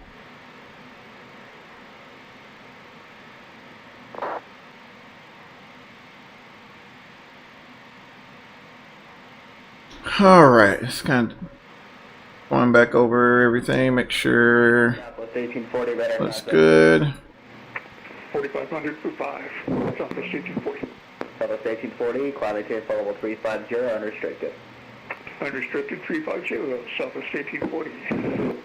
All right, just kind of going back over everything, make sure looks good. 4500 for 5, Southwest 1840. Southwest 1840, climate change level 350, unrestricted. Unrestricted 350, Southwest 1840.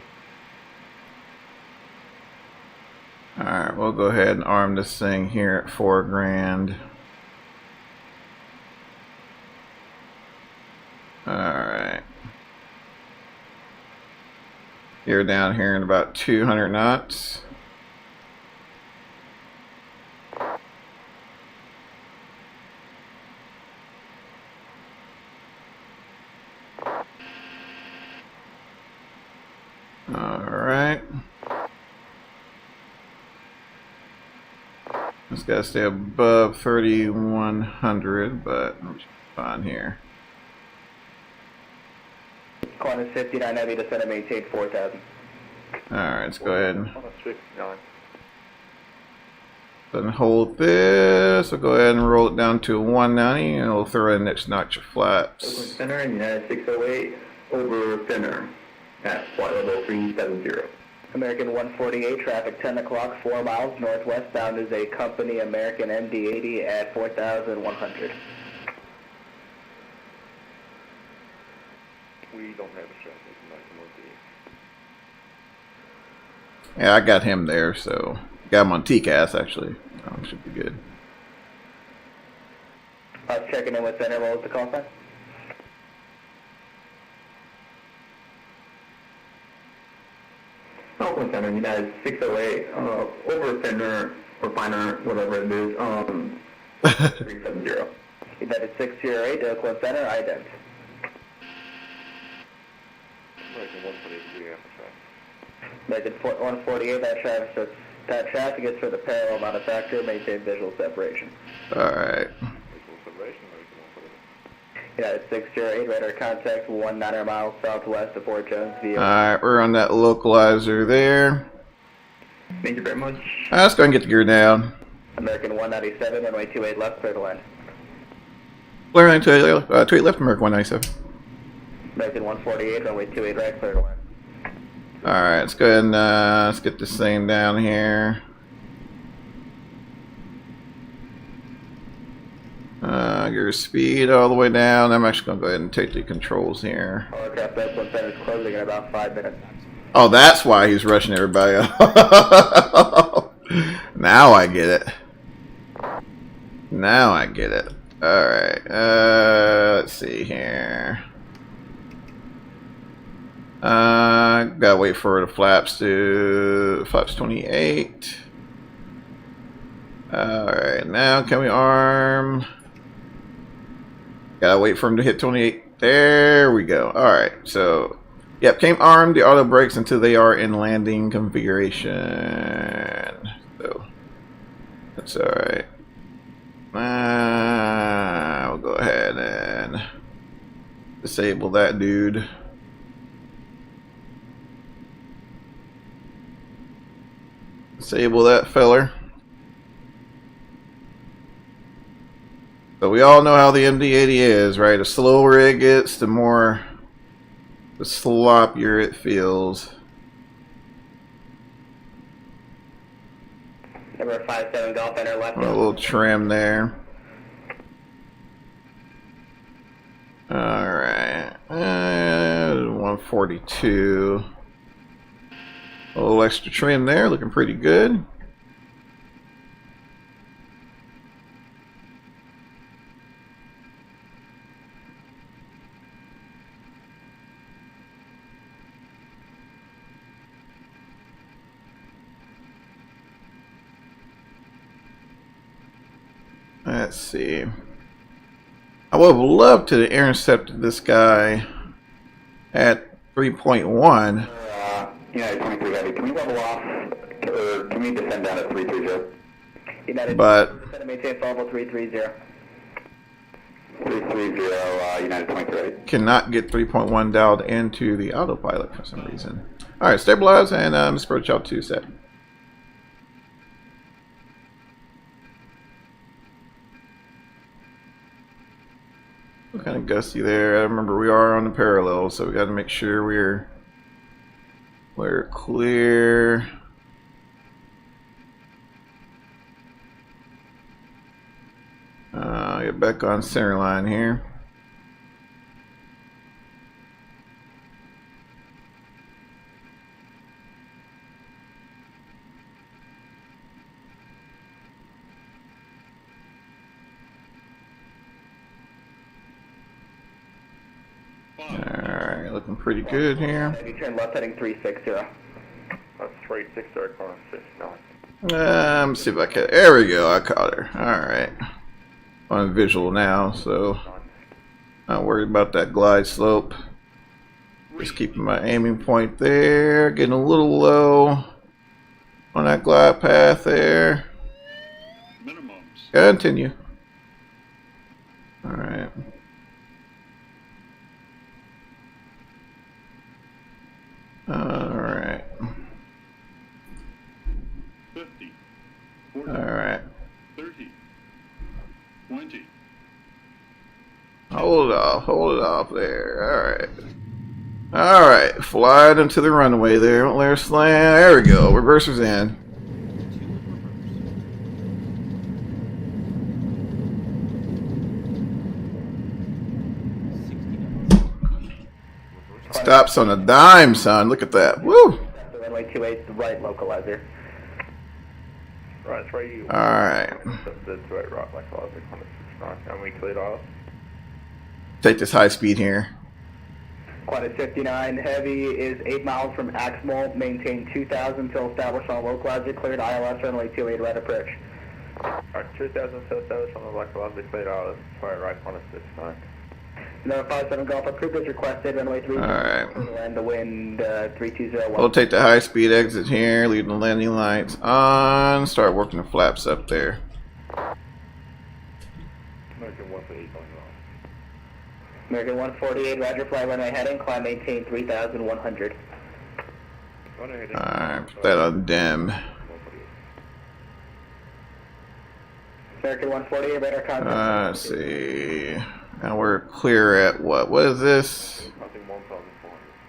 Alright, we'll go ahead and arm this thing here at $4,000. Alright. You're down here in about 200 knots. Alright. Just gotta stay above 3,100, but I'm just fine here. Qantas 59 heavy, descend and maintain 4,000. Alright, let's go ahead and 59. then hold this. We'll go ahead and roll it down to 190 and we'll throw in next notch of flaps. Oakland Center, United 608, over center at flight level 370. American 148, traffic 10 o'clock, 4 miles northwest, bound is a company American MD-80 at 4,100. We don't have a traffic American 148. Yeah, I got him there, so got him on TCAS actually. Should be good. Checking in with center. What was the call sign? Oakland Center, United 608, over Fender or Finer, whatever it is, 370. United 608, Oakland Center, ident. American 148, we have a traffic. American 148, that traffic is for the parallel manufacturer, maintain visual separation. Alright. Visual separation, American 148. United 608, radar contact 19 miles southwest of Fort Jones via. Alright, we're on that localizer there. Thank you very much. Let's go and get the gear down. American 197, runway 28 left, clear to land. Clear line to 8 left, American 197. American 148, runway 28 right, clear to land. Alright, let's go ahead and let's get this thing down here. Your speed all the way down. I'm actually going to go ahead and take the controls here. Aircraft Oakland Center is closing in about 5 minutes. Oh, that's why he's rushing everybody. Now I get it. Now I get it. Alright, let's see here. Gotta wait for the flaps to flaps 28. Alright, now can we arm? Gotta wait for him to hit 28. There we go. Alright, so yep, came armed. The auto brakes until they are in landing configuration. So that's alright. We'll go ahead and disable that dude. Disable that feller. So we all know how the MD-80 is, right? The slower it gets, the sloppier it feels. Number 57 Golf enter left. A little trim there. Alright. 142. A little extra trim there, looking pretty good. Let's see. I would have loved to intercept this guy at 3.1. United 23 Heavy, can we level off, or can we descend down to 330? United But maintain level 330. 330, United 23. cannot get 3.1 dialed into the autopilot for some reason. Alright, stabilize and approach out 2 set. Kind of gusty there. I remember we are on the parallel, so we got to make sure we're clear. Get back on center line here. Alright, looking pretty good here. You turn left heading 360. That's 360, corner 69. Let's see if I can. There we go, I caught her. Alright. On visual now, so not worried about that glide slope. Just keeping my aiming point there. Getting a little low on that glide path there. Minimums. Continue. Alright. Alright. 50. 40. Alright. 30. 20. Hold it off there. Alright. All right, fly it into the runway there. Don't let her slam. There we go. Reverser's in. 2 in reverse. Stops on a dime, son. Look at that. Woo! Runway 28, the right localizer. Right, 3. All right. That's right, localizer, 169. And we cleared off. Take this high speed here. Qantas 59, heavy is 8 miles from Aximal, maintain 2000 until established on localizer, cleared ILS runway 28, right approach. Alright, 2000 until established on the localizer, cleared ILS, right, Qantas 69. Number 57 Golf, approved as requested, runway 3. Alright. And the wind 3201. We'll take the high speed exit here, leave the landing lights on, start working the flaps up there. American 148 going wrong. American 148, roger, fly runway heading, climb maintain 3100. Runway heading. Alright, put that on dim. American 148, radar contact. Let's see. And we're clear at what? What is this? Nothing 1,400.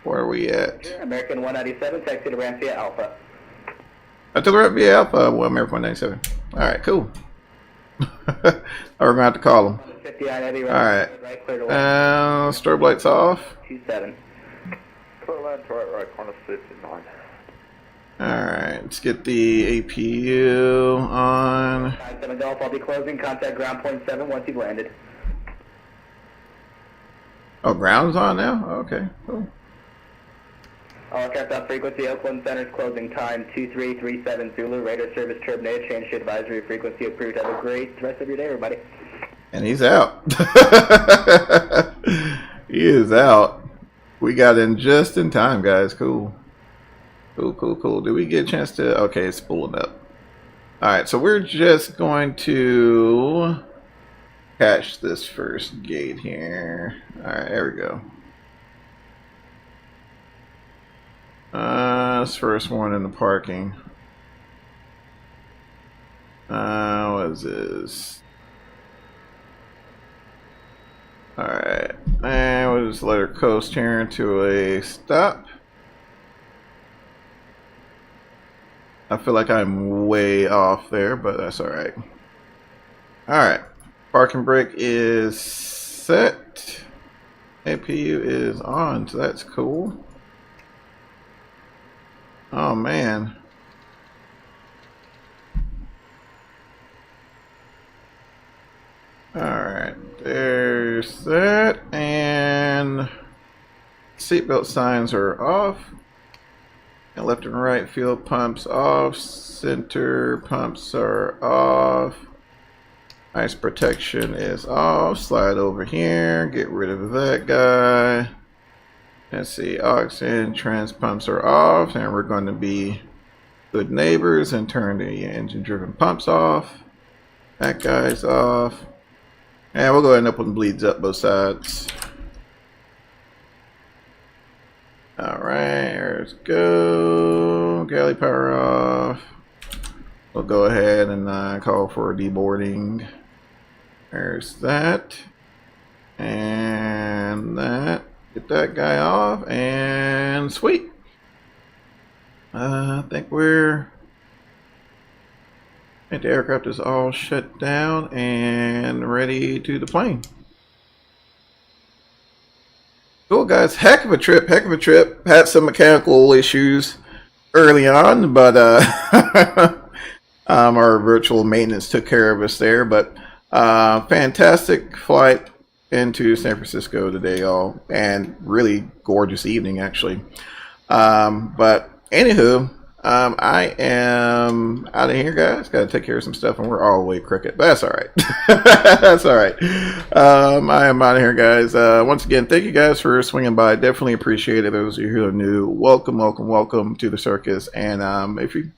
Where are we at? American 197, taxi to Ramsey Alpha. To the right via Alpha, well, American 197. Alright, cool. We're going to have to call them. 59 heavy, Alright. right, clear to west. Strobe lights off. 27. Clear land to right, Qantas 59. Alright, let's get the APU on. 57 Golf, I'll be closing, contact ground point 7 once you've landed. Oh, ground's on now? Okay, cool. All aircraft on frequency, Oakland Center's closing time 2337 Zulu, radar service terminated, change to advisory frequency approved. Have a great rest of your day, everybody. And he's out. He is out. We got in just in time, guys. Cool. Cool. Did we get a chance to... Okay, it's pulling up. Alright, so we're just going to catch this first gate here. Alright, there we go. This first one in the parking. What is this? Alright, and we'll just let her coast here into a stop. I feel like I'm way off there, but that's alright. Alright, parking brake is set. APU is on, so that's cool. Oh man. Alright, there's that, and seatbelt signs are off, and left and right fuel pumps off, center pumps are off, ice protection is off, slide over here, get rid of that guy. Let's see, oxygen trans pumps are off, and we're going to be good neighbors and turn the engine driven pumps off. That guy's off. And we'll go ahead and open bleeds up both sides. Alright, let's go. Galley power off. We'll go ahead and call for deboarding. There's that. And that. Get that guy off. And sweet. I think the aircraft is all shut down and ready to the plane. Cool, guys. Heck of a trip. Had some mechanical issues early on, but our virtual maintenance took care of us there. But fantastic flight into San Francisco today, all, and really gorgeous evening, actually. But anywho, I am out of here, guys. Got to take care of some stuff, and we're all the way crooked. But that's all right. That's all right. I am out of here, guys. Once again, thank you guys for swinging by. Definitely appreciate it. Those of you who are new, welcome to the circus. And if you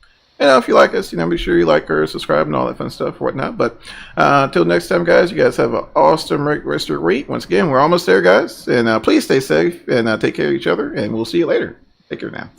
like us, be sure you like or subscribe and all that fun stuff, whatnot. But until next time, guys, you guys have an awesome rest of your week. Once again, we're almost there, guys. And please stay safe and take care of each other. And we'll see you later. Take care now.